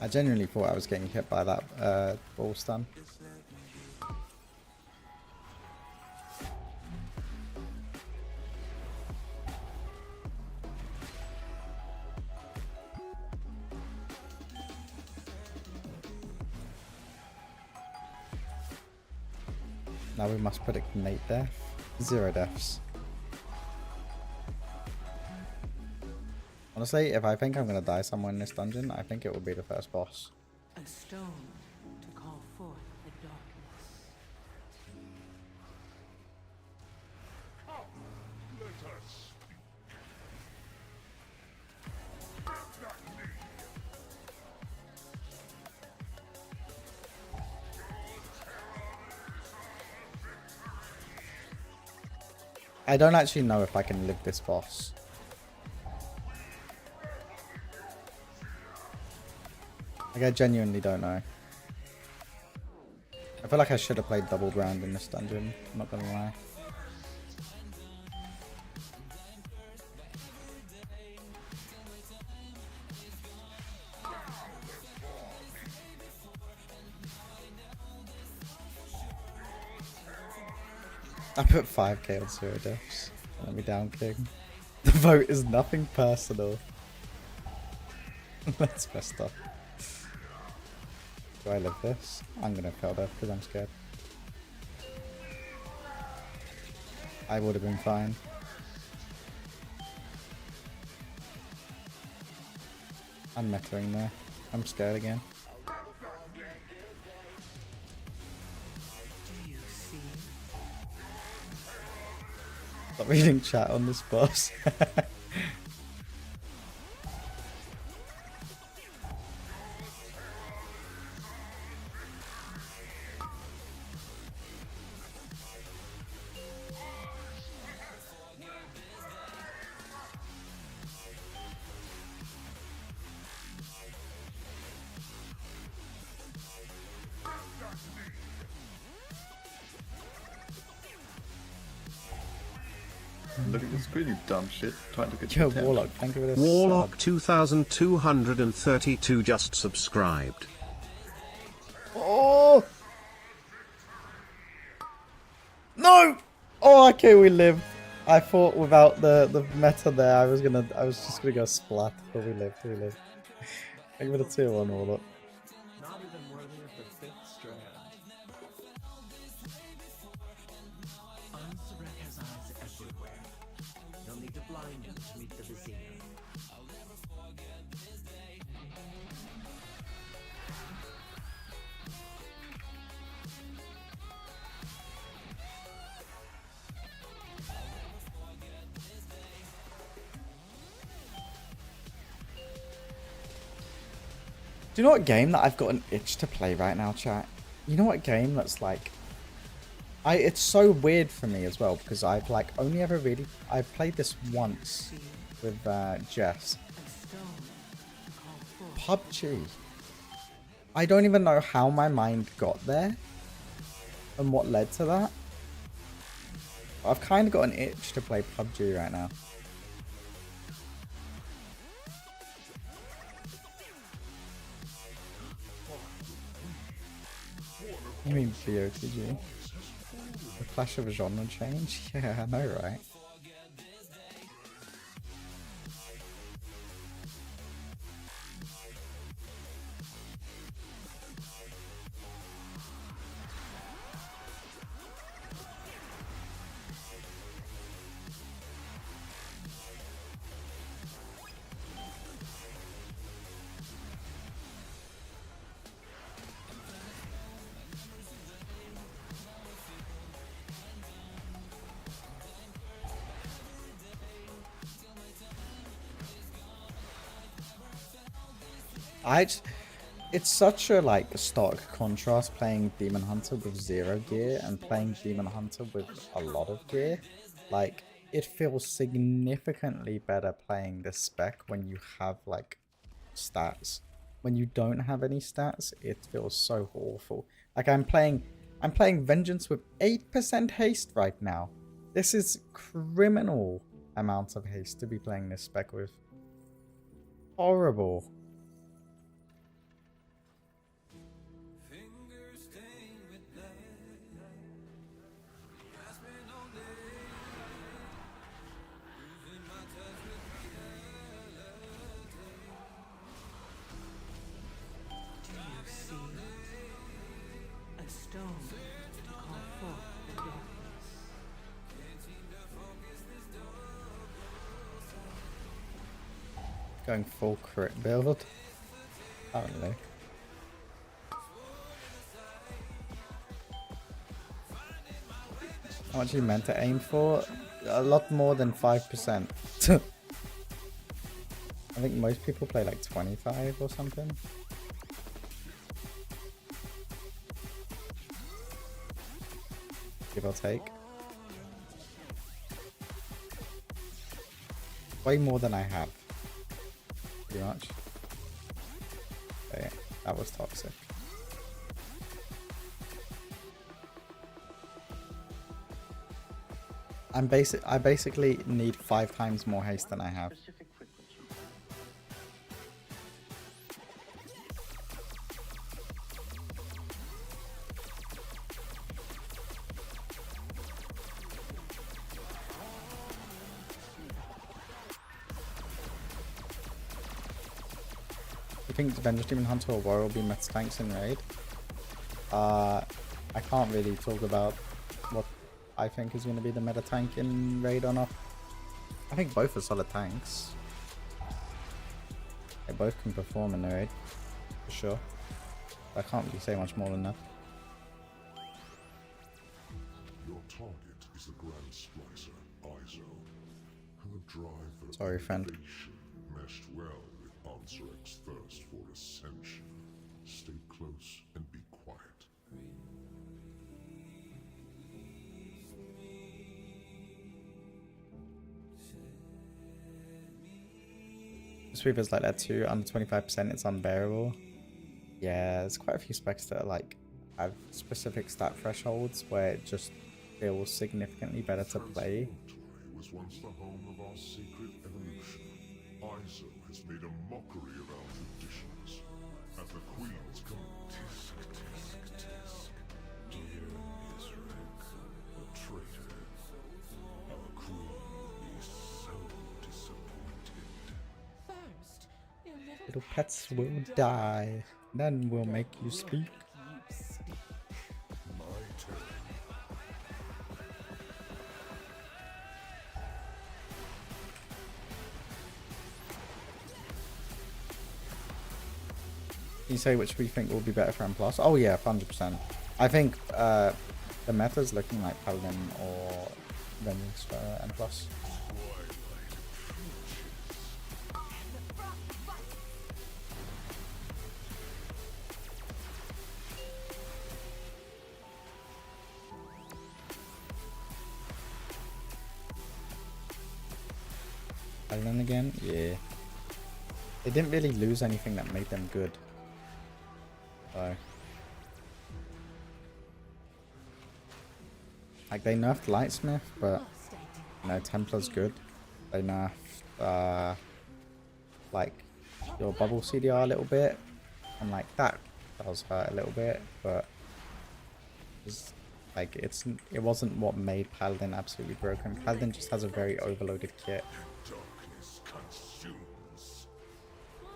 I genuinely thought I was getting hit by that ball stun. Now we must predict Nate death. 0 deaths. Honestly, if I think I'm gonna die somewhere in this dungeon, I think it will be the first boss. A stone to call forth the darkness. Come, let us speak. I don't actually know if I can live this boss. Like, I genuinely don't know. I feel like I should have played double ground in this dungeon, I'm not gonna lie. I put 5k on 0 deaths. Let me down, King. The vote is nothing personal. That's messed up. Do I live this? I'm gonna fail death because I'm scared. I would have been fine. I'm mettering there. I'm scared again. Do you see? Stop reading chat on this boss. Look at the screen, you dumb shit. Trying to get Yo, your attention. Warlock, thank you for this. Warlock 2232 just subscribed. Oh! No! Oh, okay, we live. I thought without the meta there, I was just gonna go splat, but we lived. Thank you for the 2-1 Warlock. Not even worthy of the 5th strand. Onsuret has eyes everywhere. No need to blind him to meet the Vizier. Do you know what game that I've got an itch to play right now, chat? You know what game that's like... It's so weird for me as well, because I've like only ever really... I've played this once with Jess. PUBG. I don't even know how my mind got there and what led to that. I've kind of got an itch to play PUBG right now. You mean BOTG? A clash of a genre change? Yeah, I know, right? It's such a like stark contrast playing Demon Hunter with 0 gear and playing Demon Hunter with a lot of gear. Like, it feels significantly better playing this spec when you have like stats. When you don't have any stats, it feels so awful. Like I'm playing Vengeance with 8% haste right now. This is criminal amounts of haste to be playing this spec with. Horrible. A stone to call forth the darkness. Going full crit build. Apparently. How much you meant to aim for? A lot more than 5%. I think most people play like 25 or something. Give or take. Way more than I have. Pretty much. Okay, that was toxic. I basically need 5 times more haste than I have. You think Vengeance Demon Hunter or Warrior will be meta tanks in raid? I can't really talk about what I think is going to be the meta tank in raid or not. I think both are solid tanks. They both can perform in the raid, for sure. I can't really say much more than that. Your target is the Grand Splicer, Izo. Her drive for Sorry, friend. elevation meshed well with Ansarex's thirst for ascension. Stay close and be quiet. Sweepers like that too, under 25%, it's unbearable. Yeah, there's quite a few specs that are like have specific stat thresholds where it just feels significantly better to play. It was once the home of our sacred evolution. Izo has made a mockery of our traditions. As the queens come tisk, tisk, tisk. Dear Israel, a traitor. Our queen will be so disappointed. First, your Little pets will die, then we'll make you speak. My turn. Can you say which we think will be better for M+? Oh yeah, 100%. I think the meta's looking like Paladin or Vengeance for M+. Paladin again? Yeah. They didn't really lose anything that made them good. So. Like, they nerfed Lightsmith, but, you know, Templar's good. They nerfed, like, your bubble CDR a little bit. And, like, that does hurt a little bit, but it's, like, it wasn't what made Paladin absolutely broken. Paladin just has a very overloaded kit.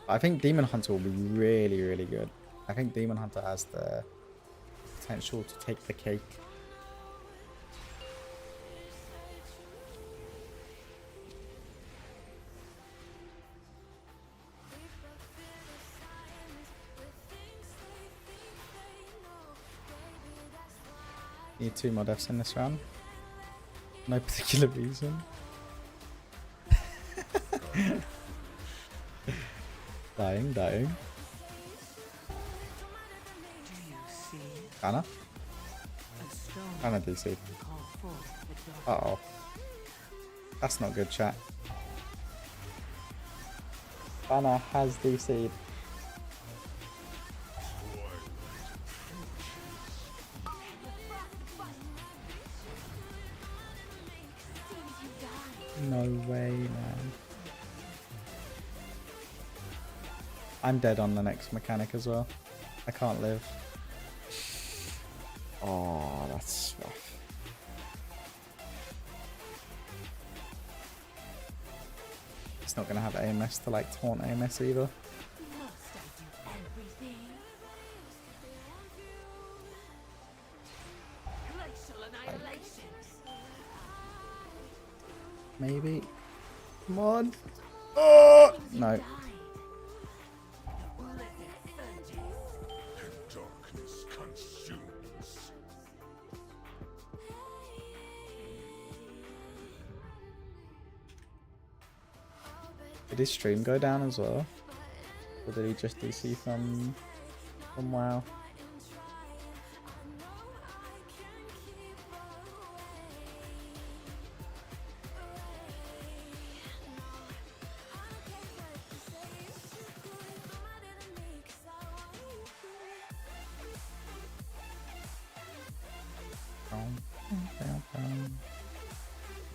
I think Demon Hunter will be really, really good. I think Demon Hunter has the potential to take the cake. Need 2 more deaths in this round. No particular reason. Dying. Anna? A stone Anna DC. to call forth the dark. Uh oh. That's not good, chat. Anna has DC'd. No way, man. I'm dead on the next mechanic as well. I can't live. Oh, that's rough. It's not gonna have AMS to like taunt AMS either. Maybe. Come on. Oh no. Darkness consumes. Did his stream go down as well? Or did he just DC from WoW?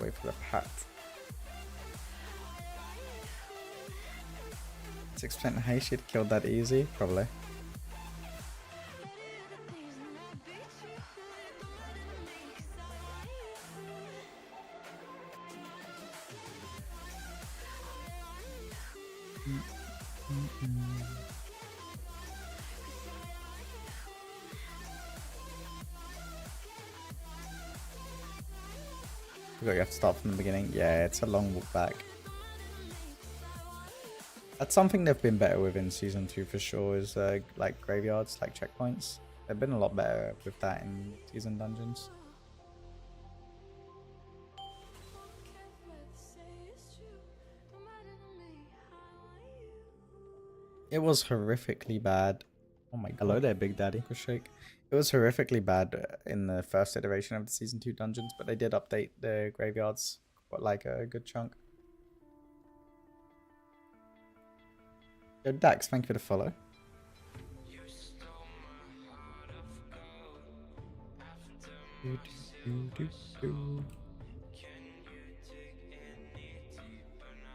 Wait for the pat. 6% hey, she'd killed that easy, probably. You have to start from the beginning. Yeah, it's a long walk back. That's something they've been better with in season 2 for sure, is like graveyards, like checkpoints. They've been a lot better with that in season dungeons. It was horrifically bad. Oh my god. Hello there, Big Daddy. Shake. It was horrifically bad in the first iteration of the season 2 dungeons, but they did update the graveyards for like a good chunk. Yo, Dax, thank you for the follow.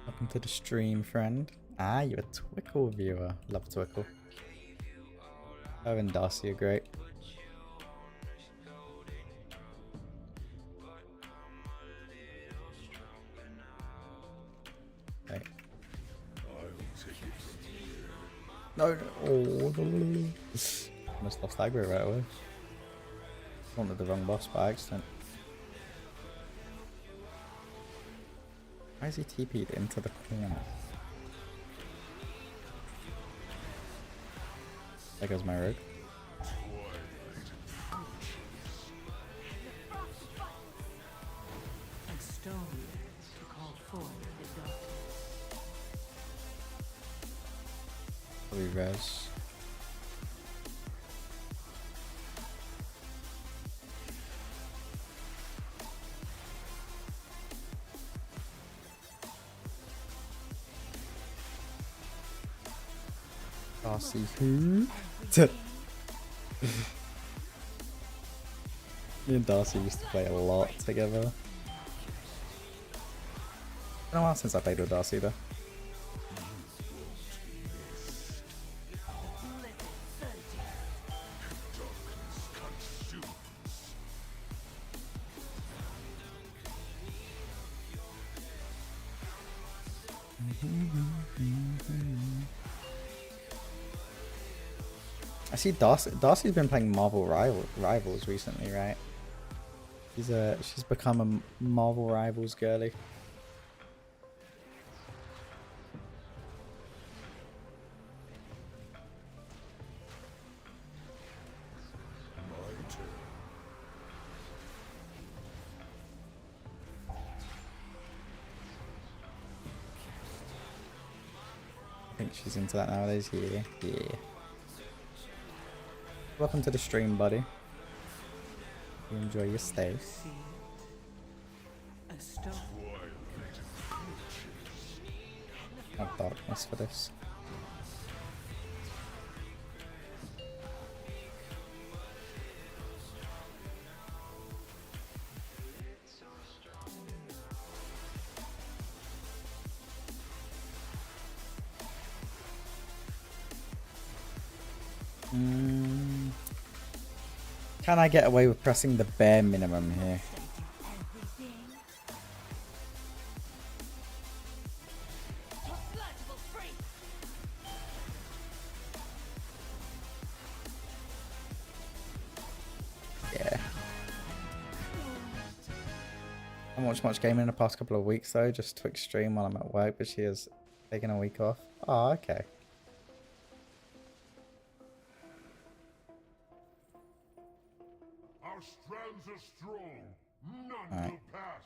Welcome to the stream, friend. Ah, you're a Twickle viewer. Love Twickle. Her and Darcy are great. Okay. No, oh, almost lost aggro right away. Wanted the wrong boss by accident. Why is he TP'd into the corner? There goes my rogue. And stone to call forth the dark. Probably res. Darcy who? Me and Darcy used to play a lot together. It's been a while since I played with Darcy though. I see Darcy's been playing Marvel Rivals recently, right? She's become a Marvel Rivals girly. I think she's into that nowadays. Yeah. Welcome to the stream, buddy. You enjoy your stay. A stone. Not darkness for this. Can I get away with pressing the bare minimum here? Yeah. I haven't watched much gaming in the past couple of weeks though, just Twitch stream while I'm at work, but she has taken a week off. Oh, okay. Our strands are strong. None All right. will pass.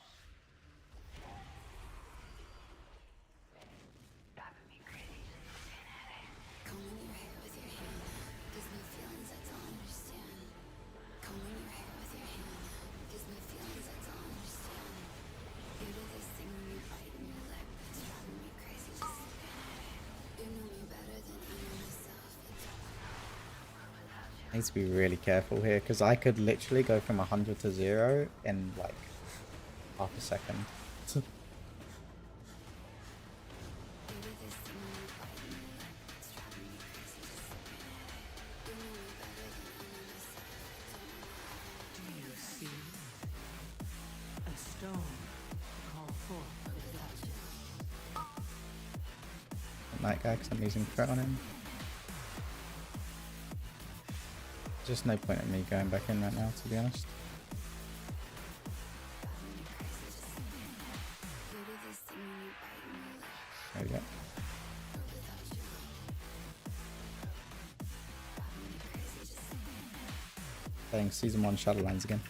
I need to be really careful here because I could literally go from 100 to 0 in like half a second. Do you see? A stone to call forth the darkness. Night guy because I'm using threat on him. Just no point in me going back in right now, to be honest. There we go. Playing Season 1 Shadowlands again.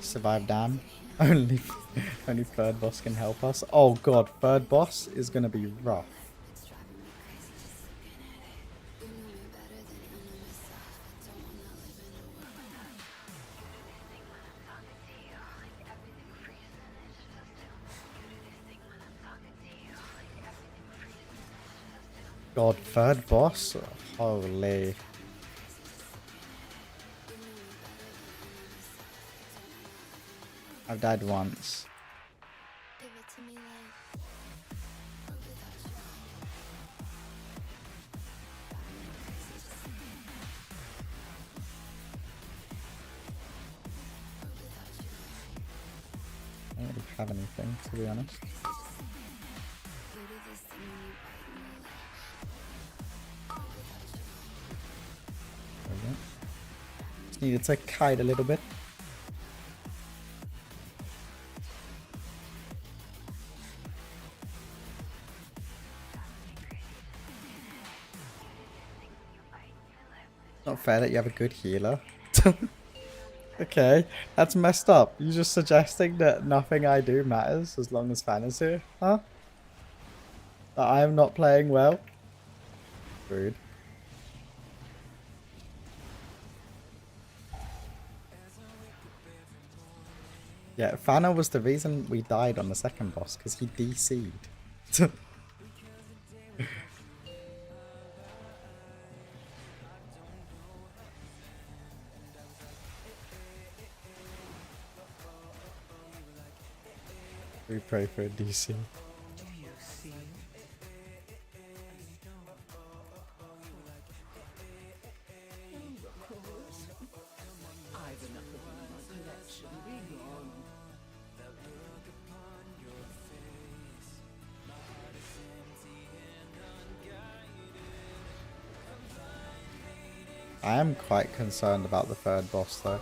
Survive damn. Only third boss can help us. Oh god, third boss is gonna be rough. God, third boss? Holy. I've died once. I don't really have anything, to be honest. There we go. Just needed to kite a little bit. Not fair that you have a good healer. Okay, that's messed up. You're just suggesting that nothing I do matters as long as Fan is here, huh? That I am not playing well? Rude. Yeah, Fana was the reason we died on the second boss, because he DC'd. We pray for a DC. Do you see? I've enough of you in my collection. Be gone. I am quite concerned about the third boss though.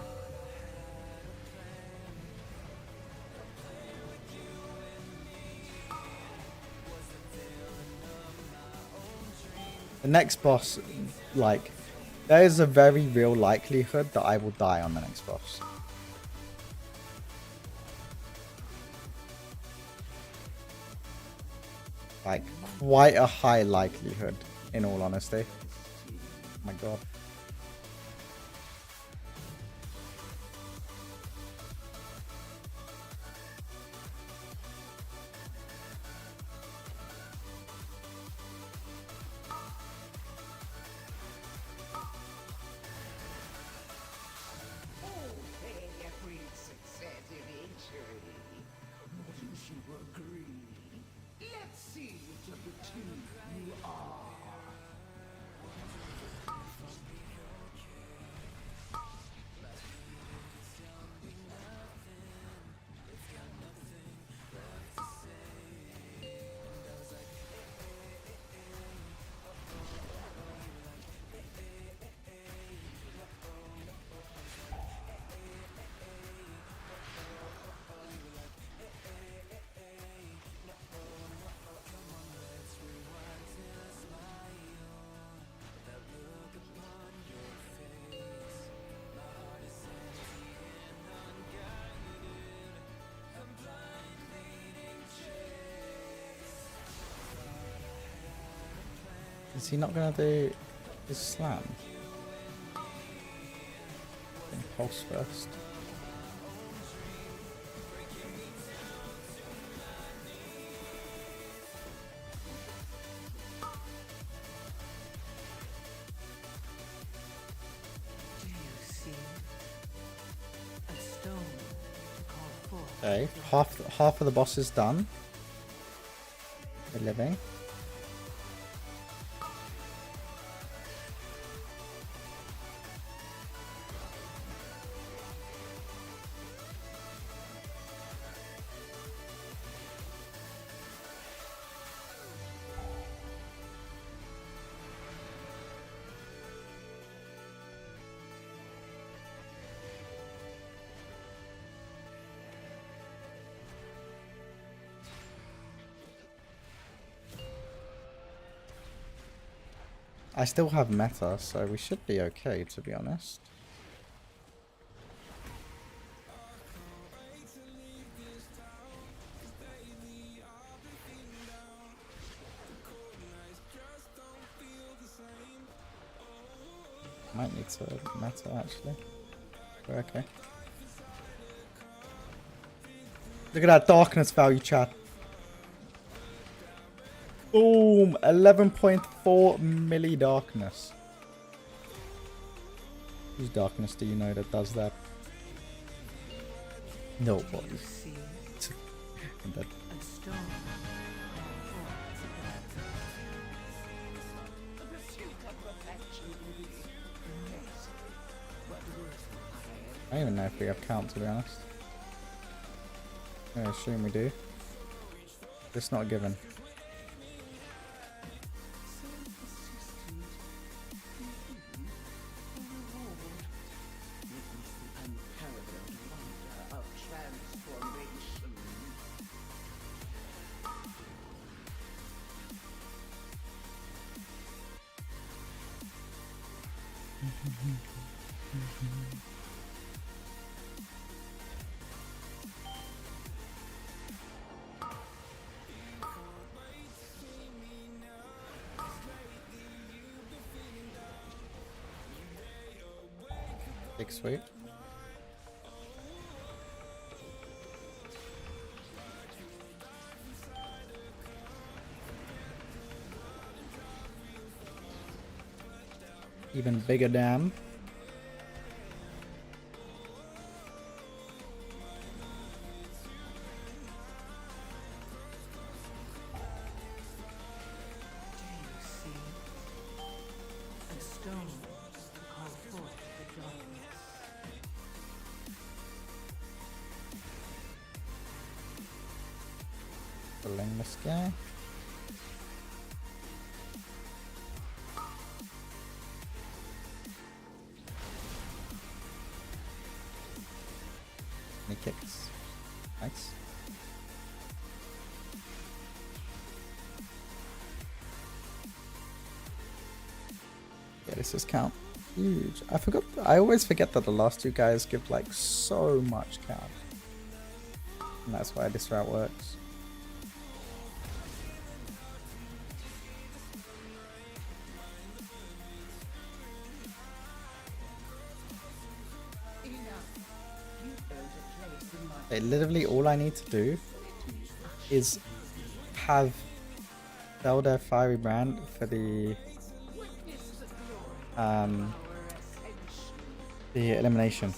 The next boss, like, there is a very real likelihood that I will die on the next boss. Like, quite a high likelihood, in all honesty. Oh my god. Let's see which of the two you are. Is he not gonna do his slam? Pulse first. Do you see a stone to call forth? Okay, half of the boss is done. They're living. I still have meta, so we should be okay, to be honest. Might need to meta, actually. We're okay. Look at that darkness value, chat. Boom! 11.4 milli darkness. Whose darkness do you know that does that? Nobody. I'm dead. I don't even know if we have count, to be honest. I assume we do. It's not a given. Big sweep. Even bigger dam. Pulling this guy. Any kicks? Nice. Yeah, this is count. Huge. I always forget that the last two guys give like so much count. And that's why this route works. Okay, literally all I need to do is have sell their fiery brand for the elimination.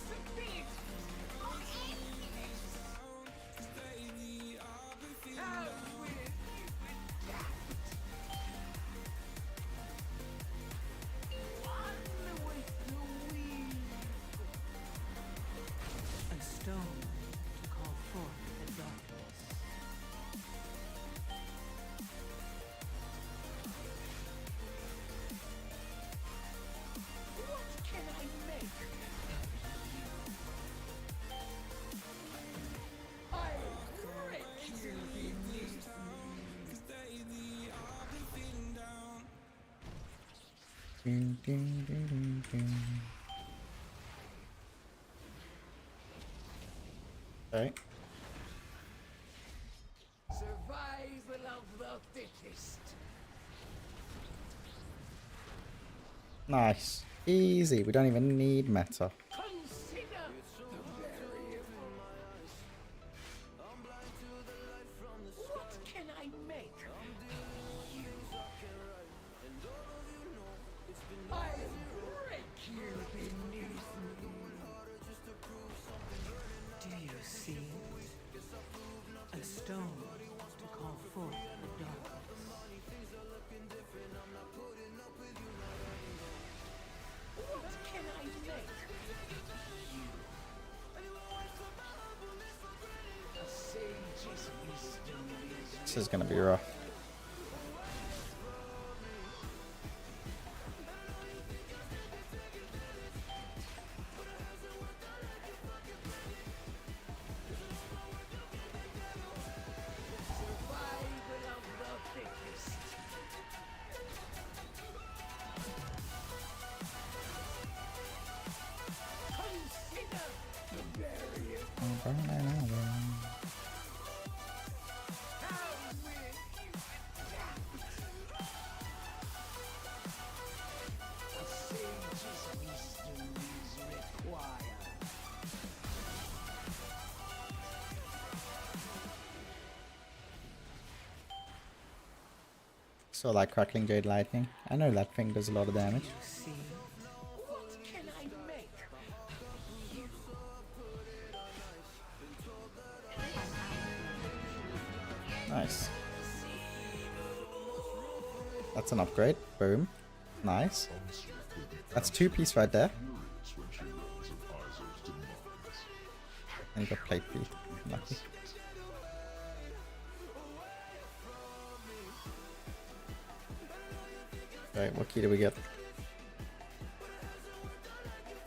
A stone to call forth the darkness. What can I make? I'll break you beneath Ding, ding, ding, ding, ding. Okay. Survival of the fittest. Nice. Easy. We don't even need meta. Consider the very What can I make? I'll break you beneath me. Do you see? A stone to call forth the darkness. What can I make? A sage's wisdom is This is gonna be rough. survival of the fittest. Consider the very A sage's wisdom is required. So like crackling jade lightning. I know that thing does a lot of damage. See? What can I make? Nice. That's an upgrade. Boom. Nice. That's 2-piece right there. And you got plate feet. Lucky. Right, what key do we get?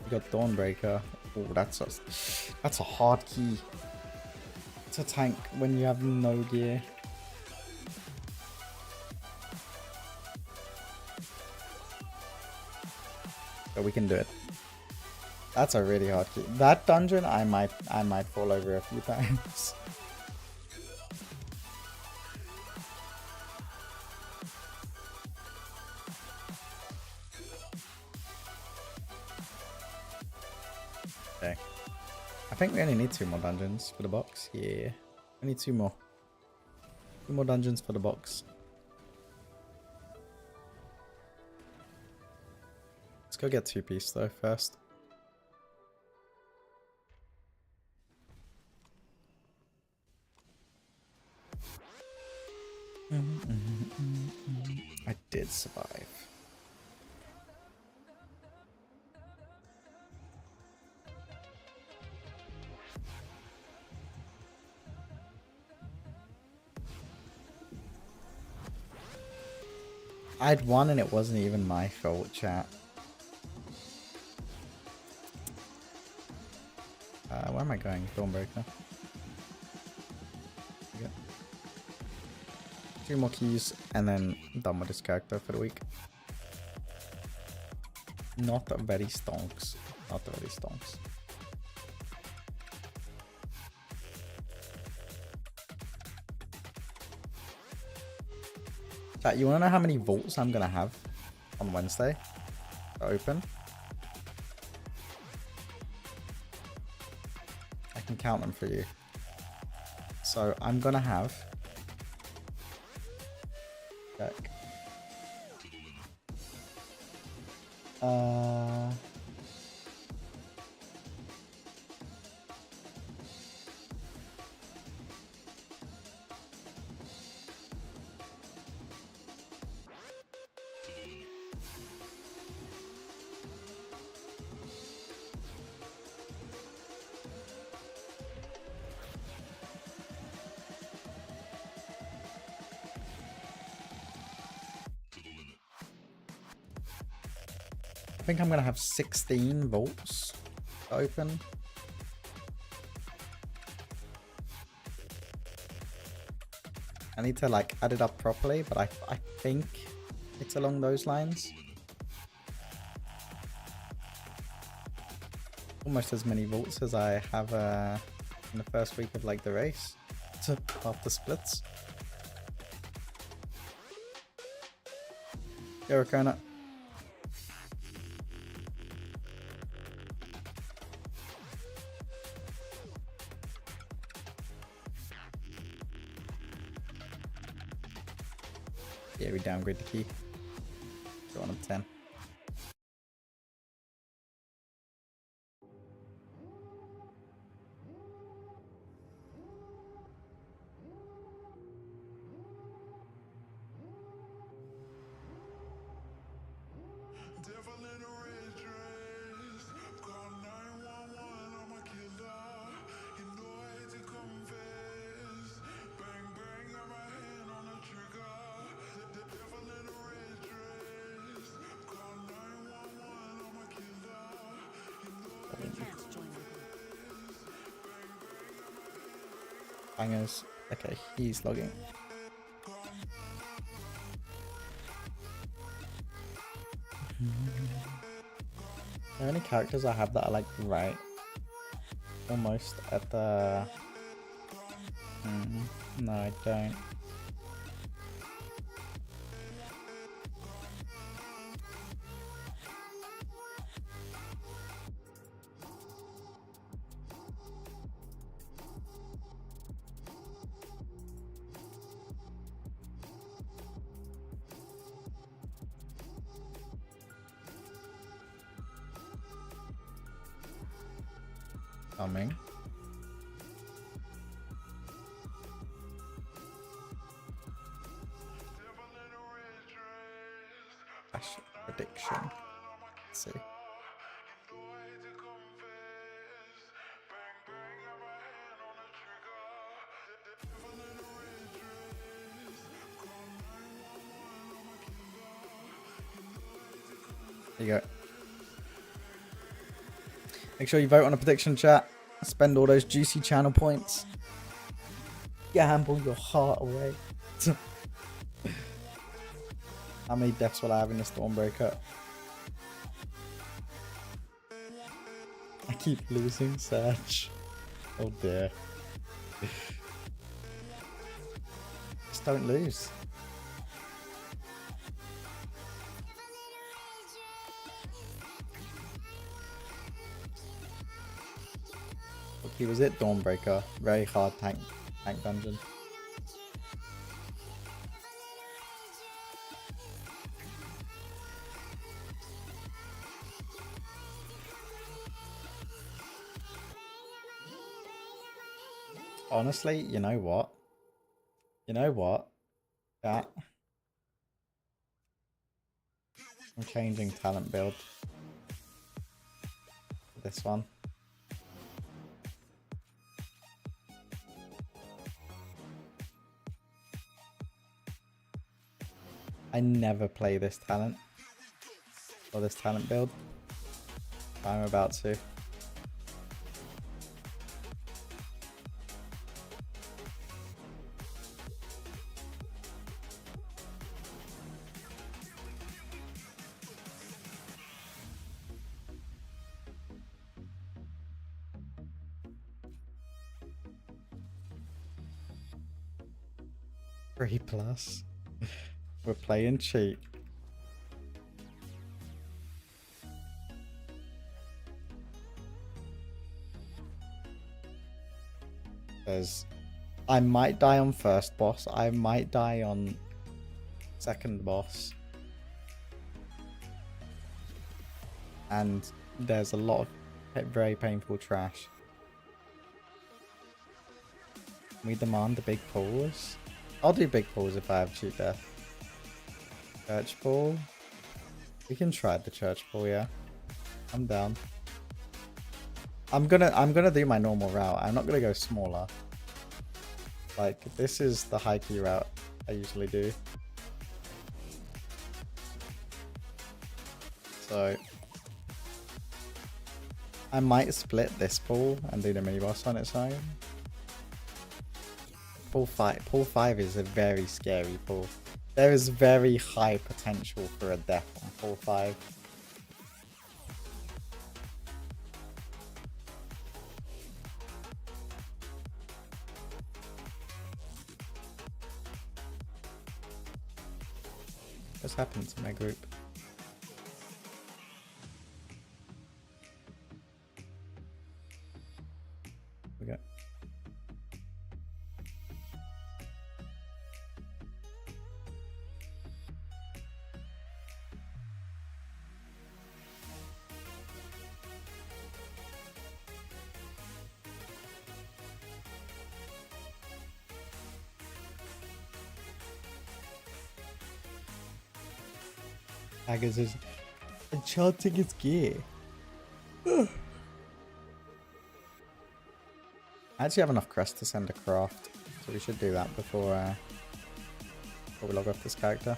We got Dawnbreaker. Oh, that's a hard key. It's a tank when you have no gear. But we can do it. That's a really hard key. That dungeon, I might fall over a few times. Okay. I think we only need 2 more dungeons for the box. Yeah. We need 2 more. 2 more dungeons for the box. Let's go get 2-piece though first. I did survive. I'd won and it wasn't even my fault, chat. Where am I going? Dawnbreaker. Yeah. 2 more keys and then I'm done with this character for the week. Not very stonks. Not very stonks. Chat, you wanna know how many vaults I'm gonna have on Wednesday to open? I can count them for you. So I'm gonna have check. I think I'm gonna have 16 volts open. I need to like add it up properly, but I think it's along those lines. Almost as many volts as I have in the first week of like the race after splits. Go Rakona. Yeah, we downgrade the key. Go on up 10. Devil in a red dress, call 911, I'm a killer. You know I hate to confess. Bang bang, got my hand on the trigger. The devil in a red dress, call 911, I'm a killer. You know I hate to confess. Bang bang, got my hand. Bangers. Okay, he's logging. Are there any characters I have that are like right almost at the no, I don't. Coming. Prediction. Let's see. There you go. Make sure you vote on a prediction, chat. Spend all those juicy channel points. Gamble your heart away. How many deaths will I have in the Stormbreaker? I keep losing Surge. Oh dear. Just don't lose. Okay, was it Dawnbreaker? Very hard tank dungeon. Honestly, you know what? You know what? That I'm changing talent build for this one. I never play this talent or this talent build. I'm about to. Three plus. We're playing cheat. There's I might die on first boss. I might die on second boss. And there's a lot of very painful trash. We demand the big pulls. I'll do big pulls if I have cheap death. Church ball. We can try the church ball, yeah. I'm down. I'm gonna do my normal route. I'm not gonna go smaller. Like, this is the high key route I usually do. So I might split this pool and do the mini boss on its own. Pool 5 is a very scary pool. There is very high potential for a death on pool 5. What's happened to my group? We got. Haggers is enchanting its gear. I actually have enough crest to send a craft, so we should do that before we log off this character.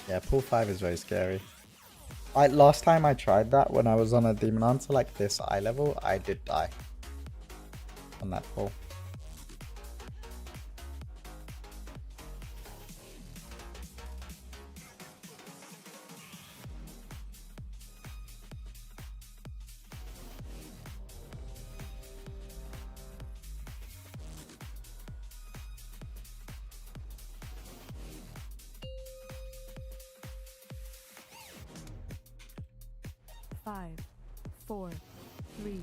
Yeah, pool 5 is very scary. Last time I tried that when I was on a Demon Hunter like this eye level, I did die on that pool. Five, 4, 3,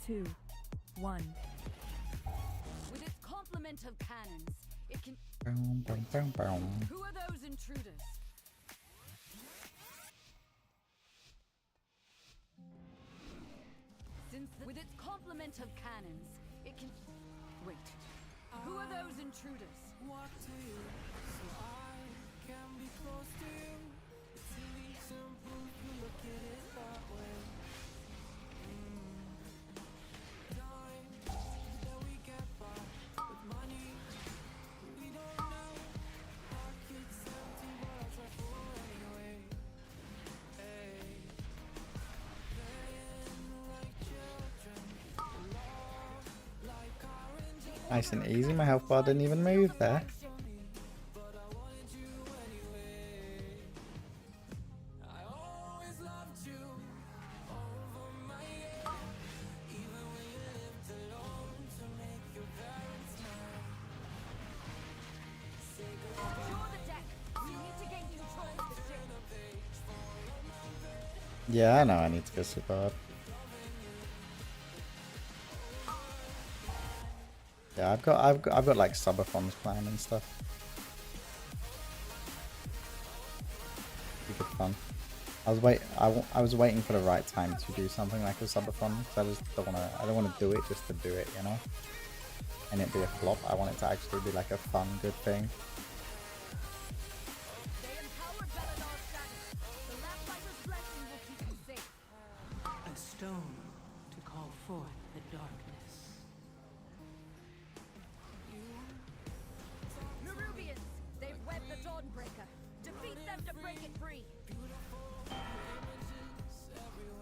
2, 1. With its complement of cannons, it can... Who are those intruders? With its complement of cannons, it can... Wait. Who are those intruders? Walk to you, so I can be close to you. It's really simple if you look at it that way. Time that we get by with money, we don't know. Pockets empty, but I'll try full anyway. Hey, playing like children, love like orange. Nice and easy. My health bar didn't even move there. Yeah, I know I need to go super hard. Yeah, I've got like subathons planned and stuff. Be good fun. I was waiting for the right time to do something like a subathon. So I don't wanna do it just to do it, you know? And it be a flop. I want it to actually be like a fun, good thing. A stone to call forth the darkness. Nerubians! They've webbed the Dawnbreaker. Defeat them to break it free.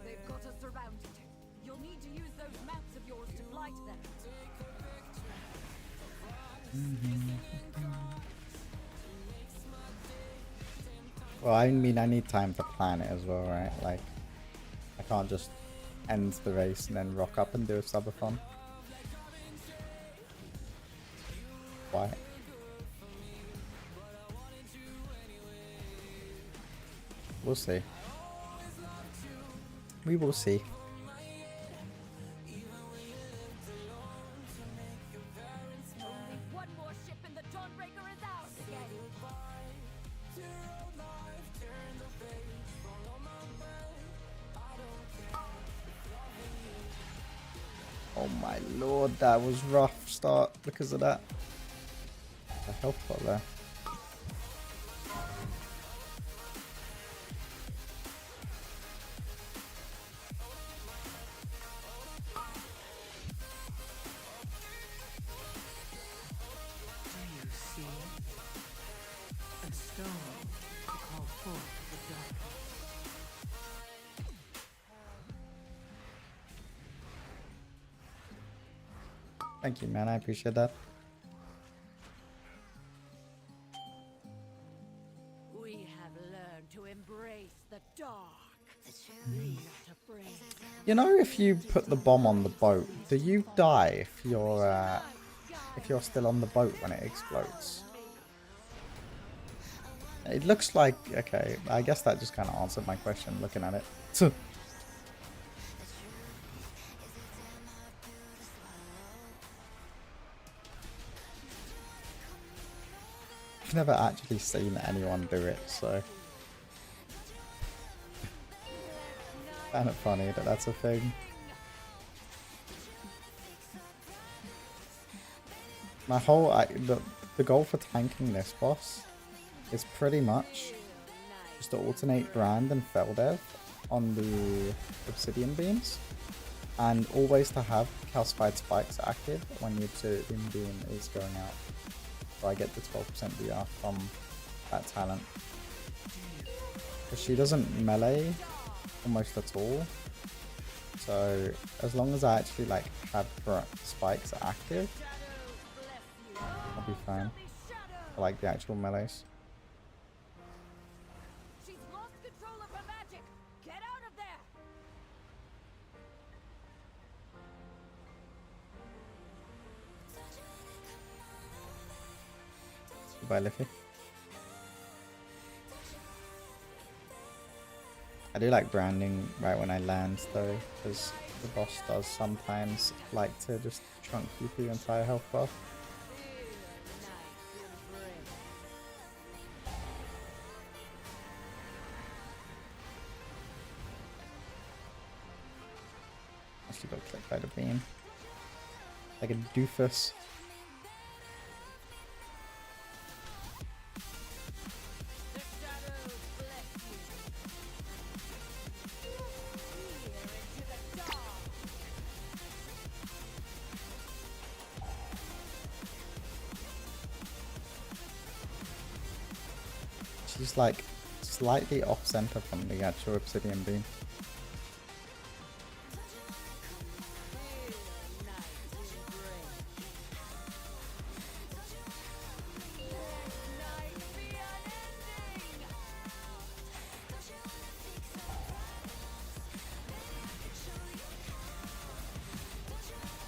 They've got us surrounded. You'll need to use those mounts of yours to fly to them. Well, I mean, I need time to plan it as well, right? Like, I can't just end the race and then rock up and do a subathon. Why? We'll see. We will see. Only one more ship and the Dawnbreaker is ours again. Oh my lord, that was rough start because of that. The health pot there. Do you see? A stone to call forth the darkness. Thank you, man. I appreciate that. We have learned to embrace the dark. Be not afraid. You know, if you put the bomb on the boat, do you die if you're still on the boat when it explodes? It looks like, okay, I guess that just kind of answered my question looking at it. I've never actually seen anyone do it, so kind of funny that that's a thing. My whole the goal for tanking this boss is pretty much just to alternate Brand and Feldev on the obsidian beams, and always to have calcified spikes active when the obsidian beam is going out. So I get the 12% VR from that talent. Because she doesn't melee almost at all. So as long as I actually like have spikes active, I'll be fine. I like the actual melees. She's lost control of her magic. Get out of there. Goodbye, Liffy. I do like branding right when I land though, because the boss does sometimes like to just trunk you through your entire health bar. Actually got clicked by the beam. Like a doofus. She's like slightly off center from the actual obsidian beam.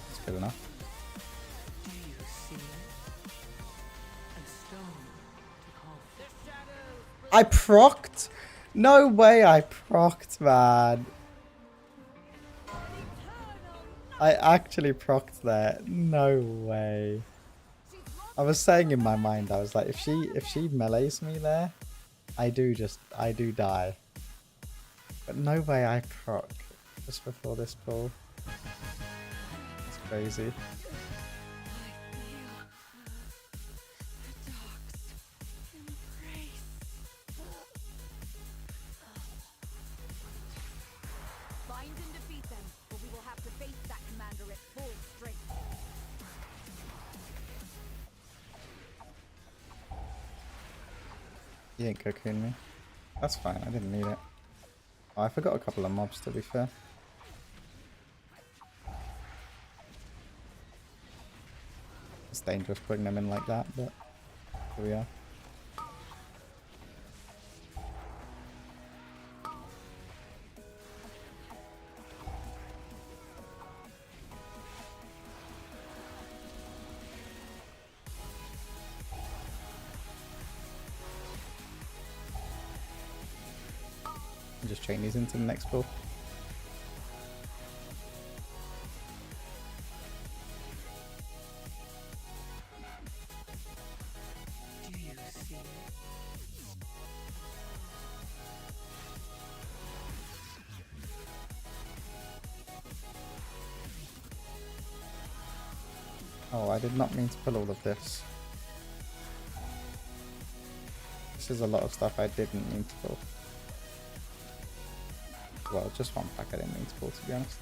That's good enough. Do you see? A stone to call forth. I procced? No way I procced, man. I actually procced there. No way. I was saying in my mind, I was like, if she melees me there, I do die. But no way I proc just before this pull. It's crazy. Find and defeat them, but we will have to face that commander at full strength. You ain't cooking me. That's fine, I didn't need it. Oh, I forgot a couple of mobs to be fair. It's dangerous putting them in like that, but here we are. Just chain these into the next pull. Do you see it? Oh, I did not mean to pull all of this. This is a lot of stuff I didn't mean to pull. Well, just one pack I didn't mean to pull, to be honest.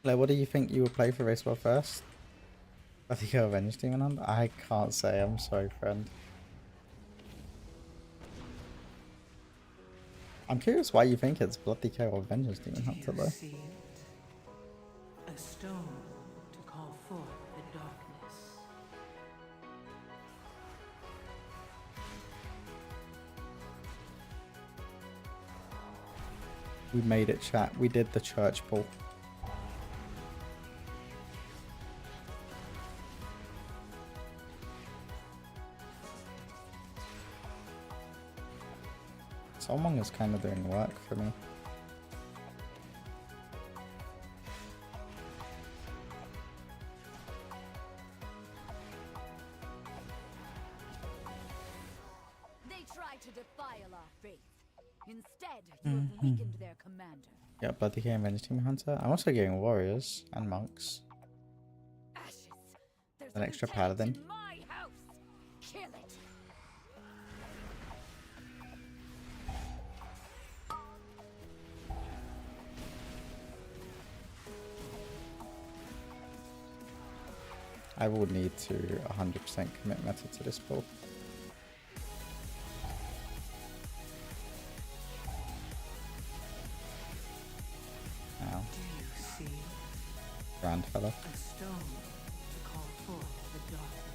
Like, what do you think you would play for Racewell first? I think I'll Avenged Demon Hunter? I can't say, I'm sorry, friend. I'm curious why you think it's Blood DK or Avengers Demon Hunter though. See it? A stone to call forth the darkness. We made it, chat. We did the church pull. Someone is kind of doing work for me. They tried to defile our faith. Instead, you have weakened their commander. Yeah, Blood DK and Avenged Demon Hunter. I'm also getting warriors and monks. Ashes. There's An a extra lieutenant paladin. in my house. Kill it. I will need to 100% commit meta to this pull. Now, Do you see grand fella. a stone to call forth the darkness?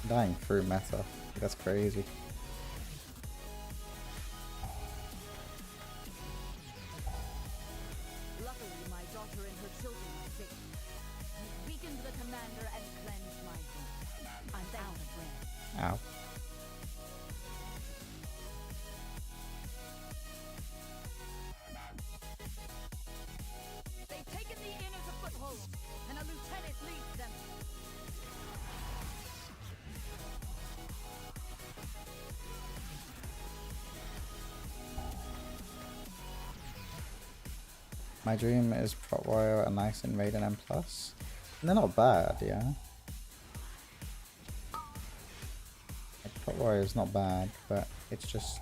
Dying through meta. That's crazy. Luckily, my daughter and her children are safe. You've weakened the commander and cleansed my home. I'm out of breath. Ow. They've taken the inn as a foothold, and a lieutenant leads them. My dream is Prot Royal and Nice and Raiden M+. They're not bad, yeah. Like, Prot Royal is not bad, but it's just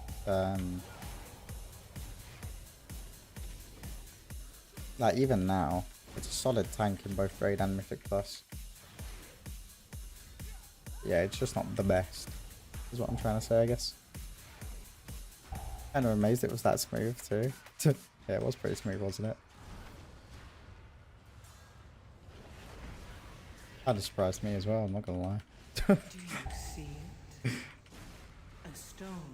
like even now, it's a solid tank in both Raid and Mythic Plus. Yeah, it's just not the best, is what I'm trying to say, I guess. Kind of amazed it was that smooth too. Yeah, it was pretty smooth, wasn't it? That surprised me as well, I'm not gonna lie. Do you see it? A stone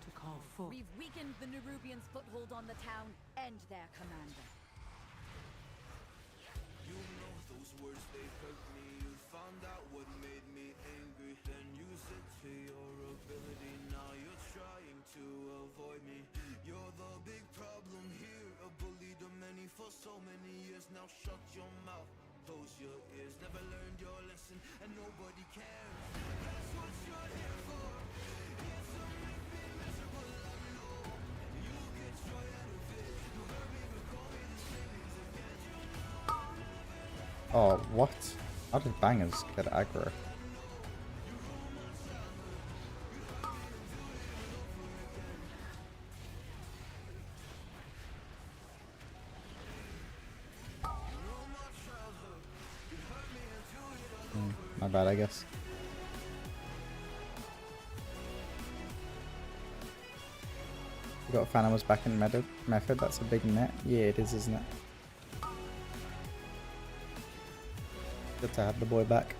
to call forth. We've weakened the Nerubians' foothold on the town and their commander. You know those words, they hurt me. You found out what made me angry, then use it to your ability. Now you're trying to avoid me. You're the big problem here. A bully to many for so many years. Now shut your mouth, close your ears. Never learned your lesson, and nobody cares. That's what you're here for. Here to make me miserable, I know. You get joy out of Oh, what? How did bangers get aggro? My bad, I guess. We got Phantom's back in method. That's a big net. Yeah, it is, isn't it? Good to have the boy back.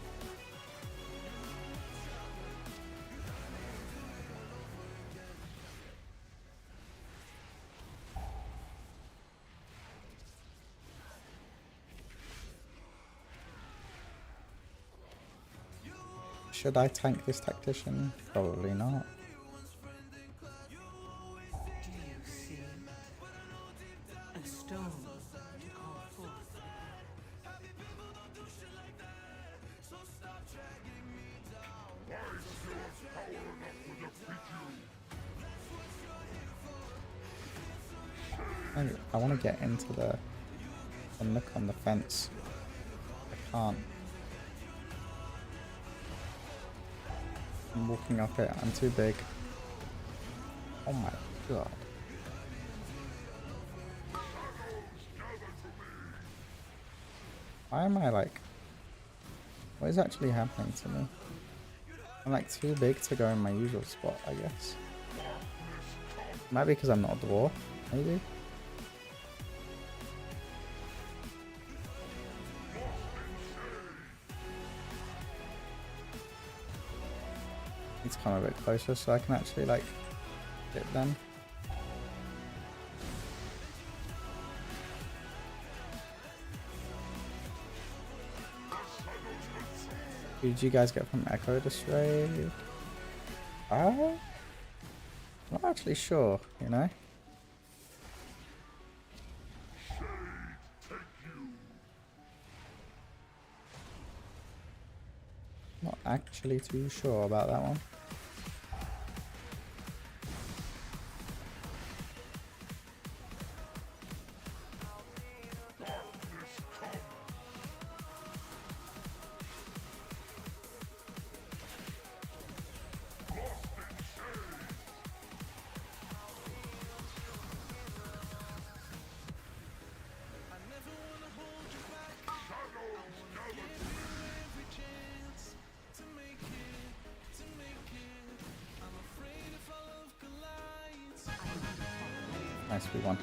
Should I tank this tactician? Probably not. Do you see a stone to call forth? I want to get into the nook on the fence. I can't. I'm walking up it. I'm too big. Oh my god. Why am I like... What is actually happening to me? I'm like too big to go in my usual spot, I guess. Might be because I'm not a dwarf, maybe? Need to come a bit closer so I can actually like hit them. Who did you guys get from Echo this raid? I'm not actually sure, you know? Not actually too sure about that one. Nice, we won.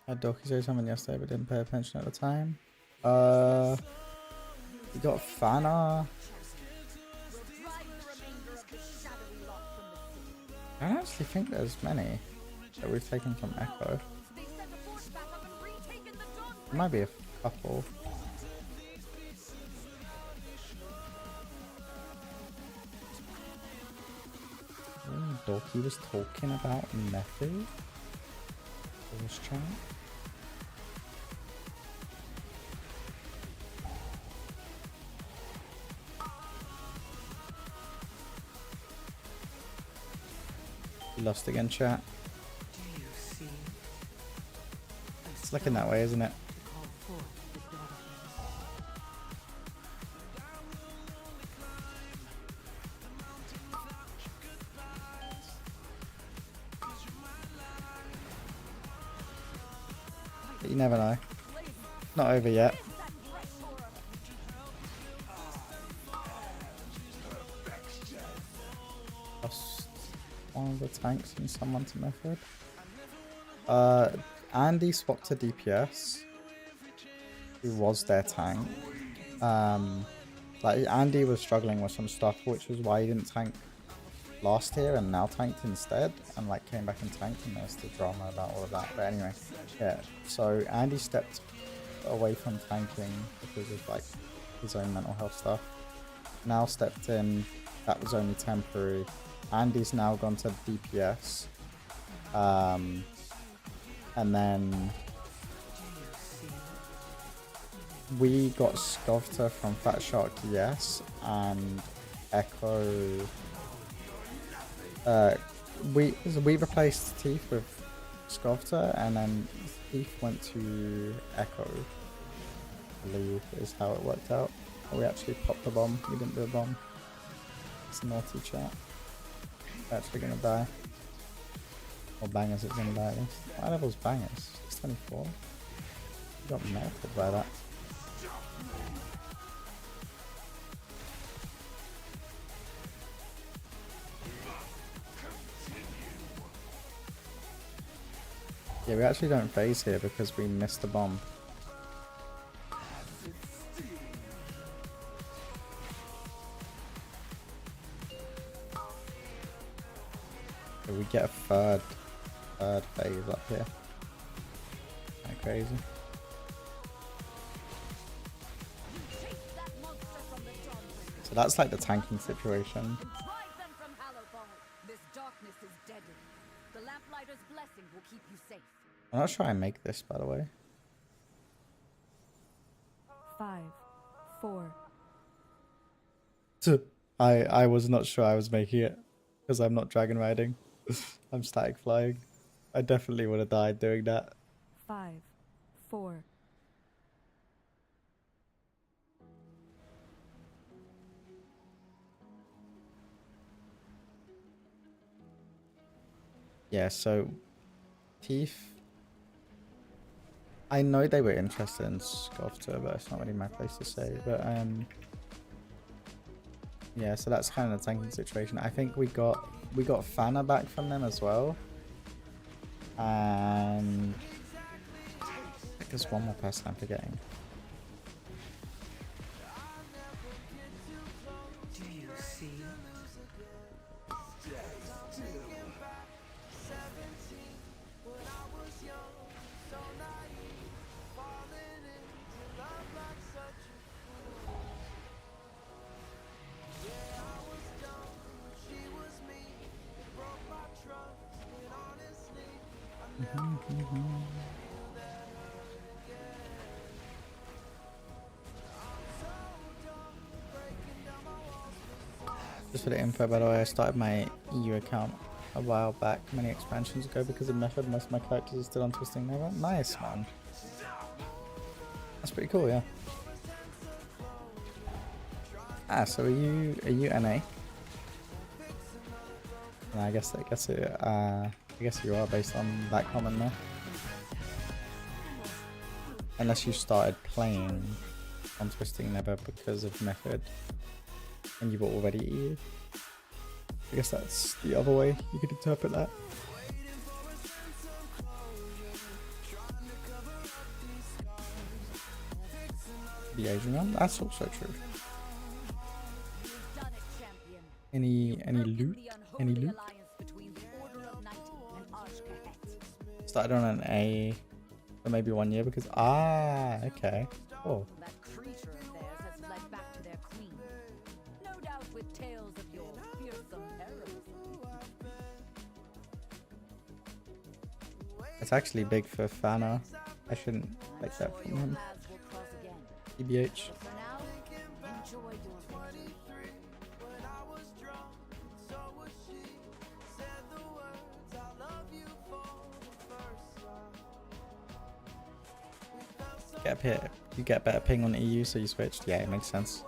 I had Doki say something yesterday but didn't pay attention at the time. We got Fana. I don't actually think there's many that we've taken from Echo. There might be a couple. Doki was talking about method. Voice chat. Lost again, chat. It's looking that way, isn't it? But you never know. Not over yet. Lost one of the tanks and someone to method. Andy swapped to DPS, who was their tank. Like Andy was struggling with some stuff, which is why he didn't tank last year and now tanked instead, and like came back and tanked, and there's the drama about all of that. But anyway, yeah, so Andy stepped away from tanking because of like his own mental health stuff. Now stepped in. That was only temporary. Andy's now gone to DPS, and then we got Skovta from Fat Shark, yes, and Echo. We replaced Teeth with Sculptor, and then Thief went to Echo, I believe is how it worked out. Oh, we actually popped the bomb. We didn't do a bomb. It's a naughty chat. We're actually gonna die. Or bangers, it's gonna die. My level's bangers. It's 24. We got melted by that. Yeah, we actually don't phase here because we missed a bomb. So we get a third phase up here. Kinda crazy. So that's like the tanking situation. This darkness is deadly. The lamplighter's blessing will keep you safe. I'm not sure I make this, by the way. 5, 4. I was not sure I was making it because I'm not dragon riding. I'm static flying. I definitely would have died doing that. 5, 4. Yeah, so Teeth. I know they were interested in Sculptor, but it's not really my place to say. But yeah, so that's kind of the tanking situation. I think we got Fana back from them as well. And I think there's one more person I'm forgetting. Do you see? Just for the info, by the way, I started my EU account a while back, many expansions ago, because of Method. Most of my characters are still on Twisting Never. Nice, man. That's pretty cool, yeah. Ah, so are you NA? And I guess you are based on that comment there. Unless you started playing on Twisting Never because of Method and you were already EU. I guess that's the other way you could interpret that. The Asian one? That's also true. Any loot? Any loot? Started on an A for maybe 1 year because okay. Oh. That creature of theirs has fled back to their queen. No doubt with tales of your fearsome heroism. It's actually big for Fana. I shouldn't like that from him. EBH. You get better ping on EU, so you switched. Yeah, it makes sense.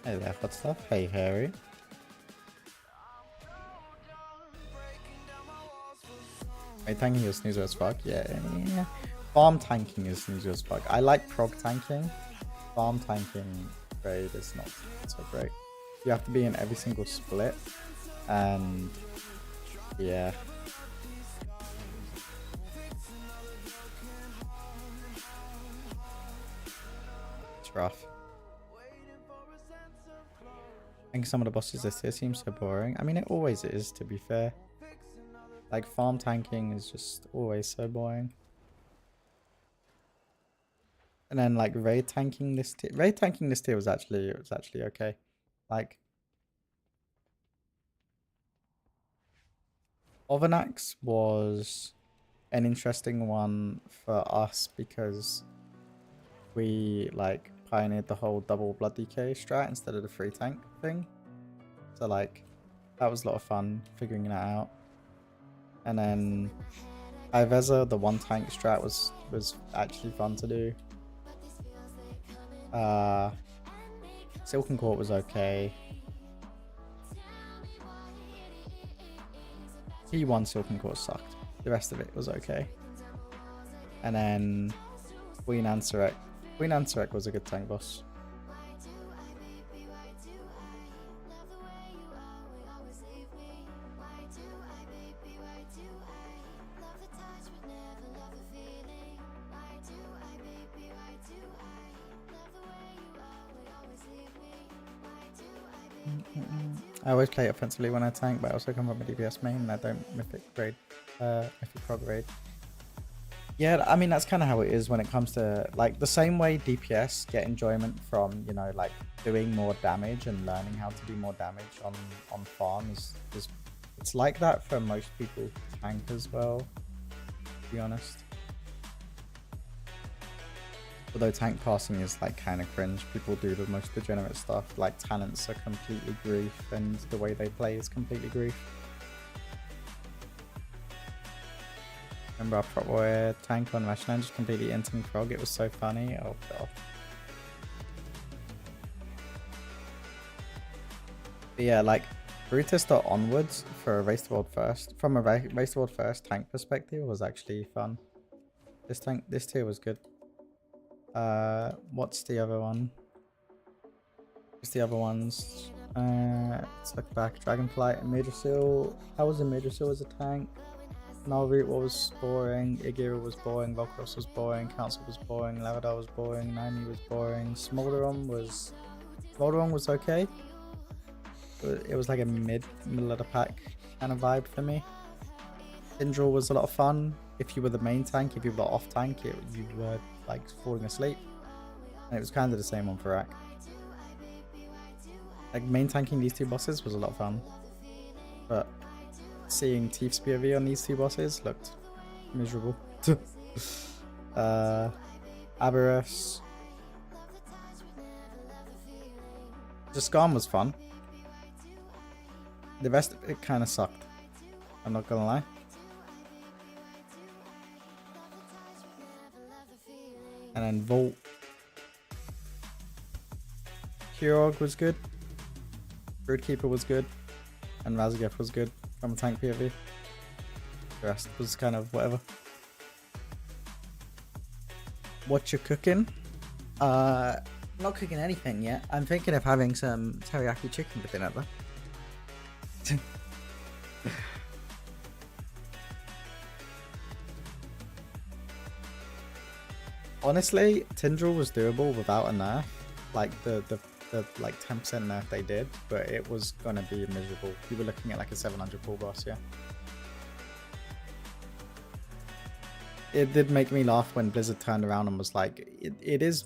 Hey there, hot stuff. Hey, Harry. Wait, tanking is snoozer as fuck. Yeah. Farm tanking is snoozer as fuck. I like prog tanking. Farm tanking raid is not so great. You have to be in every single split, and yeah. Rough. I think some of the bosses this year seem so boring. I mean, it always is, to be fair. Like, farm tanking is just always so boring. And then, like, raid tanking this tier was actually okay. Like, Overnax was an interesting one for us because we like pioneered the whole double blood DK strat instead of the free tank thing. So like That was a lot of fun figuring that out. And then Iveza, the one tank strat was actually fun to do. Silken Court was okay. P1 Silken Court sucked. The rest of it was okay. And then Queen Ansarek. Queen Ansarek was a good tank boss. I always play offensively when I tank, but I also come from a DPS main and I don't mythic grade, mythic prog grade. Yeah, I mean, that's kind of how it is when it comes to, like, the same way DPS get enjoyment from, you know, like, doing more damage and learning how to do more damage on farm is it's like that for most people tank as well, to be honest. Although tank passing is like kind of cringe, people do the most degenerate stuff, like talents are completely grief and the way they play is completely grief. Remember our Prop Warrior tank on Mashland just completely inting frog, it was so funny, oh god. But yeah, like Brutus onwards for a Race to World First, from a Race to World First tank perspective was actually fun. This tier was good. What's the other one? What's the other ones? Let's look back. Dragonflight and Madrasil. How was a Madrasil as a tank? Nalroot was boring. Igira was boring. Volcross was boring. Council was boring. Lavadar was boring. Naimi was boring. Smolderon was okay. It was like a middle of the pack kind of vibe for me. Tindril was a lot of fun. If you were the main tank, if you were off tank, you were like falling asleep. And it was kind of the same on Farak. Like main tanking these two bosses was a lot of fun. But seeing Thief's POV on these two bosses looked miserable. Aberus. Jaskan was fun. The rest of it kind of sucked. I'm not gonna lie. And then Volt. Kurog was good. Broodkeeper was good. And Razageth was good from a tank POV. The rest was kind of whatever. What you cooking? Not cooking anything yet. I'm thinking of having some teriyaki chicken for dinner though. Honestly, Tindril was doable without a nerf, like the like 10% nerf they did, but it was gonna be miserable. You were looking at like a 700 pull boss, yeah. It did make me laugh when Blizzard turned around and was like, it's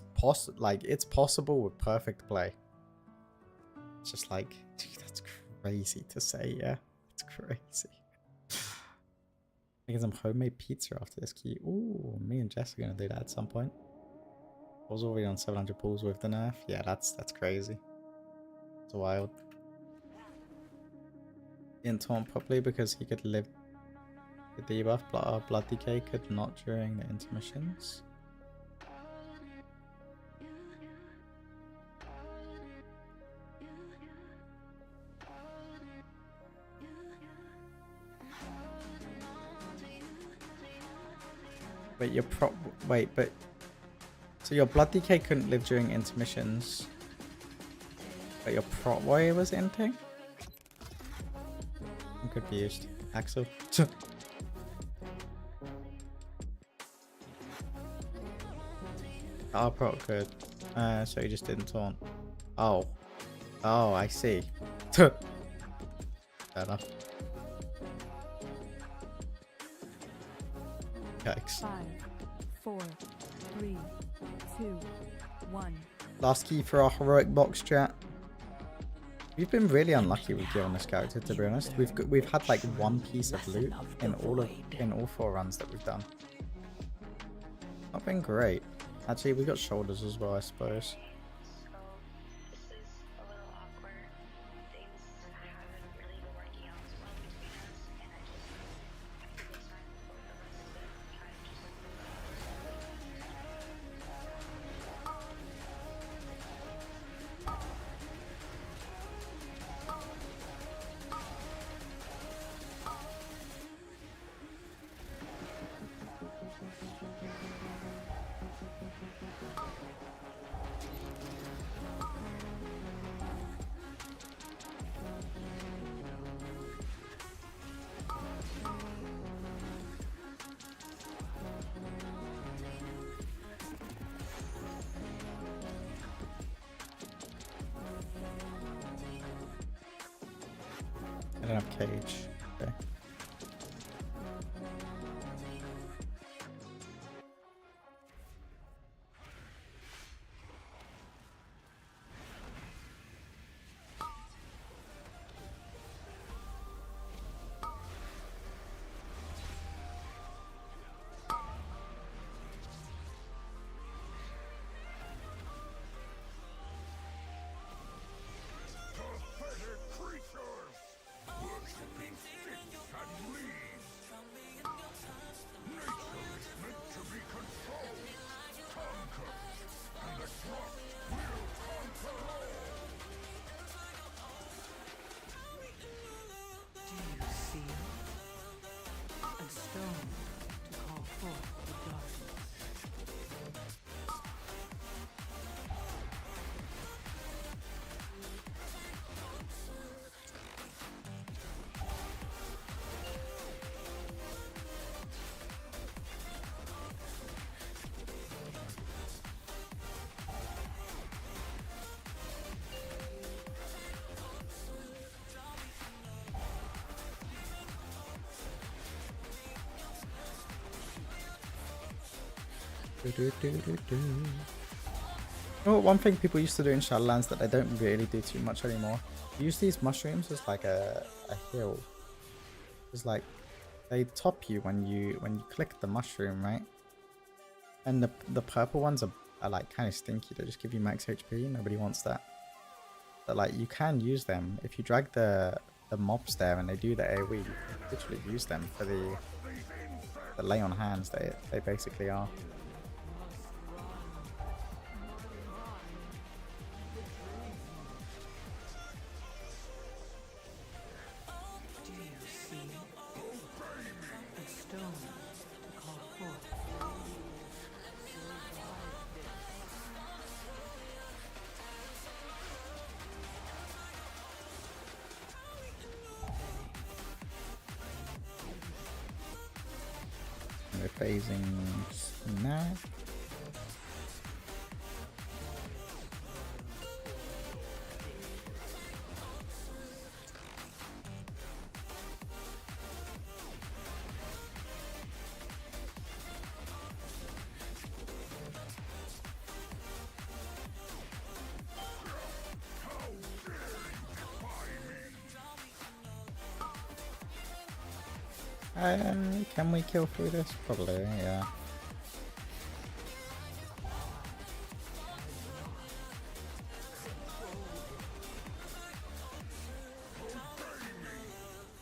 possible with perfect play. It's just like, dude, that's crazy to say, yeah. It's crazy. Making some homemade pizza after this key. Ooh, me and Jess are gonna do that at some point. I was already on 700 pulls with the nerf. Yeah, that's crazy. It's wild. Didn't taunt properly because he could live the debuff, but blood decay could not during the intermissions. Wait, so your blood decay couldn't live during intermissions, but your prot warrior was inting? I'm confused. Axel. Oh, prot could. So you just didn't taunt. Oh, I see. Fair enough. Yikes. 5, 4, 3, 2, 1. Last key for our heroic box, chat. We've been really unlucky with on this character, to be honest. We've had like one piece of loot in all 4 runs that we've done. Not been great. Actually, we got shoulders as well, I suppose. I don't have cage. Okay. Do you see? A stone to call forth the darkness. Oh, one thing people used to do in Shadowlands that they don't really do too much anymore. Use these mushrooms as like a heal. It's like they top you when you click the mushroom, right? And the purple ones are like kind of stinky. They just give you max HP. Nobody wants that. But like you can use them if you drag the mobs there and they do the AoE. You can literally use them for the lay on hands. They basically are. Do you see? A stone to call forth. We're phasing snap. Can we kill through this? Probably, yeah.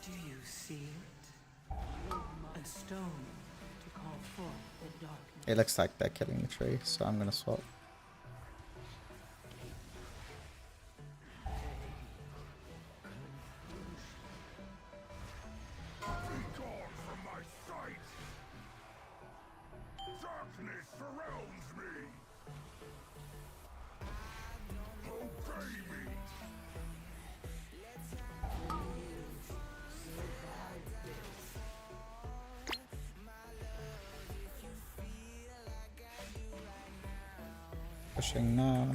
Do you see it? A stone to call forth the darkness. It looks like they're killing the tree, so I'm gonna swap. Darkness surrounds me! Obey me! Pushing now.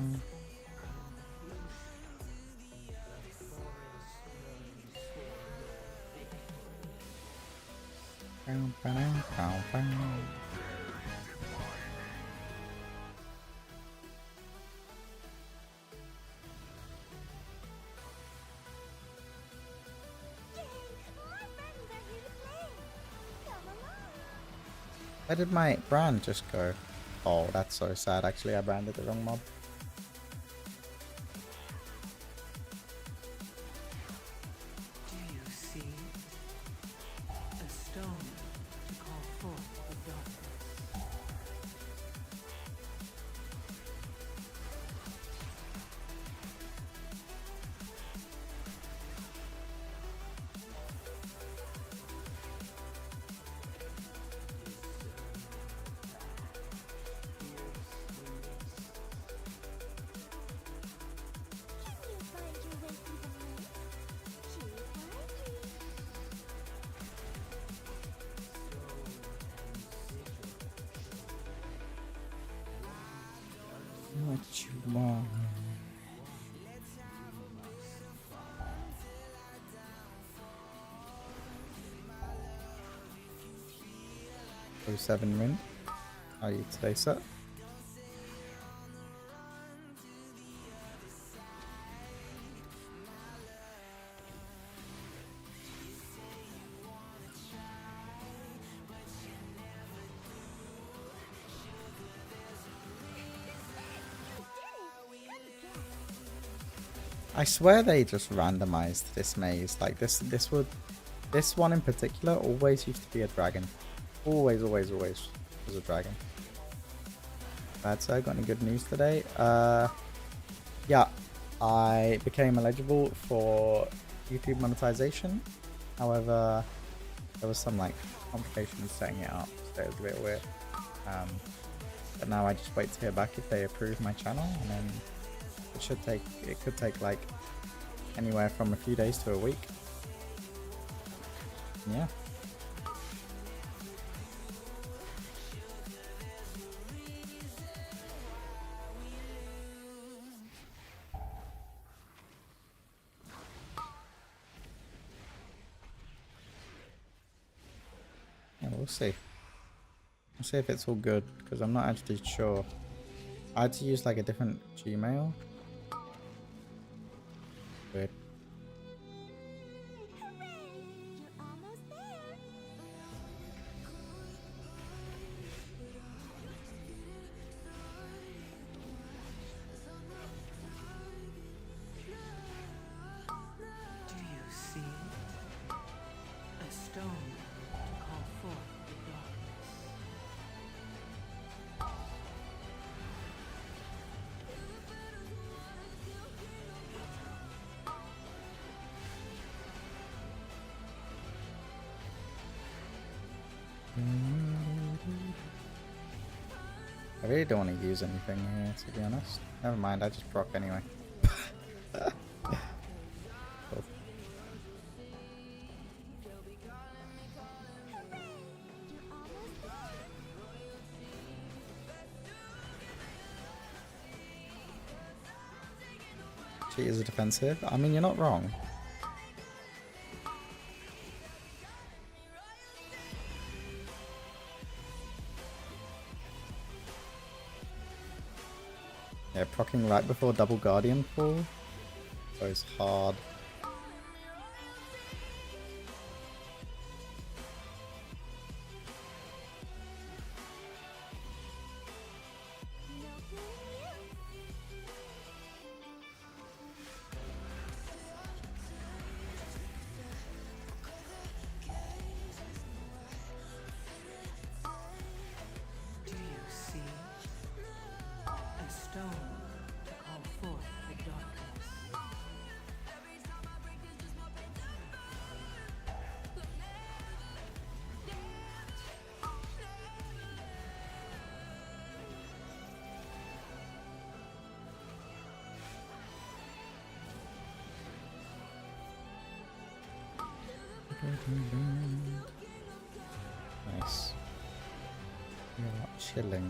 Where did my brand just go? Oh, that's so sad. Actually, I branded the wrong mob. Do you see? A stone to call forth the darkness. What you want? 07 Rin. How are you today, sir? I swear they just randomized this maze. Like this one in particular always used to be a dragon. Always was a dragon. Bad sir, got any good news today? Yeah, I became eligible for YouTube monetization. However, there was some like complications setting it up, so it was a bit weird. But now I just wait to hear back if they approve my channel, and then it could take like anywhere from a few days to a week. Yeah. Yeah, we'll see. We'll see if it's all good, because I'm not actually sure. I had to use like a different Gmail. Weird. Do you see it? A stone to call forth the darkness. I really don't want to use anything here, to be honest. Never mind, I just proc anyway. Cool. Cheaters are defensive. I mean, you're not wrong. Yeah, proccing right before double guardian fall. So it's hard. Do you see? A stone to call forth the darkness. Nice. You're chilling.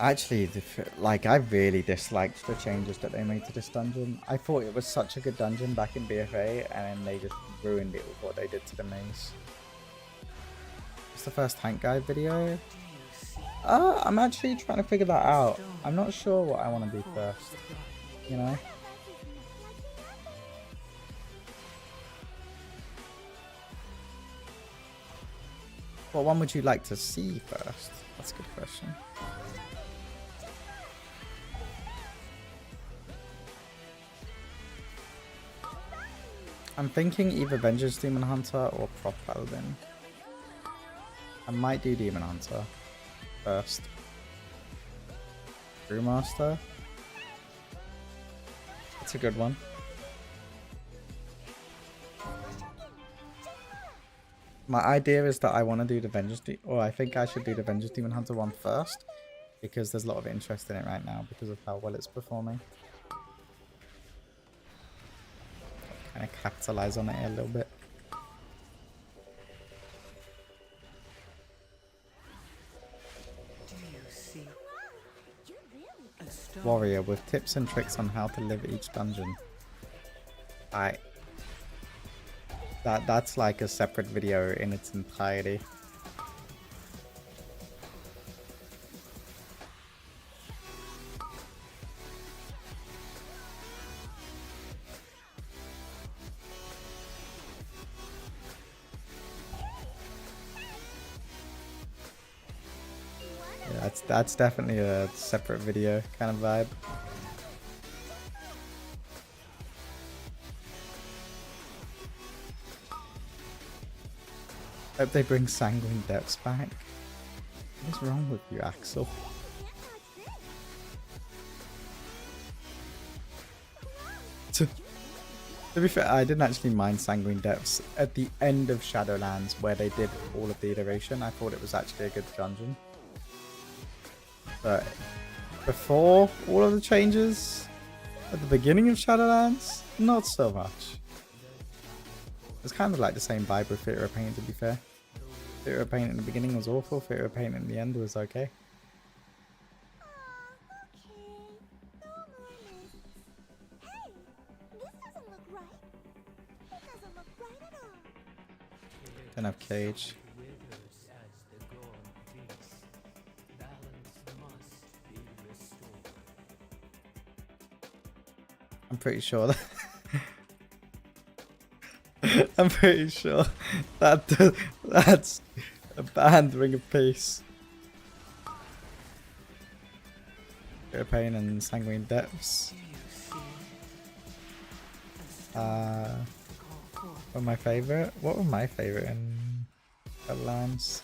Actually, like, I really disliked the changes that they made to this dungeon. I thought it was such a good dungeon back in BFA, and then they just ruined it with what they did to the maze. It's the first tank guide video. I'm actually trying to figure that out. I'm not sure what I want to do first, you know? What one would you like to see first? That's a good question. I'm thinking either Vengeance Demon Hunter or Prop Paladin. I might do Demon Hunter first. Brewmaster. That's a good one. My idea is that I want to do the Vengeance or I think I should do the Vengeance Demon Hunter one first, because there's a lot of interest in it right now because of how well it's performing. Kind of capitalize on it a little bit. Do you see? Warrior with tips and tricks on how to live each dungeon. That's like a separate video in its entirety. Yeah, that's definitely a separate video kind of vibe. Hope they bring Sanguine Depths back. What's wrong with you, Axel? To be fair, I didn't actually mind Sanguine Depths at the end of Shadowlands where they did all of the iteration. I thought it was actually a good dungeon. But before all of the changes at the beginning of Shadowlands, not so much. It's kind of like the same vibe with Theatre of Pain, to be fair. Theatre of Pain in the beginning was awful, Theatre of Pain in the end was okay. Don't have Cage. I'm pretty sure that I'm pretty sure that that's a banned Ring of Peace. Theatre of Pain and Sanguine Depths. What my favorite? What was my favorite in Shadowlands?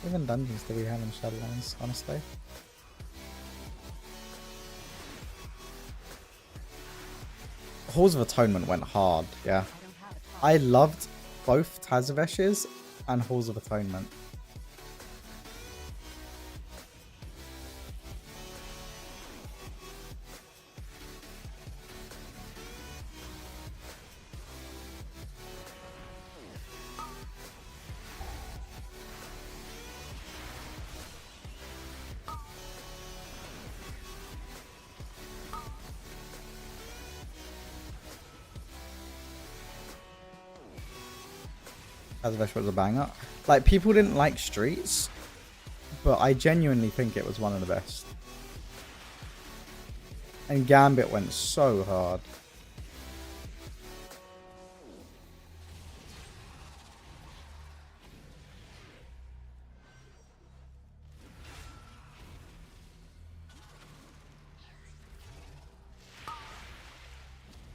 What even dungeons do we have in Shadowlands, honestly? Halls of Atonement went hard, yeah. I loved both Tazavesh's and Halls of Atonement. Tazavesh was a banger. Like, people didn't like Streets, but I genuinely think it was one of the best. And Gambit went so hard.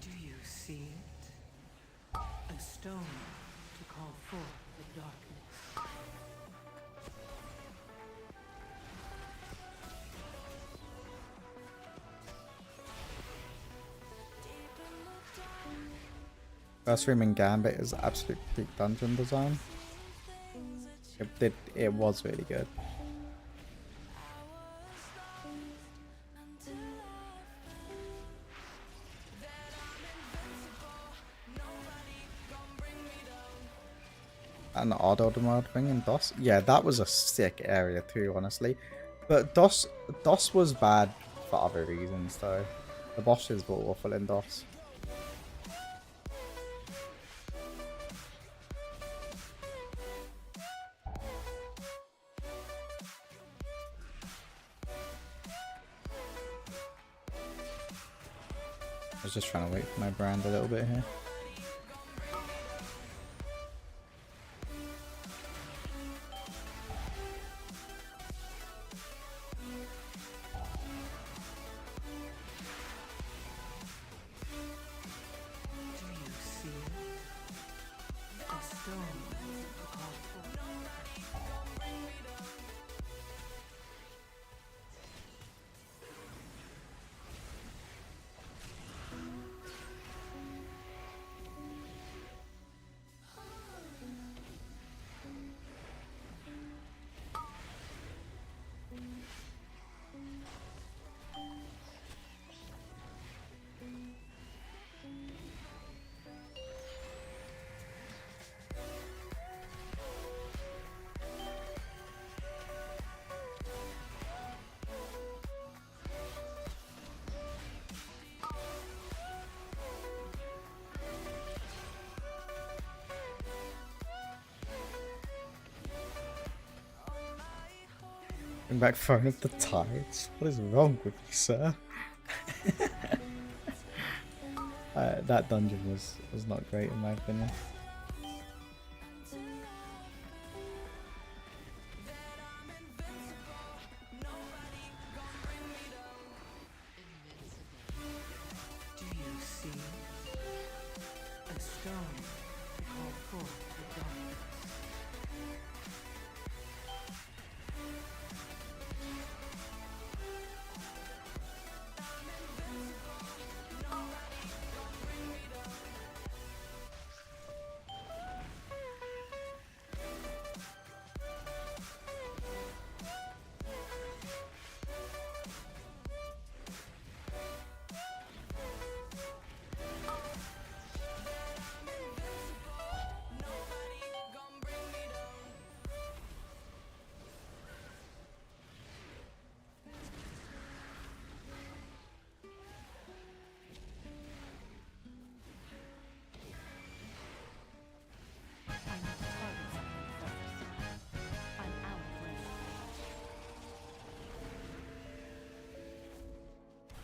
Do you see it? A stone to call forth the darkness. First room in Gambit is absolute peak dungeon design. It was really good. An odd Oddworld thing in DOS. Yeah, that was a sick area too, honestly. But DOS was bad for other reasons though. The bosses were awful in DOS. I was just trying to wait for my brand a little bit here. Bring back Throne of the Tides? What is wrong with you, sir? That dungeon was not great in my opinion. Do you see a stone to call forth the darkness?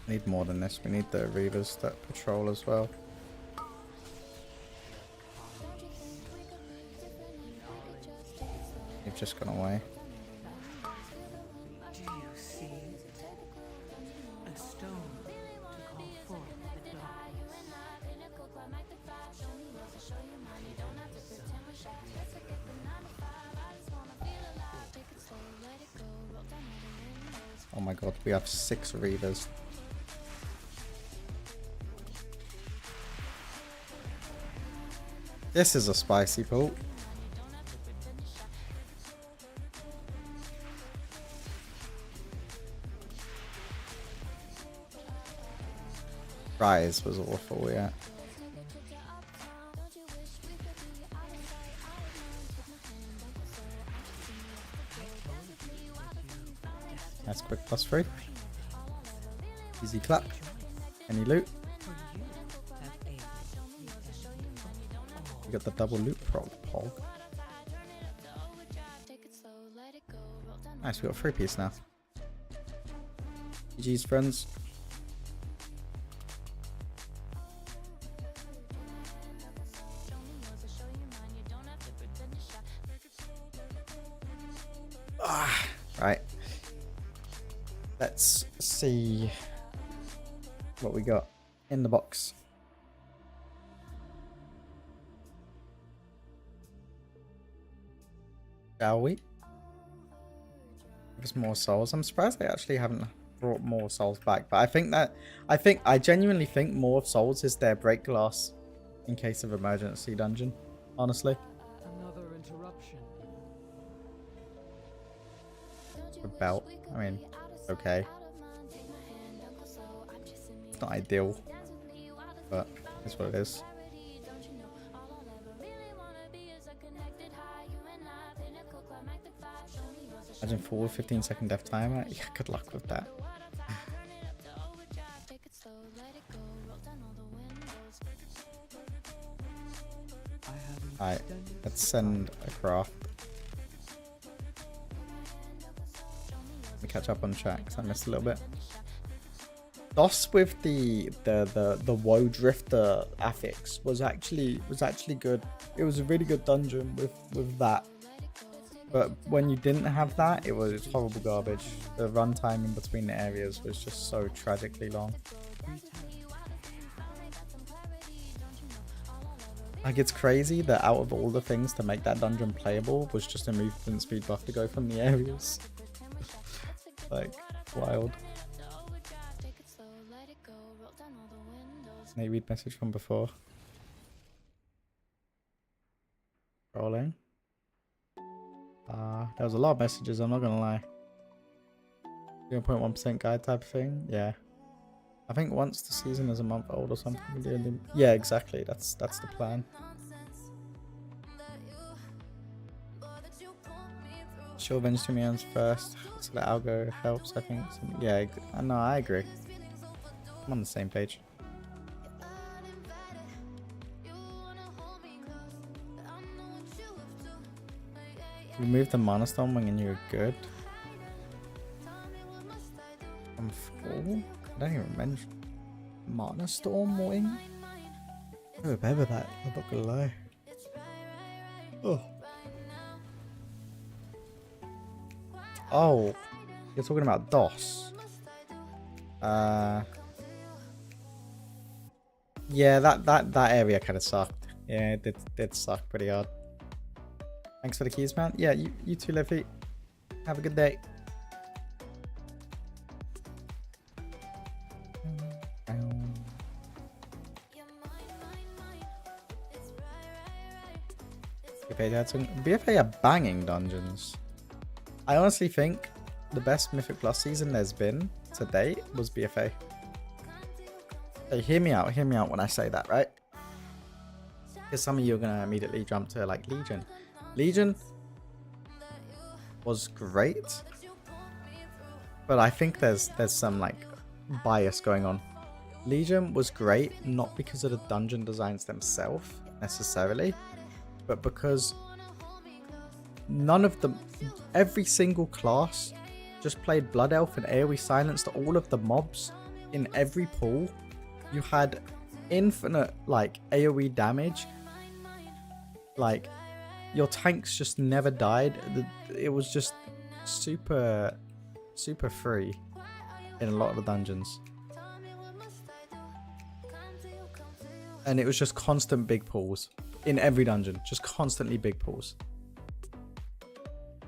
Need more than this. We need the Reavers that patrol as well. They've just gone away. Do you see a stone to call forth the darkness? Oh my god, we have 6 Reavers. This is a spicy pull. Rise was awful, yeah. That's quick +3. Easy clap. Any loot? You got the double loot prog. Nice, we got a 3-piece now. GG's, friends. Right. Let's see what we got in the box. Shall we? Give us more souls. I'm surprised they actually haven't brought more souls back, but I genuinely think more of souls is their break glass in case of emergency dungeon, honestly. Another interruption. A belt, I mean, okay. It's not ideal, but it's what it is. Imagine full 15-second death timer. Yeah, good luck with that. Alright, let's send a craft. Let me catch up on chat because I missed a little bit. DOS with the Woe Drifter affix was actually good. It was a really good dungeon with that. But when you didn't have that, it was horrible garbage. The runtime in between the areas was just so tragically long. Like, it's crazy that out of all the things to make that dungeon playable was just a movement speed buff to go from the areas. Like, wild. Can I read message from before? Rolling. There was a lot of messages, I'm not gonna lie. 0.1% guide type of thing, yeah. I think once the season is a month old or something. Yeah, exactly. That's the plan. Sure, Venge to me ends first, so the algo helps. I think. So, yeah, no, I agree. I'm on the same page. Remove the Mana Storm when you're good. from 4? I don't even mention Mana Storm Wing. I remember that, I'm not gonna lie. Oh. Oh, you're talking about DOS. Yeah, that area kind of sucked. Yeah, it did suck pretty hard. Thanks for the keys, man. Yeah, you too, Liffy. Have a good day. BFA are banging dungeons. I honestly think the best Mythic Plus season there's been to date was BFA. So hear me out when I say that, right? Because some of you are gonna immediately jump to like Legion. Legion was great, but I think there's some like bias going on. Legion was great not because of the dungeon designs themselves necessarily, but because every single class just played Blood Elf and AoE silenced all of the mobs in every pool. You had infinite like AoE damage. Like your tanks just never died. It was just super free in a lot of the dungeons. And it was just constant big pools in every dungeon, just constantly big pools.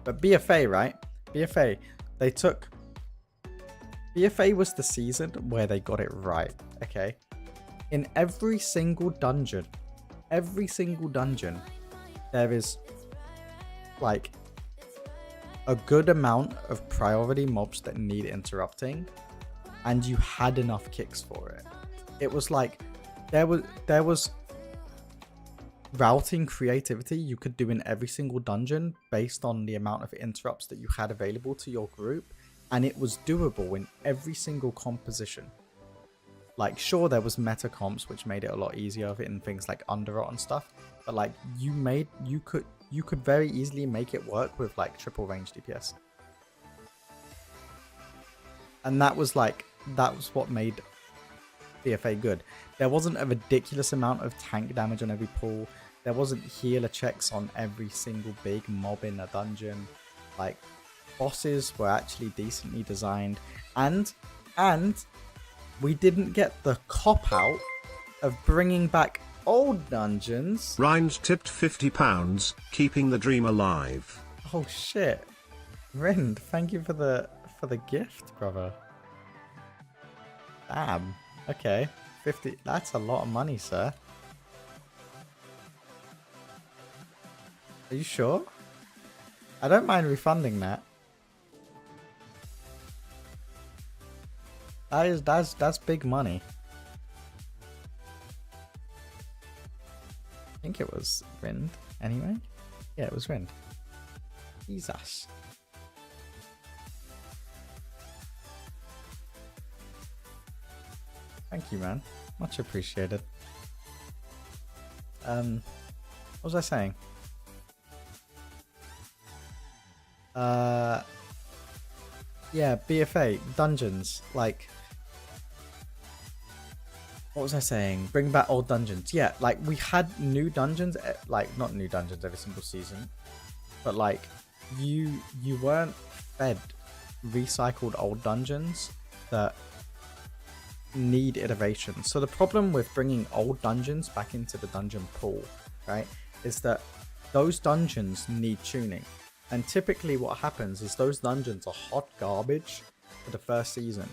But BFA, right? BFA was the season where they got it right, okay? In every single dungeon, there is like a good amount of priority mobs that need interrupting, and you had enough kicks for it. It was like there was routing creativity you could do in every single dungeon based on the amount of interrupts that you had available to your group, and it was doable in every single composition. Like, sure, there was meta comps which made it a lot easier in things like Underrot and stuff, but like you could very easily make it work with like triple range DPS. And that was what made BFA good. There wasn't a ridiculous amount of tank damage on every pool. There wasn't healer checks on every single big mob in a dungeon. Like, bosses were actually decently designed, and we didn't get the cop out of bringing back old dungeons. Rhines tipped £50, keeping the dream alive. Oh shit, Rind, thank you for the gift, brother. Damn. Okay, 50. That's a lot of money, sir. Are you sure? I don't mind refunding that. That's big money. I think it was Rind anyway. Yeah, it was Rind. Jesus. Thank you, man. Much appreciated. What was I saying? Yeah, BFA dungeons. Like, what was I saying? Bring back old dungeons. Yeah, like we had new dungeons, like not new dungeons every single season, but like you weren't fed recycled old dungeons that need iteration. So the problem with bringing old dungeons back into the dungeon pool, right, is that those dungeons need tuning. And typically what happens is those dungeons are hot garbage for the first season,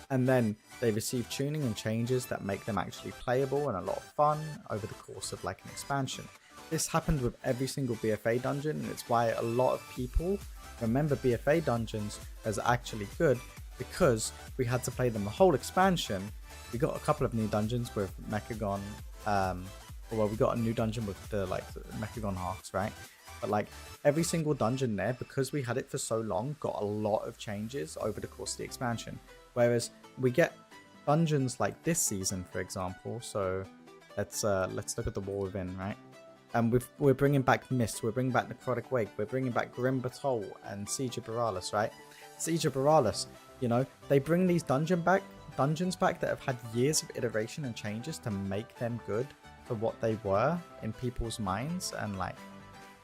and then they receive tuning and changes that make them actually playable and a lot of fun over the course of like an expansion. This happened with every single BFA dungeon, and it's why a lot of people remember BFA dungeons as actually good, because we had to play them the whole expansion. We got a couple of new dungeons with Mechagon, well, we got a new dungeon with the Mechagon Hearts, right? But like every single dungeon there, because we had it for so long, got a lot of changes over the course of the expansion. Whereas we get dungeons like this season, for example. So let's look at the War Within, right? And we're bringing back Mist, we're bringing back Necrotic Wake, we're bringing back Grim Batol and Siege of Borealis, right? Siege of Borealis, You know, they bring these dungeons back that have had years of iteration and changes to make them good for what they were in people's minds and like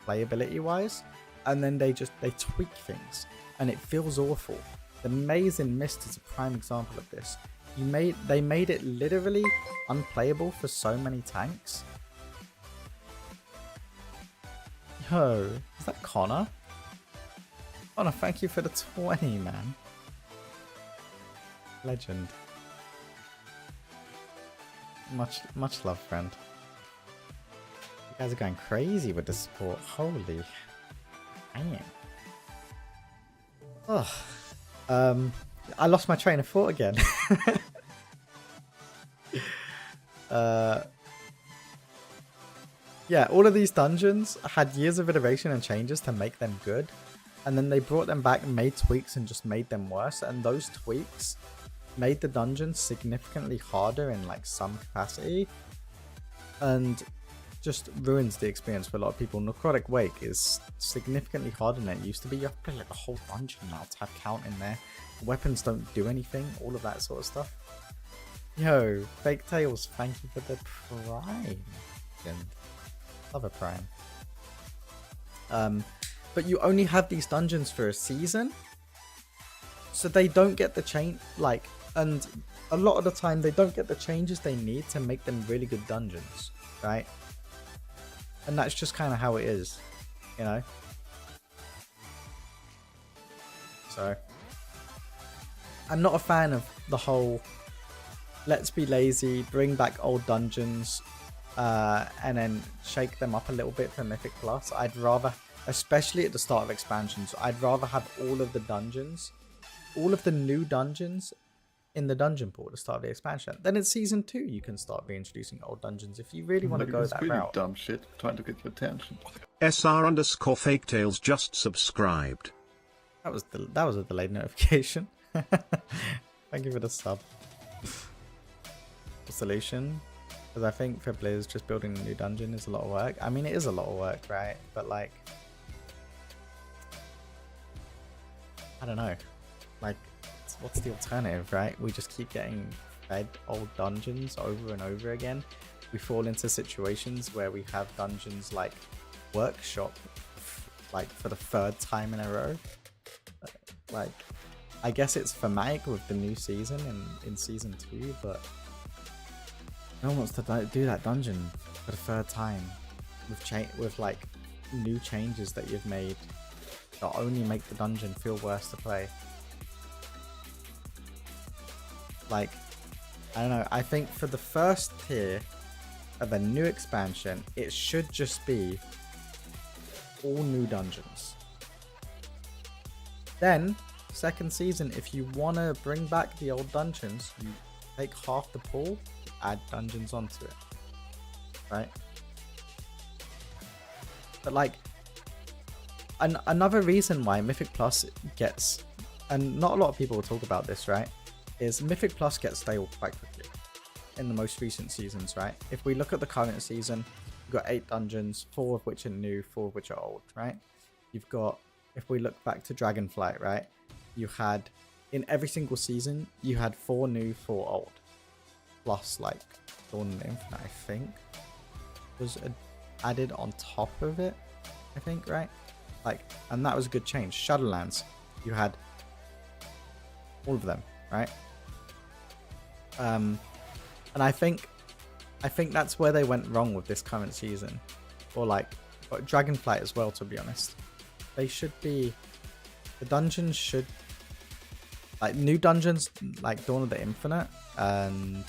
playability wise, and then they tweak things and it feels awful. The Maze in Mist is a prime example of this. They made it literally unplayable for so many tanks. Yo, is that Connor? Connor, thank you for the 20, man. Legend. Much love, friend. You guys are going crazy with the support. Holy damn. Oh, I lost my train of thought again. Yeah, all of these dungeons had years of iteration and changes to make them good, and then they brought them back and made tweaks and just made them worse, and those tweaks made the dungeons significantly harder in like some capacity and just ruins the experience for a lot of people. Necrotic Wake is significantly harder than it used to be. You have to play like a whole dungeon now to have count in there. Weapons don't do anything, all of that sort of stuff. Yo, Fake Tails, thank you for the prime. Love a prime. But you only have these dungeons for a season, so they don't get the change, like, and a lot of the time they don't get the changes they need to make them really good dungeons, right? And that's just kind of how it is, you know? So I'm not a fan of the whole let's be lazy, bring back old dungeons, and then shake them up a little bit for Mythic Plus. I'd rather, especially at the start of expansions, I'd rather have all of the dungeons, all of the new dungeons in the dungeon pool at the start of the expansion. Then in Season 2, you can start reintroducing old dungeons if you really want to go that route. Dumb shit, trying to get your attention. SR_faketails just subscribed. That was a delayed notification. Thank you for the sub. The solution, because I think for Blizz, just building a new dungeon is a lot of work. I mean, it is a lot of work, right? But like, I don't know. Like, what's the alternative, right? We just keep getting fed old dungeons over and over again. We fall into situations where we have dungeons like Workshop, like for the 3rd time in a row. Like, I guess it's thematic with the new season in Season 2, but no one wants to do that dungeon for the 3rd time with like new changes that you've made that only make the dungeon feel worse to play. Like, I don't know, I think for the first tier of a new expansion, it should just be all new dungeons. Then, 2nd season, if you want to bring back the old dungeons, you take half the pool, add dungeons onto it, right? But like, another reason why Mythic Plus gets, and not a lot of people will talk about this, right, is Mythic Plus gets stale quite quickly in the most recent seasons, right? If we look at the current season, we've got 8 dungeons, 4 of which are new, 4 of which are old, right? You've got, if we look back to Dragonflight, right, you had, in every single season, you had 4 new, 4 old. Plus, like, Dawn and Infinite, I think, was added on top of it, I think, right? Like, and that was a good change. Shadowlands, you had all of them, right? And I think that's where they went wrong with this current season, or like, but Dragonflight as well, to be honest. They should be, the dungeons should, like, new dungeons like Dawn of the Infinite and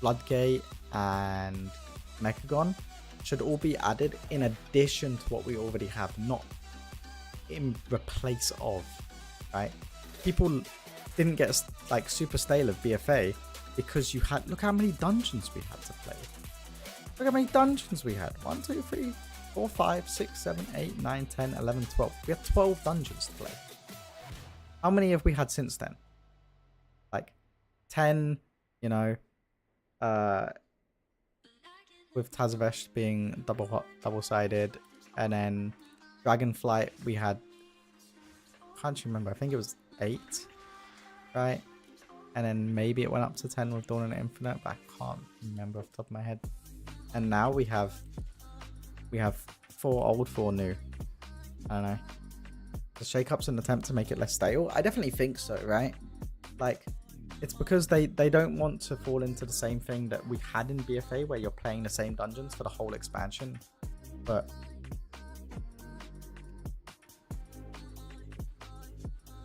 Bloodgate and Mechagon should all be added in addition to what we already have, not in replace of, right? People didn't get like super stale of BFA because you had, look how many dungeons we had to play. Look how many dungeons we had. 1, 2, 3, 4, 5, 6, 7, 8, 9, 10, 11, 12. We had 12 dungeons to play. How many have we had since then? Like 10, you know, with Tazavesh being double-sided, and then Dragonflight we had, can't you remember, I think it was 8. right? And then maybe it went up to 10 with Dawn and Infinite, but I can't remember off the top of my head. And now we have 4 old, 4 new. I don't know. The shake-up's an attempt to make it less stale? I definitely think so, right? Like, it's because they don't want to fall into the same thing that we had in BFA, where you're playing the same dungeons for the whole expansion. But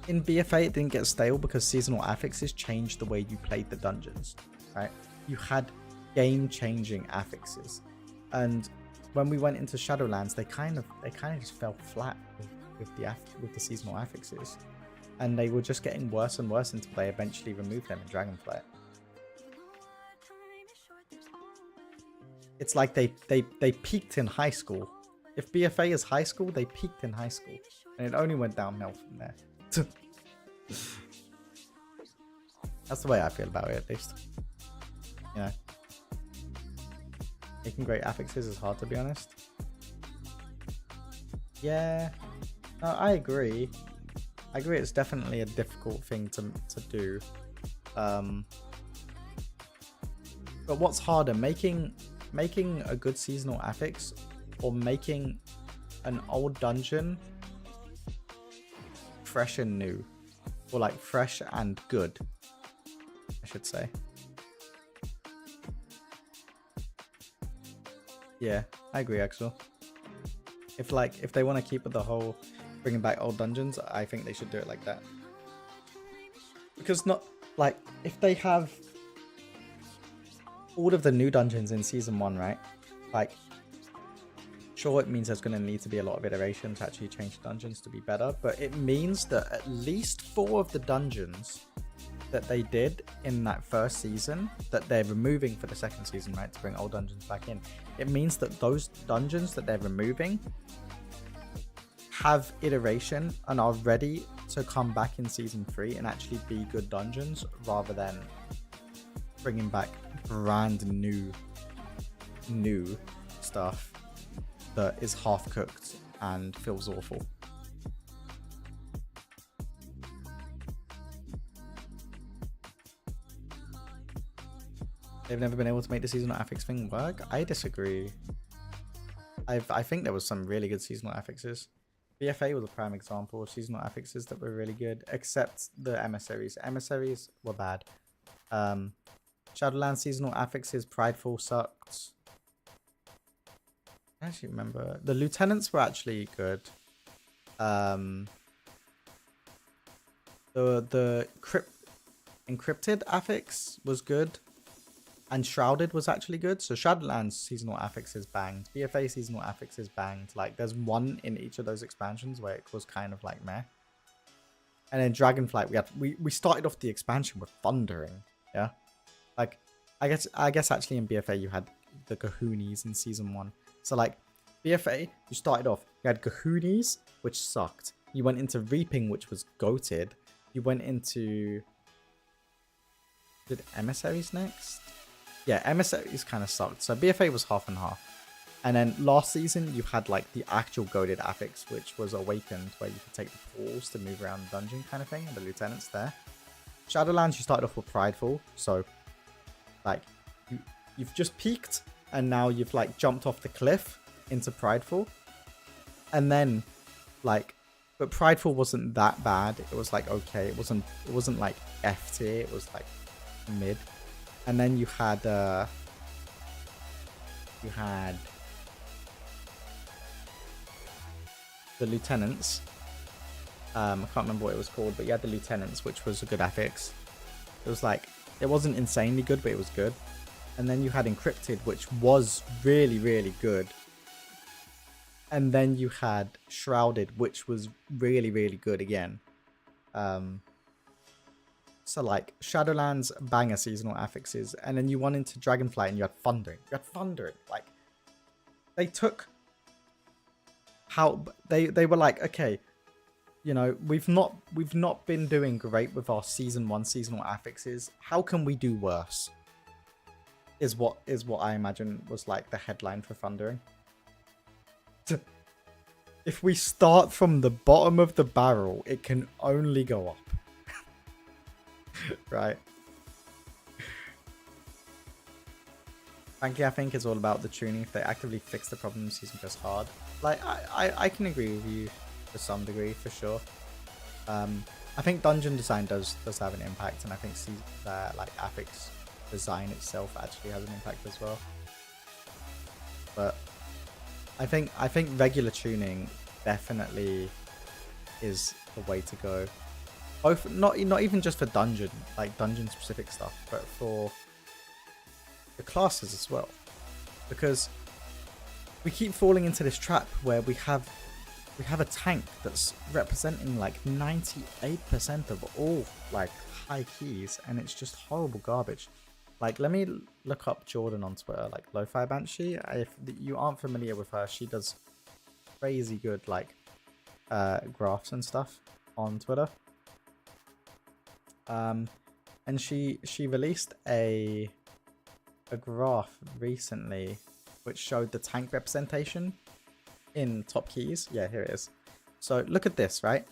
in BFA, it didn't get stale because seasonal affixes changed the way you played the dungeons, right? You had game-changing affixes, and when we went into Shadowlands, they kind of just fell flat with the seasonal affixes, and they were just getting worse and worse until they eventually removed them in Dragonflight. It's like they peaked in high school. If BFA is high school, they peaked in high school, and it only went downhill from there. That's the way I feel about it, at least. You know, making great affixes is hard, to be honest. Yeah, no, I agree. I agree. It's definitely a difficult thing to do. But what's harder, making a good seasonal affix, or making an old dungeon fresh and new, or like fresh and good, I should say. Yeah, I agree, Axel. If they want to keep with the whole bringing back old dungeons, I think they should do it like that. Because not like, if they have all of the new dungeons in season 1, right? Like, sure, it means there's going to need to be a lot of iteration to actually change the dungeons to be better, but it means that at least 4 of the dungeons that they did in that first season, that they're removing for the second season, right, to bring old dungeons back in, it means that those dungeons that they're removing have iteration and are ready to come back in season 3 and actually be good dungeons, rather than bringing back brand new stuff that is half cooked and feels awful. They've never been able to make the seasonal affix thing work? I disagree. I think there was some really good seasonal affixes. BFA was a prime example of seasonal affixes that were really good, except the emissaries. Emissaries were bad. Shadowlands seasonal affixes, Prideful sucked. I actually remember the lieutenants were actually good. The encrypted affix was good, and shrouded was actually good. So Shadowlands seasonal affixes banged, BFA seasonal affixes banged. Like, there's one in each of those expansions where it was kind of like meh. And then Dragonflight, we started off the expansion with Thundering. Yeah, like I guess actually in BFA you had the Kahoonies in season 1. So like BFA, you started off, you had Kahoonies, which sucked. You went into Reaping, which was goated. You went into, did Emissaries next? Yeah, Emissaries kind of sucked. So BFA was half and half. And then last season, you had like the actual goated affix, which was Awakened, where you could take the pools to move around the dungeon kind of thing, and the lieutenants there. Shadowlands, you started off with Prideful, so like you've just peaked, and now you've like jumped off the cliff into Prideful. And then like, but Prideful wasn't that bad. It was like okay. It wasn't like F tier. It was like mid. And then you had the lieutenants. I can't remember what it was called, but you had the lieutenants, which was a good affix. It was like, it wasn't insanely good, but it was good. And then you had encrypted, which was really, really good. And then you had shrouded, which was really, really good again. So like Shadowlands, banger seasonal affixes, and then you went into Dragonflight and you had Thundering. Like, they took how they were like, okay, you know, we've not been doing great with our season 1 seasonal affixes. How can we do worse? Is what I imagine was like the headline for Thundering. If we start from the bottom of the barrel, it can only go up. Right. Frankly, I think it's all about the tuning. If they actively fix the problem, the season goes hard. Like, I can agree with you to some degree, for sure. I think dungeon design does have an impact, and I think like Apic's design itself actually has an impact as well. But I think regular tuning definitely is the way to go. Both not even just for dungeon specific stuff, but for the classes as well, because we keep falling into this trap where we have a tank that's representing like 98% of all like high keys, and it's just horrible garbage. Like, let me look up Jordan on Twitter, like Lo-Fi Banshee. If you aren't familiar with her, she does crazy good like graphs and stuff on Twitter. And she released a graph recently which showed the tank representation in top keys. Yeah, here it is. So look at this, right?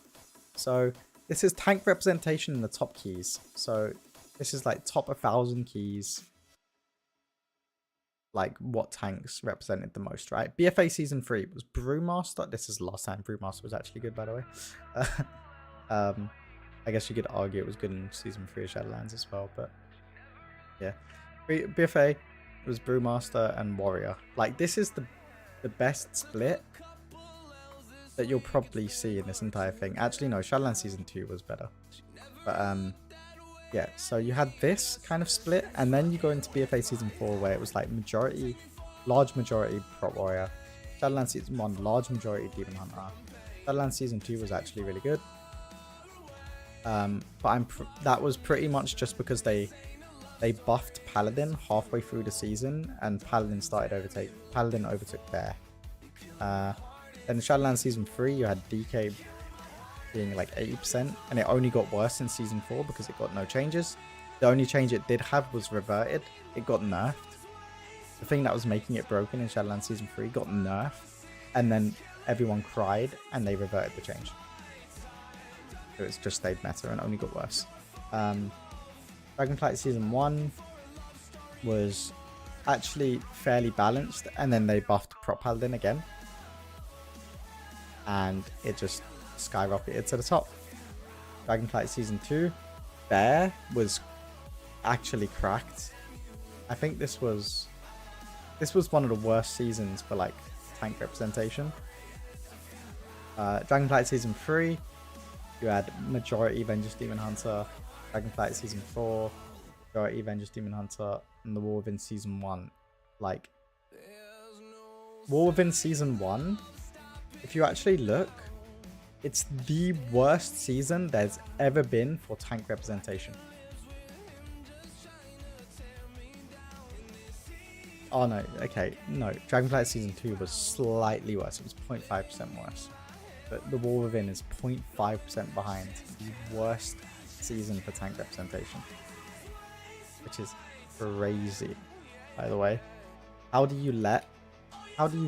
So this is tank representation in the top keys. So this is like top 1,000 keys, like what tanks represented the most, right? BFA season 3 was Brewmaster. This is the last time Brewmaster was actually good, by the way. I guess you could argue it was good in season 3 of Shadowlands as well, but yeah. BFA was Brewmaster and Warrior. Like, this is the best split that you'll probably see in this entire thing. Actually, no, Shadowlands season 2 was better. But yeah, so you had this kind of split, and then you go into BFA season 4 where it was like large majority Prot Warrior. Shadowlands season 1, large majority Demon Hunter. Shadowlands season 2 was actually really good. But that was pretty much just because they buffed Paladin halfway through the season, and Paladin overtook Bear. Then in Shadowlands season 3, you had DK being like 80%, and it only got worse in season 4 because it got no changes. The only change it did have was reverted. It got nerfed. The thing that was making it broken in Shadowlands season 3 got nerfed, and then everyone cried and they reverted the change. So it's just stayed meta and only got worse. Dragonflight season 1 was actually fairly balanced, and then they buffed Prot Paladin again, and it just skyrocketed to the top. Dragonflight season 2, Bear was actually cracked. I think this was one of the worst seasons for like tank representation. Dragonflight season 3, you had majority Vengeance Demon Hunter. Dragonflight season 4, majority Vengeance Demon Hunter, and the War Within season 1. Like, War Within season 1, if you actually look, it's the worst season there's ever been for tank representation. Oh no, okay, no. Dragonflight season 2 was slightly worse. It was 0.5% worse. But the War Within is 0.5% behind the worst season for tank representation, which is crazy, by the way. How do you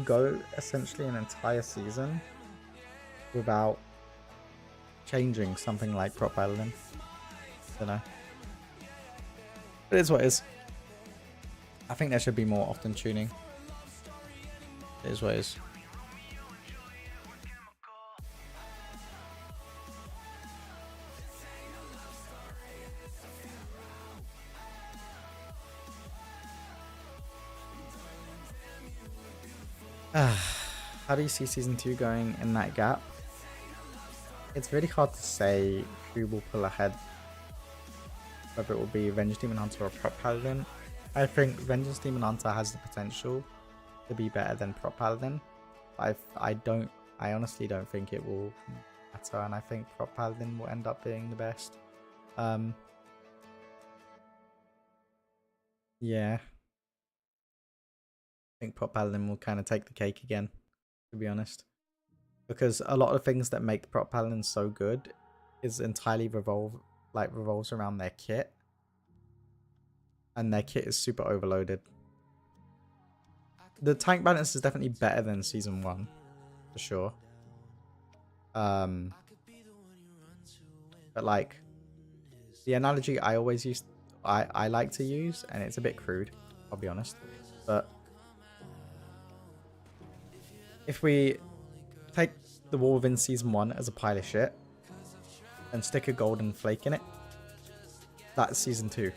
go essentially an entire season without changing something like Prot Paladin? I don't know. It is what it is. I think there should be more often tuning. It is what it is. How do you see season 2 going in that gap? It's really hard to say who will pull ahead, whether it will be Vengeance Demon Hunter or Prot Paladin. I think Vengeance Demon Hunter has the potential to be better than Prot Paladin. I honestly don't think it will matter, and I think Prot Paladin will end up being the best. Yeah. I think Prot Paladin will kind of take the cake again, to be honest. Because a lot of things that make the Prot Paladin so good is entirely revolves around their kit. And their kit is super overloaded. The tank balance is definitely better than season 1, for sure. But like, the analogy I always use, I like to use, and it's a bit crude, I'll be honest, but if we take the war within season 1 as a pile of shit and stick a golden flake in it, that's season 2.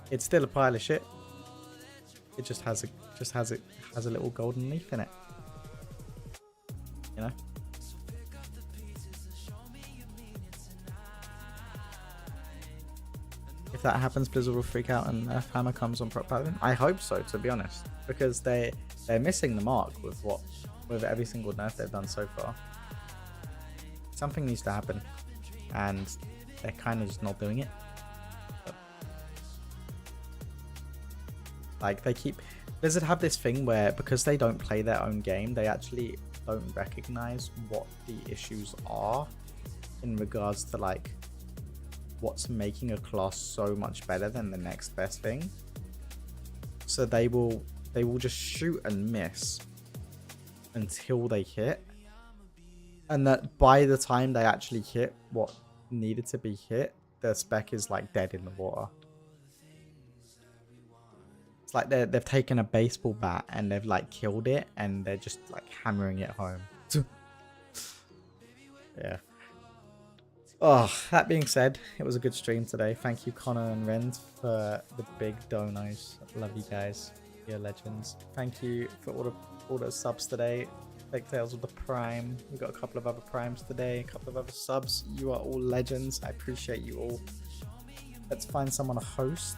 It's still a pile of shit. It just has a little golden leaf in it. You know? If that happens, Blizzard will freak out and Nerf Hammer comes on Prop Paladin. I hope so, to be honest, because they're missing the mark with every single nerf they've done so far. Something needs to happen, and they're kind of just not doing it. But, like, Blizzard have this thing where, because they don't play their own game, they actually don't recognize what the issues are in regards to like what's making a class so much better than the next best thing. So they will just shoot and miss until they hit, and that by the time they actually hit what needed to be hit, their spec is like dead in the water. It's like they've taken a baseball bat and they've like killed it, and they're just like hammering it home. Yeah. Oh, that being said, it was a good stream today. Thank you, Connor and Rend, for the big donos. Love you guys. You're legends. Thank you for all the subs today. Fake Tales with the Prime. We got a couple of other Primes today, a couple of other subs. You are all legends. I appreciate you all. Let's find someone to host,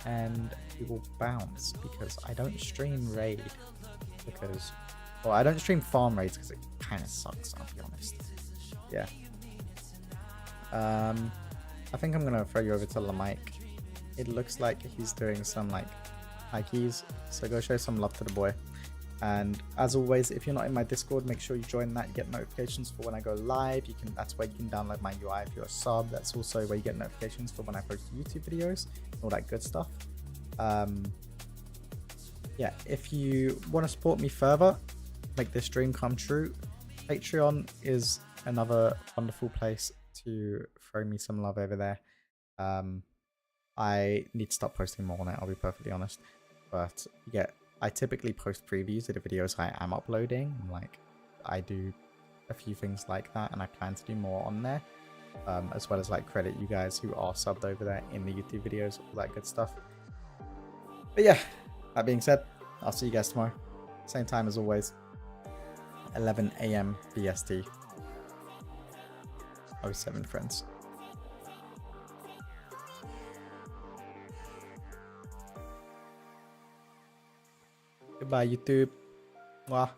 and we will bounce, because I don't stream raid because, well, I don't stream farm raids because it kind of sucks, I'll be honest. Yeah. I think I'm gonna throw you over to Lamike. It looks like he's doing some like high keys, so go show some love to the boy. And as always, if you're not in my Discord, make sure you join that. You get notifications for when I go live. That's where you can download my UI if you're a sub. That's also where you get notifications for when I post YouTube videos, all that good stuff. Yeah, if you want to support me further, make this dream come true, Patreon is another wonderful place to throw me some love over there. I need to stop posting more on it, I'll be perfectly honest, but yeah, I typically post previews of the videos I am uploading, and like I do a few things like that, and I plan to do more on there, as well as like credit you guys who are subbed over there in the YouTube videos, all that good stuff. But yeah, that being said, I'll see you guys tomorrow, same time as always, 11 AM BST. 07 friends. Goodbye, YouTube. Mwah.